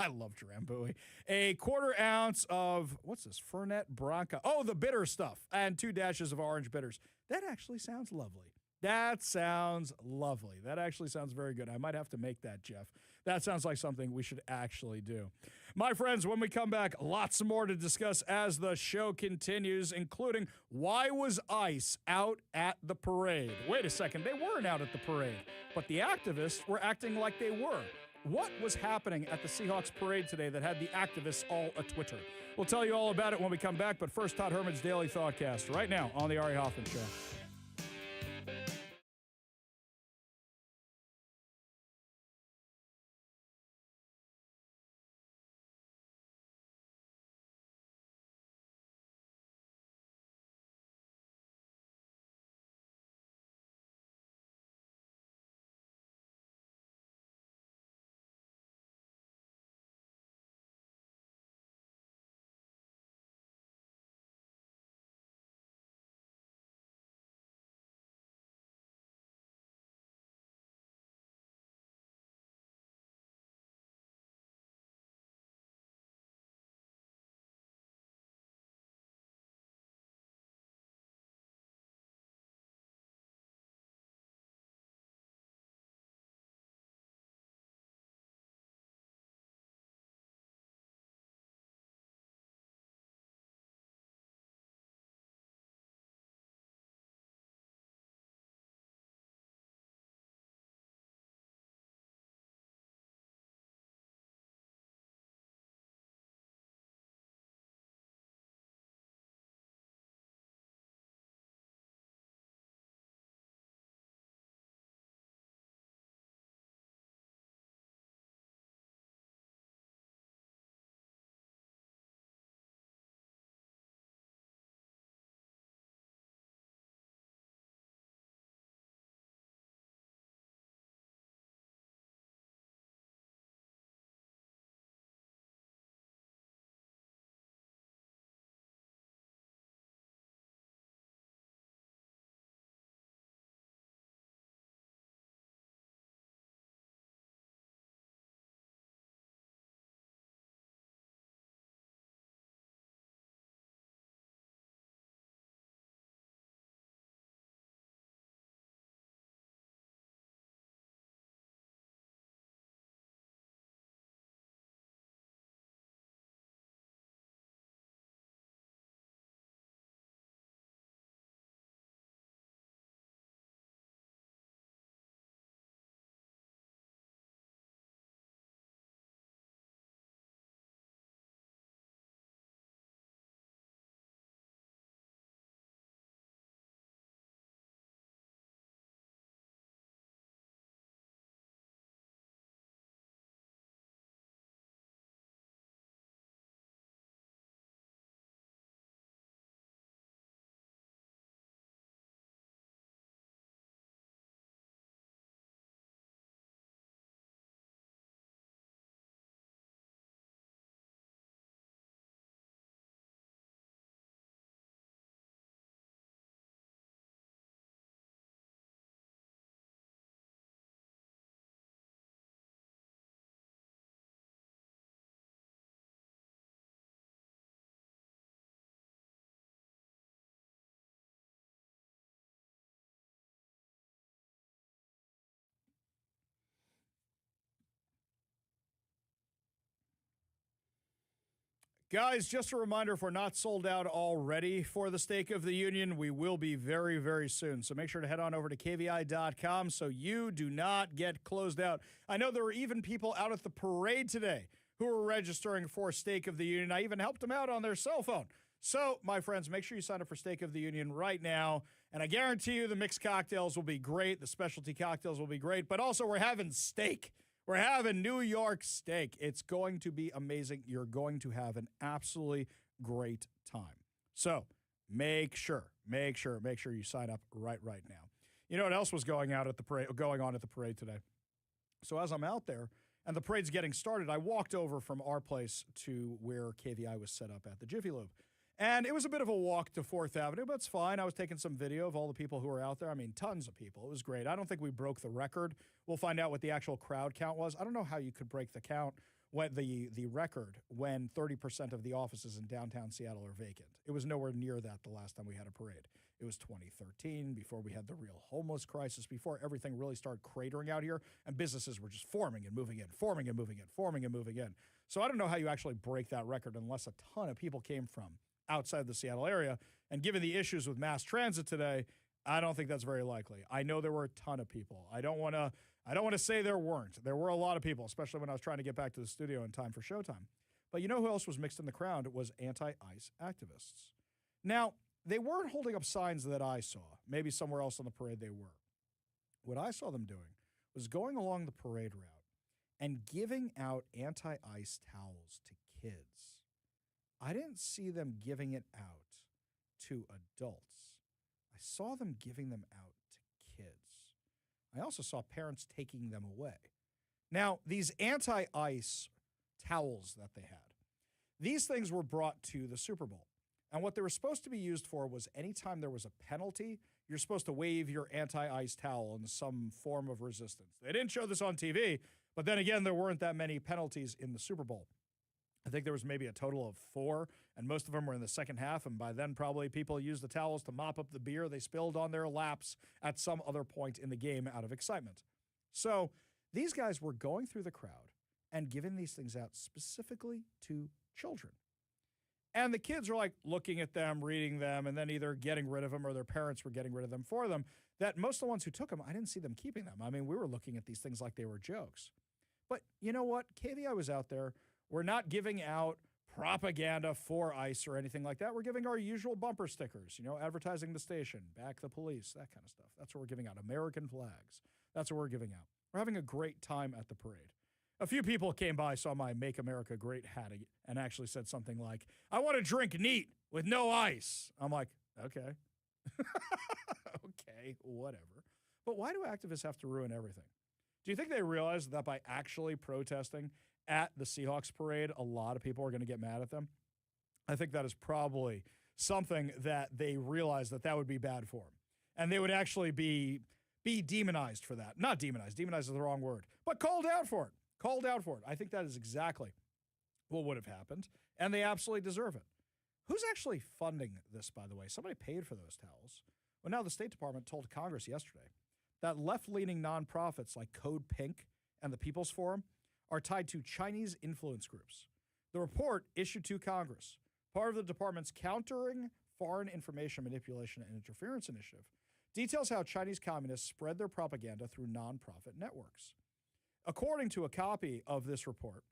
I love Drambuie. A 1/4 ounce of, what's this, Fernet Branca. Oh, the bitter stuff. And 2 dashes of orange bitters. That actually sounds lovely. That sounds lovely. That actually sounds very good. I might have to make that, Jeff. That sounds like something we should actually do. My friends, when we come back, lots more to discuss as the show continues, including why was ICE out at the parade? Wait a second, they weren't out at the parade, but the activists were acting like they were. What was happening at the Seahawks parade today that had the activists all a Twitter? We'll tell you all about it when we come back, but first, Todd Herman's Daily Thoughtcast right now on the Ari Hoffman Show. Guys, just a reminder, if we're not sold out already for the Stake of the Union, we will be very, very soon. So make sure to head on over to KVI.com so you do not get closed out. I know there were even people out at the parade today who were registering for Stake of the Union. I even helped them out on their cell phone. So, my friends, make sure you sign up for Stake of the Union right now. And I guarantee you the mixed cocktails will be great. The specialty cocktails will be great. But also, we're having steak. We're having New York steak. It's going to be amazing. You're going to have an absolutely great time. So make sure you sign up right now. You know what else was going on at the parade today? So as I'm out there and the parade's getting started, I walked over from our place to where KVI was set up at the Jiffy Lube. And it was a bit of a walk to 4th Avenue, but it's fine. I was taking some video of all the people who were out there. I mean, tons of people. It was great. I don't think we broke the record. We'll find out what the actual crowd count was. I don't know how you could break the count, when the record, when 30% of the offices in downtown Seattle are vacant. It was nowhere near that the last time we had a parade. It was 2013, before we had the real homeless crisis, before everything really started cratering out here, and businesses were just forming and moving in, forming and moving in, forming and moving in. So I don't know how you actually break that record unless a ton of people came from outside the Seattle area. And given the issues with mass transit today, I don't think that's very likely. I know there were a ton of people. I don't want to say there weren't. There were a lot of people, especially when I was trying to get back to the studio in time for showtime. But you know who else was mixed in the crowd? It was anti-ICE activists. Now, they weren't holding up signs that I saw. Maybe somewhere else on the parade they were. What I saw them doing was going along the parade route and giving out anti-ICE towels to kids. I didn't see them giving it out to adults. I saw them giving them out to kids. I also saw parents taking them away. Now, these anti-ICE towels that they had, these things were brought to the Super Bowl. And what they were supposed to be used for was anytime there was a penalty, you're supposed to wave your anti-ICE towel in some form of resistance. They didn't show this on TV, but then again, there weren't that many penalties in the Super Bowl. I think there was maybe a total of 4, and most of them were in the second half, and by then probably people used the towels to mop up the beer they spilled on their laps at some other point in the game out of excitement. So these guys were going through the crowd and giving these things out specifically to children. And the kids were like looking at them, reading them, and then either getting rid of them or their parents were getting rid of them for them. That most of the ones who took them, I didn't see them keeping them. I mean, we were looking at these things like they were jokes. But you know what? KVI was out there. We're not giving out propaganda for ICE or anything like that. We're giving our usual bumper stickers, advertising the station, back the police, that kind of stuff. That's what we're giving out. American flags. That's what we're giving out. We're having a great time at the parade. A few people came by, saw my Make America Great hat, and actually said something like, I want to drink neat with no ice. I'm like, okay. Okay, whatever. But why do activists have to ruin everything? Do you think they realize that by actually protesting at the Seahawks parade, a lot of people are going to get mad at them? I think that is probably something that they realize that would be bad for them. And they would actually be demonized for that. Not demonized. Demonized is the wrong word. But called out for it. Called out for it. I think that is exactly what would have happened. And they absolutely deserve it. Who's actually funding this, by the way? Somebody paid for those towels. Well, now the State Department told Congress yesterday that left-leaning nonprofits like Code Pink and the People's Forum are tied to Chinese influence groups. The report issued to Congress, part of the department's Countering Foreign Information Manipulation and Interference Initiative, details how Chinese communists spread their propaganda through nonprofit networks. According to a copy of this report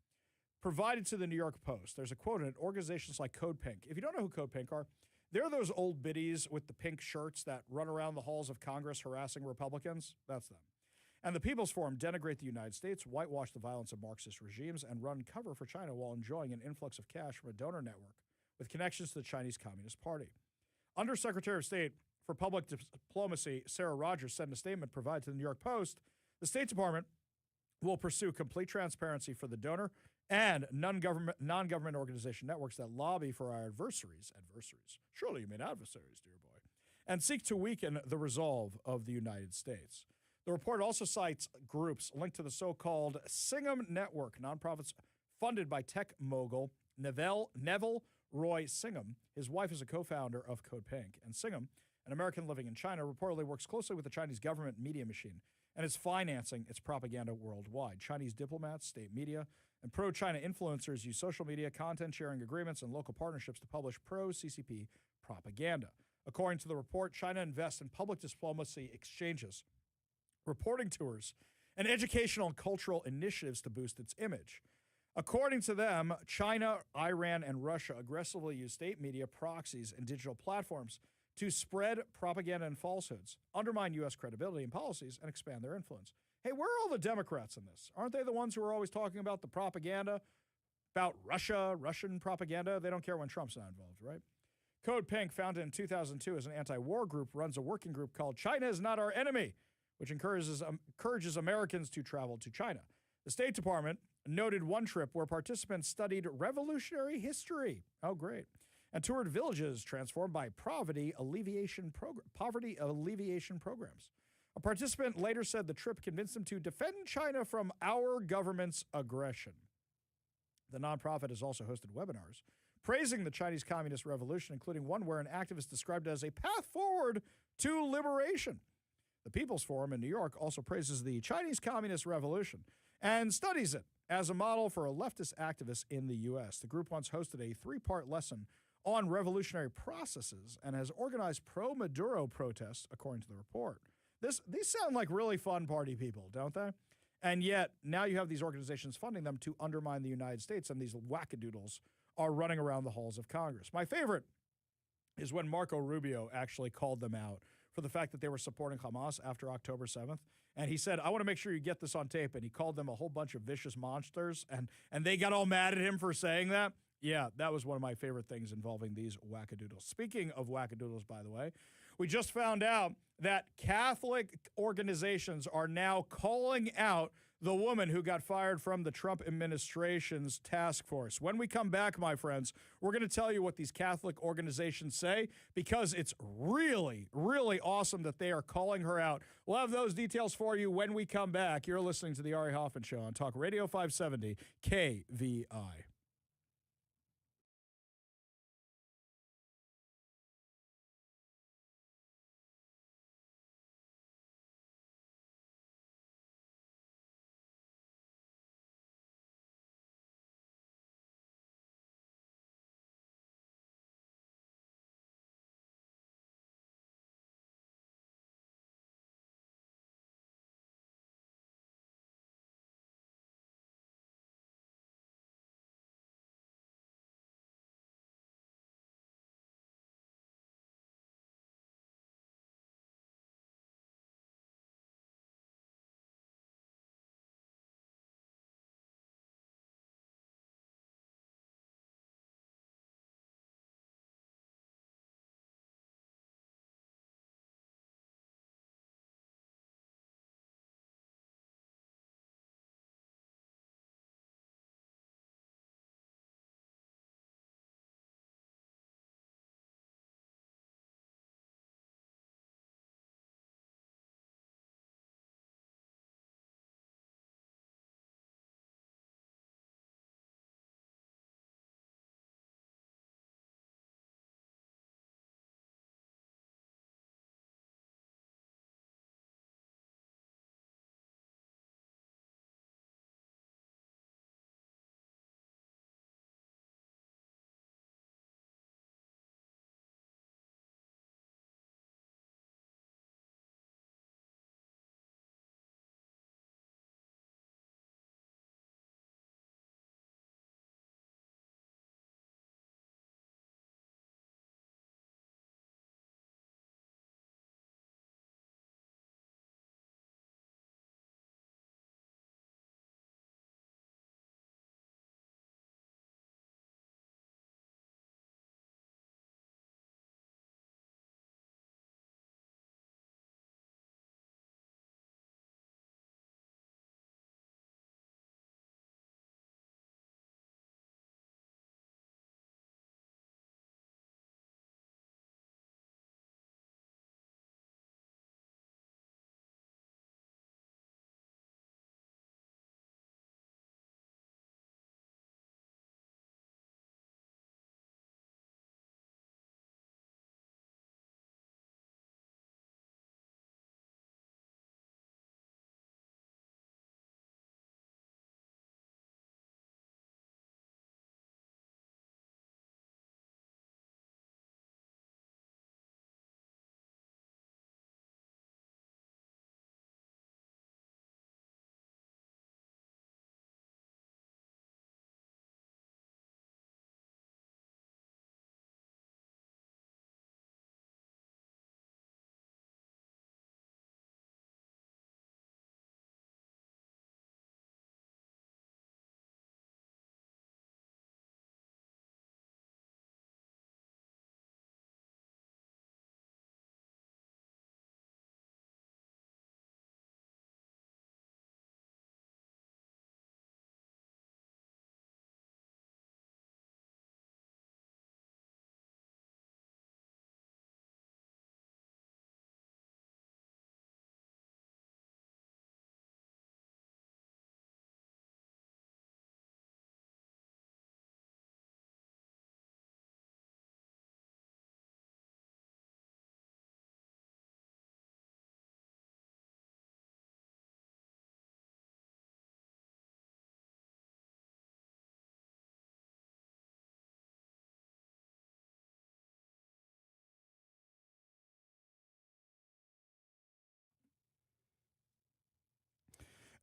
provided to the New York Post, there's a quote in it, organizations like Code Pink. If you don't know who Code Pink are, they're those old biddies with the pink shirts that run around the halls of Congress harassing Republicans. That's them. And the People's Forum denigrate the United States, whitewash the violence of Marxist regimes, and run cover for China while enjoying an influx of cash from a donor network with connections to the Chinese Communist Party. Undersecretary of State for Public Diplomacy Sarah Rogers said in a statement provided to the New York Post, the State Department will pursue complete transparency for the donor and non-government organization networks that lobby for our adversaries. Surely you mean adversaries, dear boy. And seek to weaken the resolve of the United States. The report also cites groups linked to the so-called Singham Network, nonprofits funded by tech mogul Neville Roy Singham. His wife is a co-founder of Code Pink. And Singham an American living in China, reportedly works closely with the Chinese government media machine and is financing its propaganda worldwide. Chinese diplomats, state media, and pro-China influencers use social media, content-sharing agreements, and local partnerships to publish pro-CCP propaganda. According to the report, China invests in public diplomacy exchanges, reporting tours, and educational and cultural initiatives to boost its image. According to them, China, Iran, and Russia aggressively use state media, proxies, and digital platforms to spread propaganda and falsehoods, undermine U.S. credibility and policies, and expand their influence. Hey, where are all the Democrats in this? Aren't they the ones who are always talking about the propaganda, about Russia, Russian propaganda? They don't care when Trump's not involved, right? Code Pink, founded in 2002 as an anti-war group, runs a working group called China is Not Our Enemy, which encourages Americans to travel to China. The State Department noted one trip where participants studied revolutionary history. Oh, great. And toured villages transformed by poverty alleviation programs. A participant later said the trip convinced him to defend China from our government's aggression. The nonprofit has also hosted webinars praising the Chinese Communist Revolution, including one where an activist described it as a path forward to liberation. The People's Forum in New York also praises the Chinese Communist Revolution and studies it as a model for leftist activists in the U.S. The group once hosted a 3-part lesson on revolutionary processes and has organized pro-Maduro protests, according to the report. These sound like really fun party people, don't they? And yet, now you have these organizations funding them to undermine the United States, and these wackadoodles are running around the halls of Congress. My favorite is when Marco Rubio actually called them out for the fact that they were supporting Hamas after October 7th. And he said, I want to make sure you get this on tape. And he called them a whole bunch of vicious monsters, and they got all mad at him for saying that. Yeah, that was one of my favorite things involving these wackadoodles. Speaking of wackadoodles, by the way, we just found out that Catholic organizations are now calling out the woman who got fired from the Trump administration's task force. When we come back, my friends, we're going to tell you what these Catholic organizations say, because it's really, really awesome that they are calling her out. We'll have those details for you when we come back. You're listening to the Ari Hoffman Show on Talk Radio 570 KVI.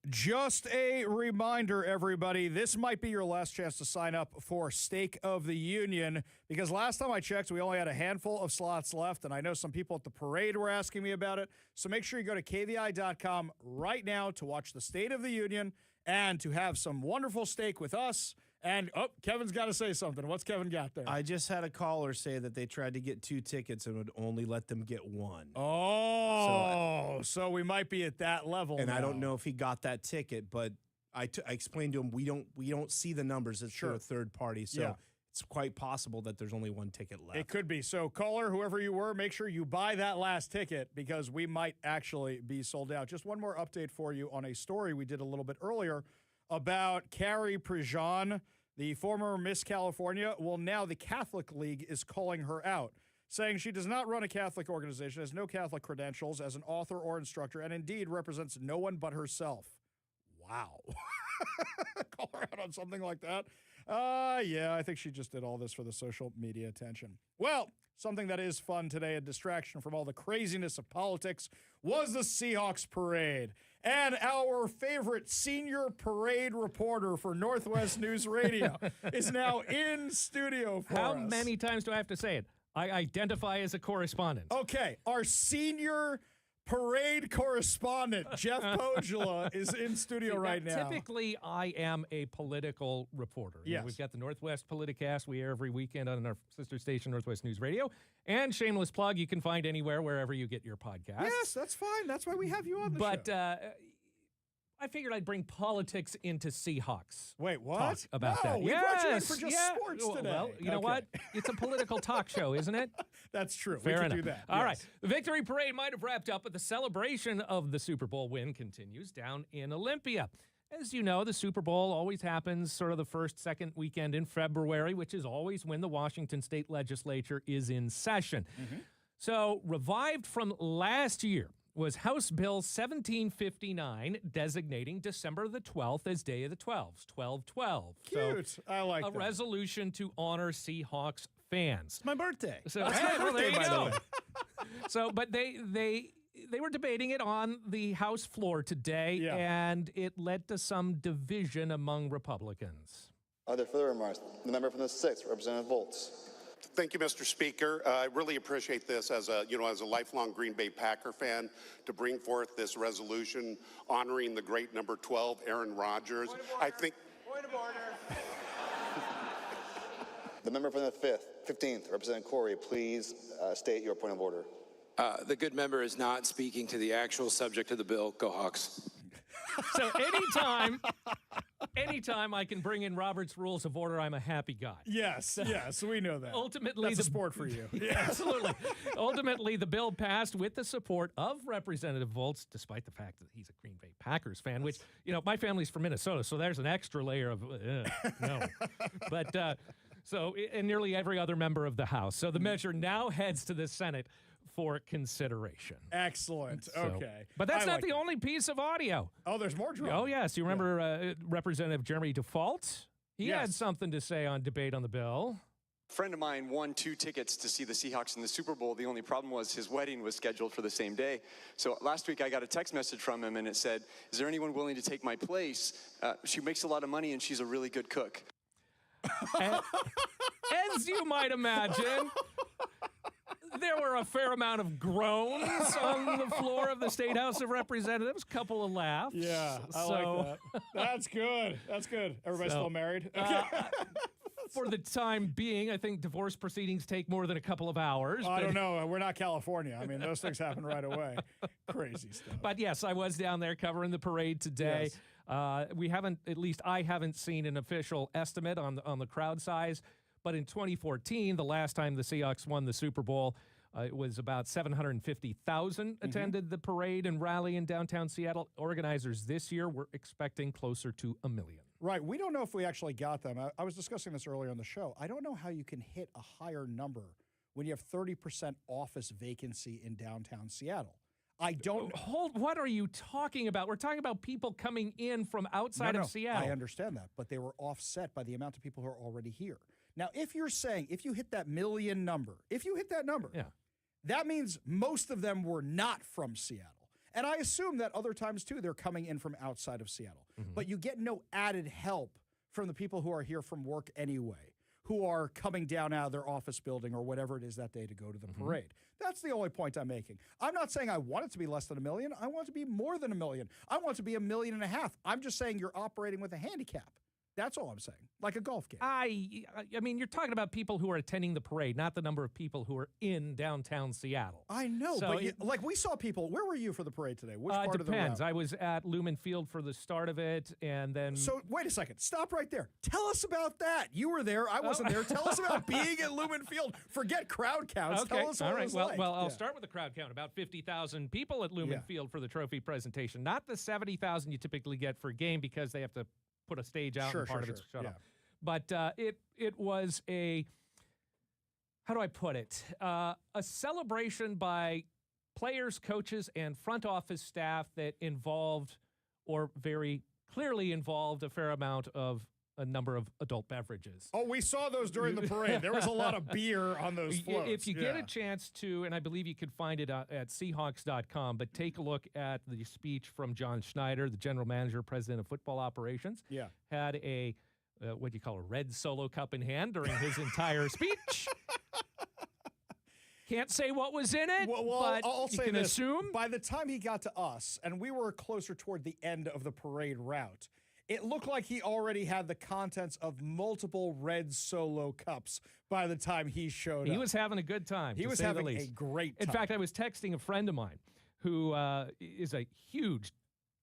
Just a reminder, everybody, this might be your last chance to sign up for State of the Union, because last time I checked, we only had a handful of slots left, and I know some people at the parade were asking me about it. So make sure you go to kvi.com right now to watch the State of the Union and to have some wonderful steak with us. And, Kevin's got to say something. What's Kevin got there? I just had a caller say that they tried to get 2 tickets and would only let them get 1. So we might be at that level And now. I don't know if he got that ticket, but I explained to him we don't see the numbers. It's through a third party, so it's quite possible that there's only 1 ticket left. It could be. So, caller, whoever you were, make sure you buy that last ticket because we might actually be sold out. Just one more update for you on a story we did a little bit earlier about Carrie Prejean, the former Miss California. Well, now the Catholic League is calling her out, saying she does not run a Catholic organization, has no Catholic credentials as an author or instructor, and indeed represents no one but herself. Wow. Call her out on something like that? Yeah, I think she just did all this for the social media attention. Well, something that is fun today, a distraction from all the craziness of politics, was the Seahawks parade. And our favorite senior parade reporter for Northwest News Radio is now in studio for us. How many times do I have to say it? I identify as a correspondent. Okay, our senior parade correspondent, Jeff Pogula, is in studio right now. Typically, I am a political reporter. You know, Yes. we've got the Northwest Politicast we air every weekend on our sister station, Northwest News Radio. And shameless plug, you can find anywhere, wherever you get your podcasts. Yes, that's fine. That's why we have you on the show. But I figured I'd bring politics into Seahawks. Wait, what? Talk about that. We brought you in for just sports today. Well, you know what? It's a political talk show, isn't it? That's true. Fair we can enough. do that. All right. The victory parade might have wrapped up, but the celebration of the Super Bowl win continues down in Olympia. As you know, the Super Bowl always happens sort of the first, second weekend in February, which is always when the Washington State Legislature is in session. So, revived from last year was House Bill 1759, designating December the 12th as Day of the 12s, 12/12. Cute. I like a that. resolution to honor Seahawks fans. It's my birthday. So, That's hey, my well, there birthday, you by the go. way. So, but they were debating it on the House floor today, and it led to some division among Republicans. Are there further remarks? The member from the 6th, Representative Volz. Thank you, Mr. Speaker. I really appreciate this as a lifelong Green Bay Packer fan to bring forth this resolution honoring the great number 12, Aaron Rodgers. I think. Point of order. The member from the 15th, Representative Corey, please state your point of order. The good member is not speaking to the actual subject of the bill. Go Hawks. So anytime I can bring in Robert's Rules of Order, I'm a happy guy. Yes, we know that. Ultimately, that's a sport for you. Absolutely. Ultimately, the bill passed with the support of Representative Volz, despite the fact that he's a Green Bay Packers fan, which, you know, my family's from Minnesota, so there's an extra layer of no. But and nearly every other member of the House. So the measure now heads to the Senate for consideration. Excellent. So, Okay. But that's I not like the that. only piece of audio. Oh, there's more drama. Oh, yes. You remember Representative Jeremy Default? He had something to say on debate on the bill. A friend of mine won 2 tickets to see the Seahawks in the Super Bowl. The only problem was his wedding was scheduled for the same day. So last week I got a text message from him and it said, "Is there anyone willing to take my place? She makes a lot of money and she's a really good cook." As you might imagine, there were a fair amount of groans on the floor of the State House of Representatives, a couple of laughs. Yeah, I like that. That's good. That's good. Everybody still married? Okay. For the time being, I think divorce proceedings take more than a couple of hours. I don't know. We're not California. I mean, those things happen right away. Crazy stuff. But yes, I was down there covering the parade today. We haven't, at least I haven't seen an official estimate on the crowd size. But in 2014, the last time the Seahawks won the Super Bowl, it was about 750,000 attended the parade and rally in downtown Seattle. Organizers this year were expecting closer to 1 million. Right. We don't know if we actually got them. I was discussing this earlier on the show. I don't know how you can hit a higher number when you have 30% office vacancy in downtown Seattle. I don't... What are you talking about? We're talking about people coming in from outside of Seattle. I understand that, but they were offset by the amount of people who are already here. Now, if you're saying, if you hit that million number, that means most of them were not from Seattle. And I assume that other times, too, they're coming in from outside of Seattle. But you get no added help from the people who are here from work anyway, who are coming down out of their office building or whatever it is that day to go to the parade. That's the only point I'm making. I'm not saying I want it to be less than $1 million. I want it to be more than $1 million. I want it to be $1.5 million. I'm just saying you're operating with a handicap. That's all I'm saying, like a golf game. I mean, you're talking about people who are attending the parade, not the number of people who are in downtown Seattle. I know, So but like we saw people. Where were you for the parade today? Which part of the depends. route? I was at Lumen Field for the start of it, and then. So wait a second. Stop right there. Tell us about that. You were there. I wasn't there. Tell us about being at Lumen Field. Forget crowd counts. Okay. Tell us what All it right. was Well, like. well, I'll Yeah. start with the crowd count. About 50,000 people at Lumen Yeah. Field for the trophy presentation. Not the 70,000 you typically get for a game because they have to put a stage out and part of it's shut off. But it was a, how do I put it? A celebration by players, coaches, and front office staff that involved, or very clearly involved, a fair amount of a number of adult beverages. Oh, we saw those during the parade. There was a lot of beer on those floats. If you get a chance to, and I believe you could find it at Seahawks.com, but take a look at the speech from John Schneider, the general manager, president of football operations. Yeah. Had a, what do you call a red Solo cup in hand during his entire speech. Can't say what was in it, but I'll you say can this. assume. By the time he got to us, and we were closer toward the end of the parade route, it looked like he already had the contents of multiple red Solo cups by the time he showed up. He was having a good time. He to was say the having least. a great time. In fact, I was texting a friend of mine who is a huge,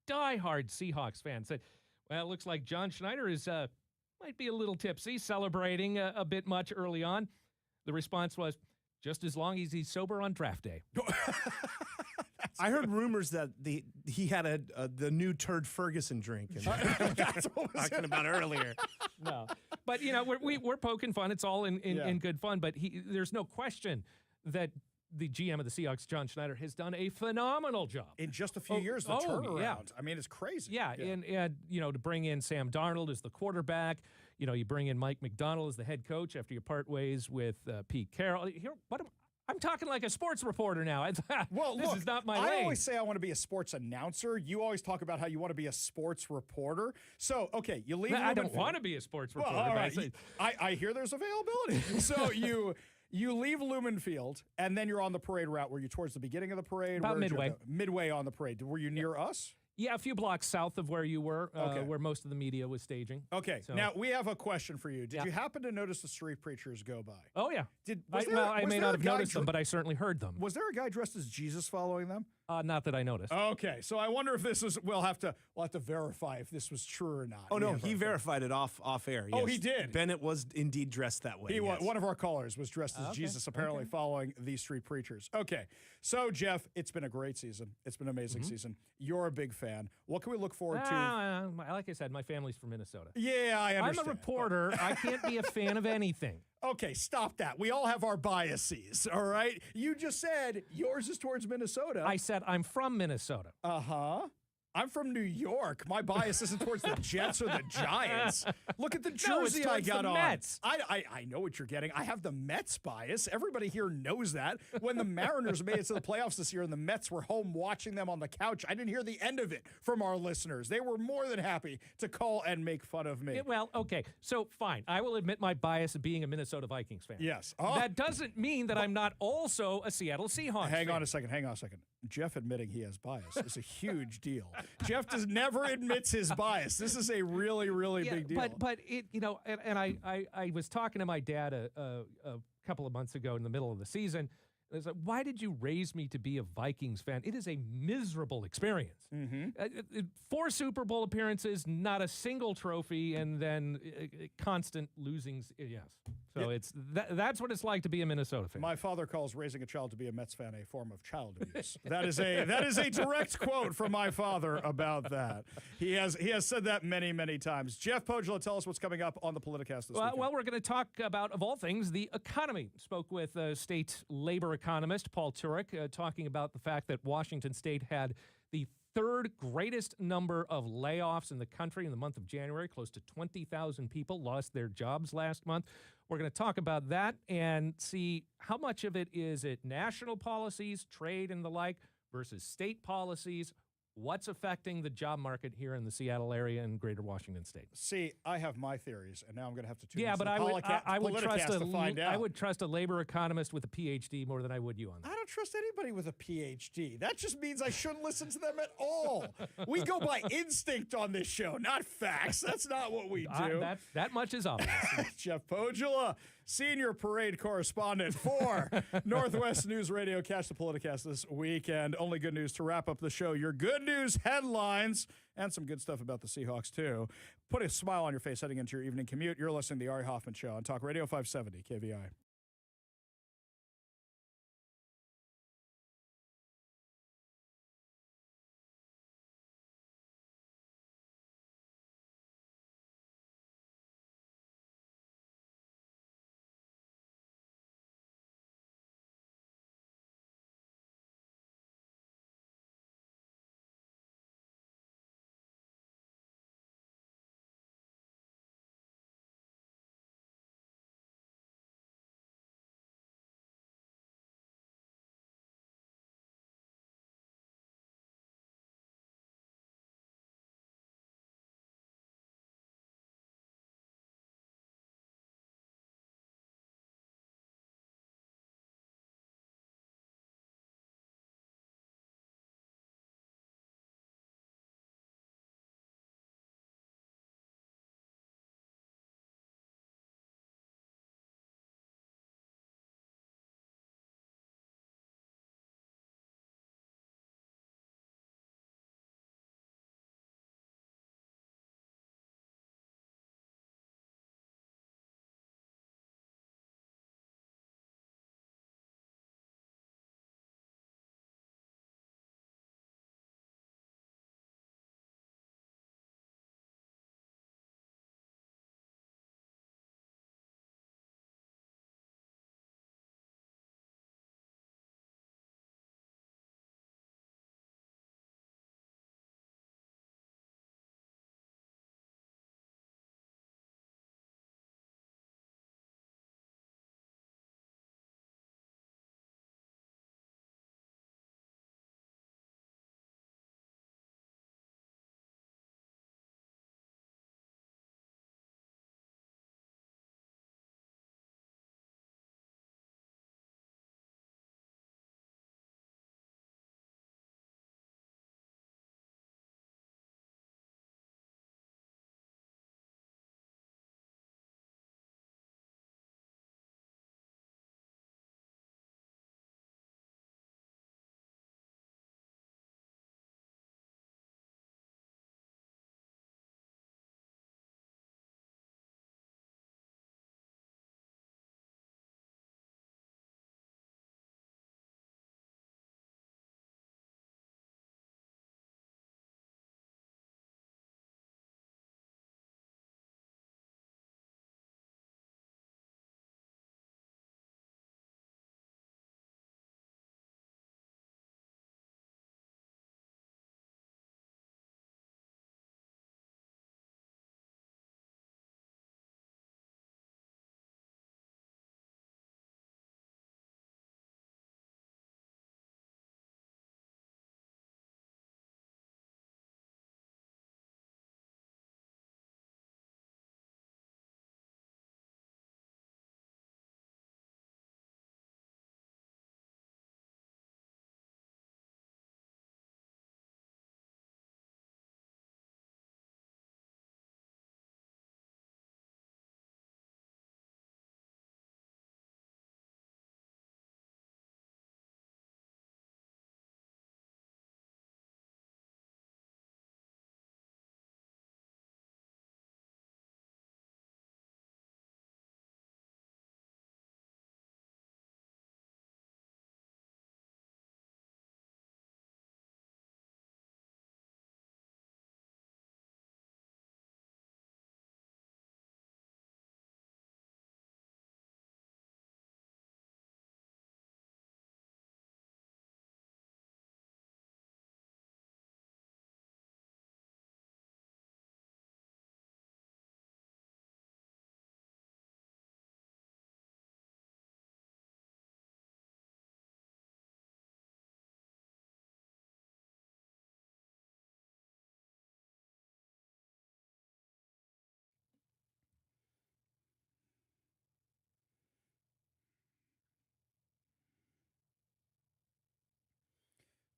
diehard Seahawks fan. Said, "Well, it looks like John Schneider is might be a little tipsy, celebrating a bit much early on." The response was, "Just as long as he's sober on draft day." I heard rumors that he had the new Turd Ferguson drink. And that's what was talking about earlier. No, but you know we're poking fun. It's all in good fun. But there's no question that the GM of the Seahawks, John Schneider, has done a phenomenal job in just a few years. The turnaround. Yeah. I mean, it's crazy. Yeah, and you know, to bring in Sam Darnold as the quarterback, you know, you bring in Mike McDonald as the head coach after you part ways with Pete Carroll. Here, I'm talking like a sports reporter now. Well, this look, is not my I lane. always say I want to be a sports announcer. You always talk about how you want to be a sports reporter. So, okay, you leave. I don't want to be a sports reporter. Well, all but right. I hear there's availability. So you leave Lumen Field, and then you're on the parade route. Were you towards the beginning of the parade? About midway. Midway on the parade. Were you near us? Yeah, a few blocks south of where you were, Okay. where most of the media was staging. Okay, So- now we have a question for you. Did you happen to notice the street preachers go by? Oh, yeah. Was I may there not a have guy noticed them, but I certainly heard them. Was there a guy dressed as Jesus following them? Not that I noticed. Okay, so I wonder if this is. We'll have to verify if this was true or not. Oh, We no, have he verified it off air. Oh, yes. he did? Bennett was indeed dressed that way. He yes. one of our callers was dressed as Jesus, apparently following these street preachers. Okay, so Jeff, it's been a great season. It's been an amazing season. You're a big fan. What can we look forward to? Like I said, my family's from Minnesota. Yeah, I understand. I'm a reporter. I can't be a fan of anything. Okay, stop that. We all have our biases, all right? You just said yours is towards Minnesota. I said I'm from Minnesota. Uh-huh. I'm from New York. My bias isn't towards the Jets or the Giants. Look at the No, it's jersey I towards got the on. Mets. I know what you're getting. I have the Mets bias. Everybody here knows that. When the Mariners made it to the playoffs this year and the Mets were home watching them on the couch, I didn't hear the end of it from our listeners. They were more than happy to call and make fun of me. Well, okay. So, fine. I will admit my bias of being a Minnesota Vikings fan. Yes. That doesn't mean that I'm not also a Seattle Seahawks fan. Hang on a second. Jeff admitting he has bias is a huge deal. Jeff never admits his bias. This is a really, really big deal. But it, you know, and I was talking to my dad a couple of months ago in the middle of the season. I was like, why did you raise me to be a Vikings fan? It is a miserable experience. 4 Super Bowl appearances, not a single trophy, and then constant losings. Yes. So that's what it's like to be a Minnesota fan. My father calls raising a child to be a Mets fan a form of child abuse. that is a direct quote from my father about that. He has said that many, many times. Jeff Pogela, tell us what's coming up on the Politicast this weekend. Well, we're going to talk about, of all things, the economy. Spoke with state labor economist Paul Turek, talking about the fact that Washington State had the 3rd greatest number of layoffs in the country in the month of January. Close to 20,000 people lost their jobs last month. We're going to talk about that and see how much of it is national policies, trade, and the like, versus state policies. What's affecting the job market here in the Seattle area and greater Washington state? See, I have my theories, and now I'm going to have to tune Yeah, into but the I would trust Politicast to find out. I would trust a labor economist with a PhD more than I would you on that. I don't trust anybody with a PhD. That just means I shouldn't listen to them at all. We go by instinct on this show, not facts. That's not what we do. That much is obvious. Jeff Podula, senior parade correspondent for Northwest News Radio. Catch the Politicast this weekend. Only good news to wrap up the show. Your good news headlines and some good stuff about the Seahawks, too. Put a smile on your face heading into your evening commute. You're listening to the Ari Hoffman Show on Talk Radio 570 KVI.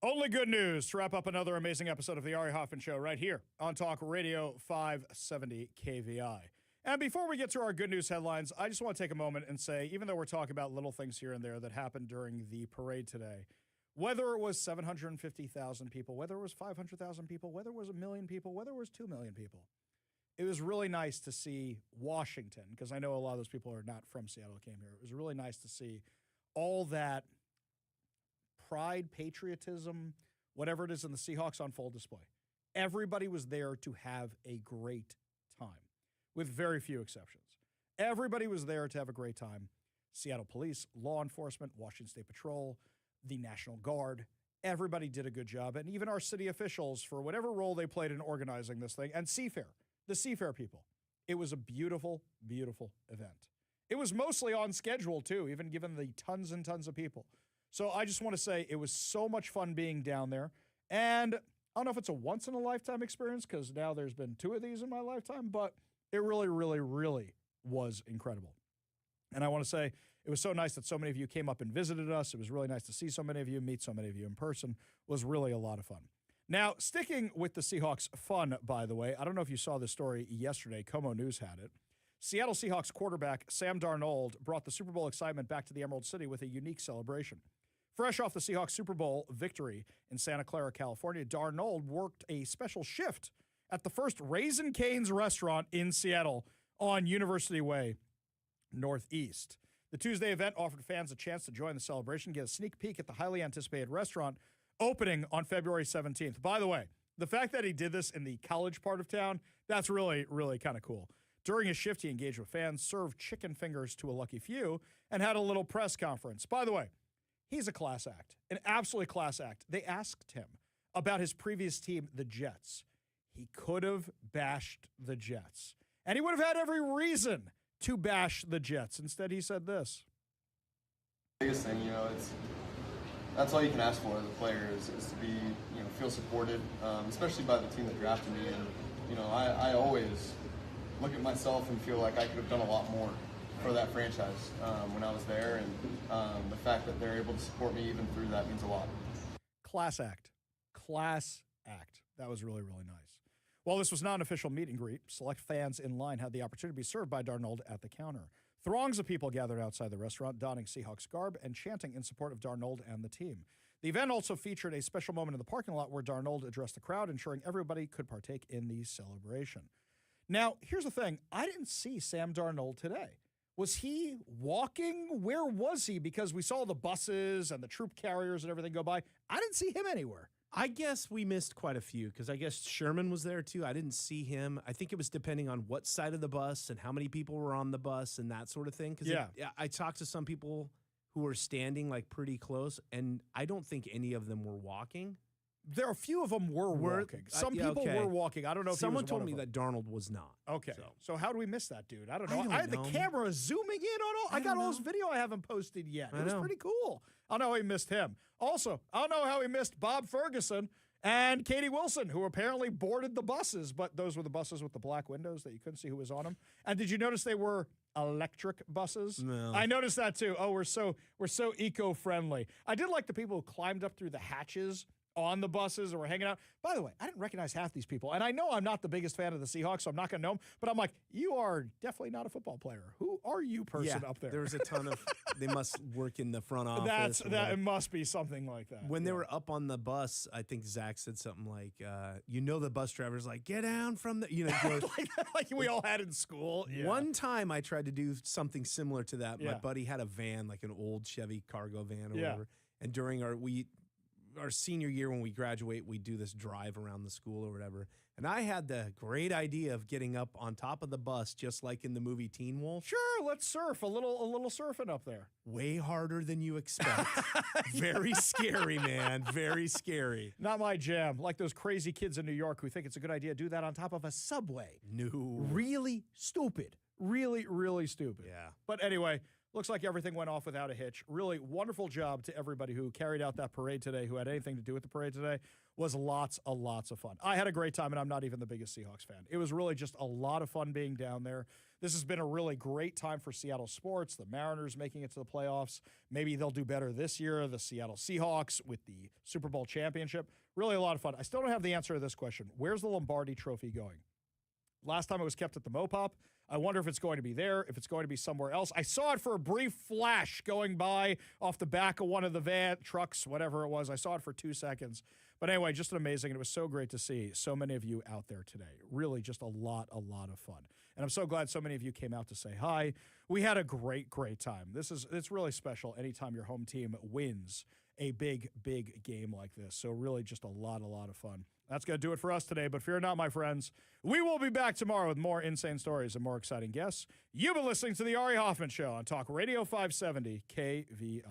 Only good news to wrap up another amazing episode of the Ari Hoffman Show right here on Talk Radio 570 KVI. And before we get to our good news headlines, I just want to take a moment and say, even though we're talking about little things here and there that happened during the parade today, whether it was 750,000 people, whether it was 500,000 people, whether it was 1 million people, whether it was 2 million people, it was really nice to see Washington, because I know a lot of those people are not from Seattle who came here. It was really nice to see all that pride, patriotism, whatever it is in the Seahawks on full display. Everybody was there to have a great time, with very few exceptions. Everybody was there to have a great time. Seattle Police, law enforcement, Washington State Patrol, the National Guard, everybody did a good job. And even our city officials, for whatever role they played in organizing this thing, and Seafair, the Seafair people. It was a beautiful, beautiful event. It was mostly on schedule, too, even given the tons and tons of people. So I just want to say it was so much fun being down there. And I don't know if it's a once-in-a-lifetime experience, because now there's been 2 of these in my lifetime, but it really, really, really was incredible. And I want to say it was so nice that so many of you came up and visited us. It was really nice to see so many of you, meet so many of you in person. It was really a lot of fun. Now, sticking with the Seahawks fun, by the way, I don't know if you saw this story yesterday. Como News had it. Seattle Seahawks quarterback Sam Darnold brought the Super Bowl excitement back to the Emerald City with a unique celebration. Fresh off the Seahawks Super Bowl victory in Santa Clara, California, Darnold worked a special shift at the first Raisin Cane's restaurant in Seattle on University Way Northeast. The Tuesday event offered fans a chance to join the celebration, get a sneak peek at the highly anticipated restaurant opening on February 17th. By the way, the fact that he did this in the college part of town, that's really, really kind of cool. During his shift, he engaged with fans, served chicken fingers to a lucky few, and had a little press conference. By the way, he's a class act, an absolutely class act. They asked him about his previous team, the Jets. He could have bashed the Jets, and he would have had every reason to bash the Jets. Instead, he said this. Biggest thing, that's all you can ask for as a player is to be, feel supported, especially by the team that drafted me. And, I always look at myself and feel like I could have done a lot more for that franchise when I was there. And the fact that they're able to support me even through that means a lot. Class act. Class act. That was really, really nice. While this was not an official meet and greet, select fans in line had the opportunity to be served by Darnold at the counter. Throngs of people gathered outside the restaurant, donning Seahawks garb and chanting in support of Darnold and the team. The event also featured a special moment in the parking lot where Darnold addressed the crowd, ensuring everybody could partake in the celebration. Now, here's the thing. I didn't see Sam Darnold today. Was he walking? Where was he? Because we saw the buses and the troop carriers and everything go by. I didn't see him anywhere. I guess we missed quite a few because I guess Sherman was there too. I didn't see him. I think it was depending on what side of the bus and how many people were on the bus and that sort of thing. Because I talked to some people who were standing like pretty close, and I don't think any of them were walking. There are a few of them were walking. Some people were walking. I don't know if someone he was told me that Darnold was not. Okay. So how do we miss that dude? I don't know. I had the camera zooming in on all. I got all this video I haven't posted yet. It was pretty cool. I don't know how he missed him. Also, I don't know how he missed Bob Ferguson and Katie Wilson, who apparently boarded the buses, but those were the buses with the black windows that you couldn't see who was on them. And did you notice they were electric buses? No. I noticed that too. Oh, we're so eco-friendly. I did like the people who climbed up through the hatches on the buses or were hanging out. By the way, I didn't recognize half these people. And I know I'm not the biggest fan of the Seahawks, so I'm not going to know them. But I'm like, you are definitely not a football player. Who are you person up there? There was a ton of, they must work in the front office. It must be something like that. When they were up on the bus, I think Zach said something like, the bus driver's like, get down from the, like we all had in school. Yeah. One time I tried to do something similar to that. Yeah. My buddy had a van, like an old Chevy cargo van or whatever. And during our senior year when we graduate, we do this drive around the school or whatever. And I had the great idea of getting up on top of the bus, just like in the movie Teen Wolf. Sure, let's surf. A little surfing up there. Way harder than you expect. Very scary, man. Very scary. Not my jam. Like those crazy kids in New York who think it's a good idea to do that on top of a subway. No. Really stupid. Really, really stupid. Yeah. But anyway, looks like everything went off without a hitch. Really wonderful job to everybody who carried out that parade today, who had anything to do with the parade today. Was lots of fun. I had a great time, and I'm not even the biggest Seahawks fan. It was really just a lot of fun being down there. This has been a really great time for Seattle sports. The Mariners making it to the playoffs. Maybe they'll do better this year. The Seattle Seahawks with the Super Bowl championship. Really a lot of fun. I still don't have the answer to this question. Where's the Lombardi Trophy going? Last time it was kept at the Mopop. I wonder if it's going to be there, if it's going to be somewhere else. I saw it for a brief flash going by off the back of one of the trucks, whatever it was. I saw it for 2 seconds. But anyway, just amazing. And it was so great to see so many of you out there today. Really just a lot of fun. And I'm so glad so many of you came out to say hi. We had a great time. It's really special anytime your home team wins a big game like this. So really just a lot of fun. That's going to do it for us today, but fear not, my friends. We will be back tomorrow with more insane stories and more exciting guests. You've been listening to The Ari Hoffman Show on Talk Radio 570 KVI.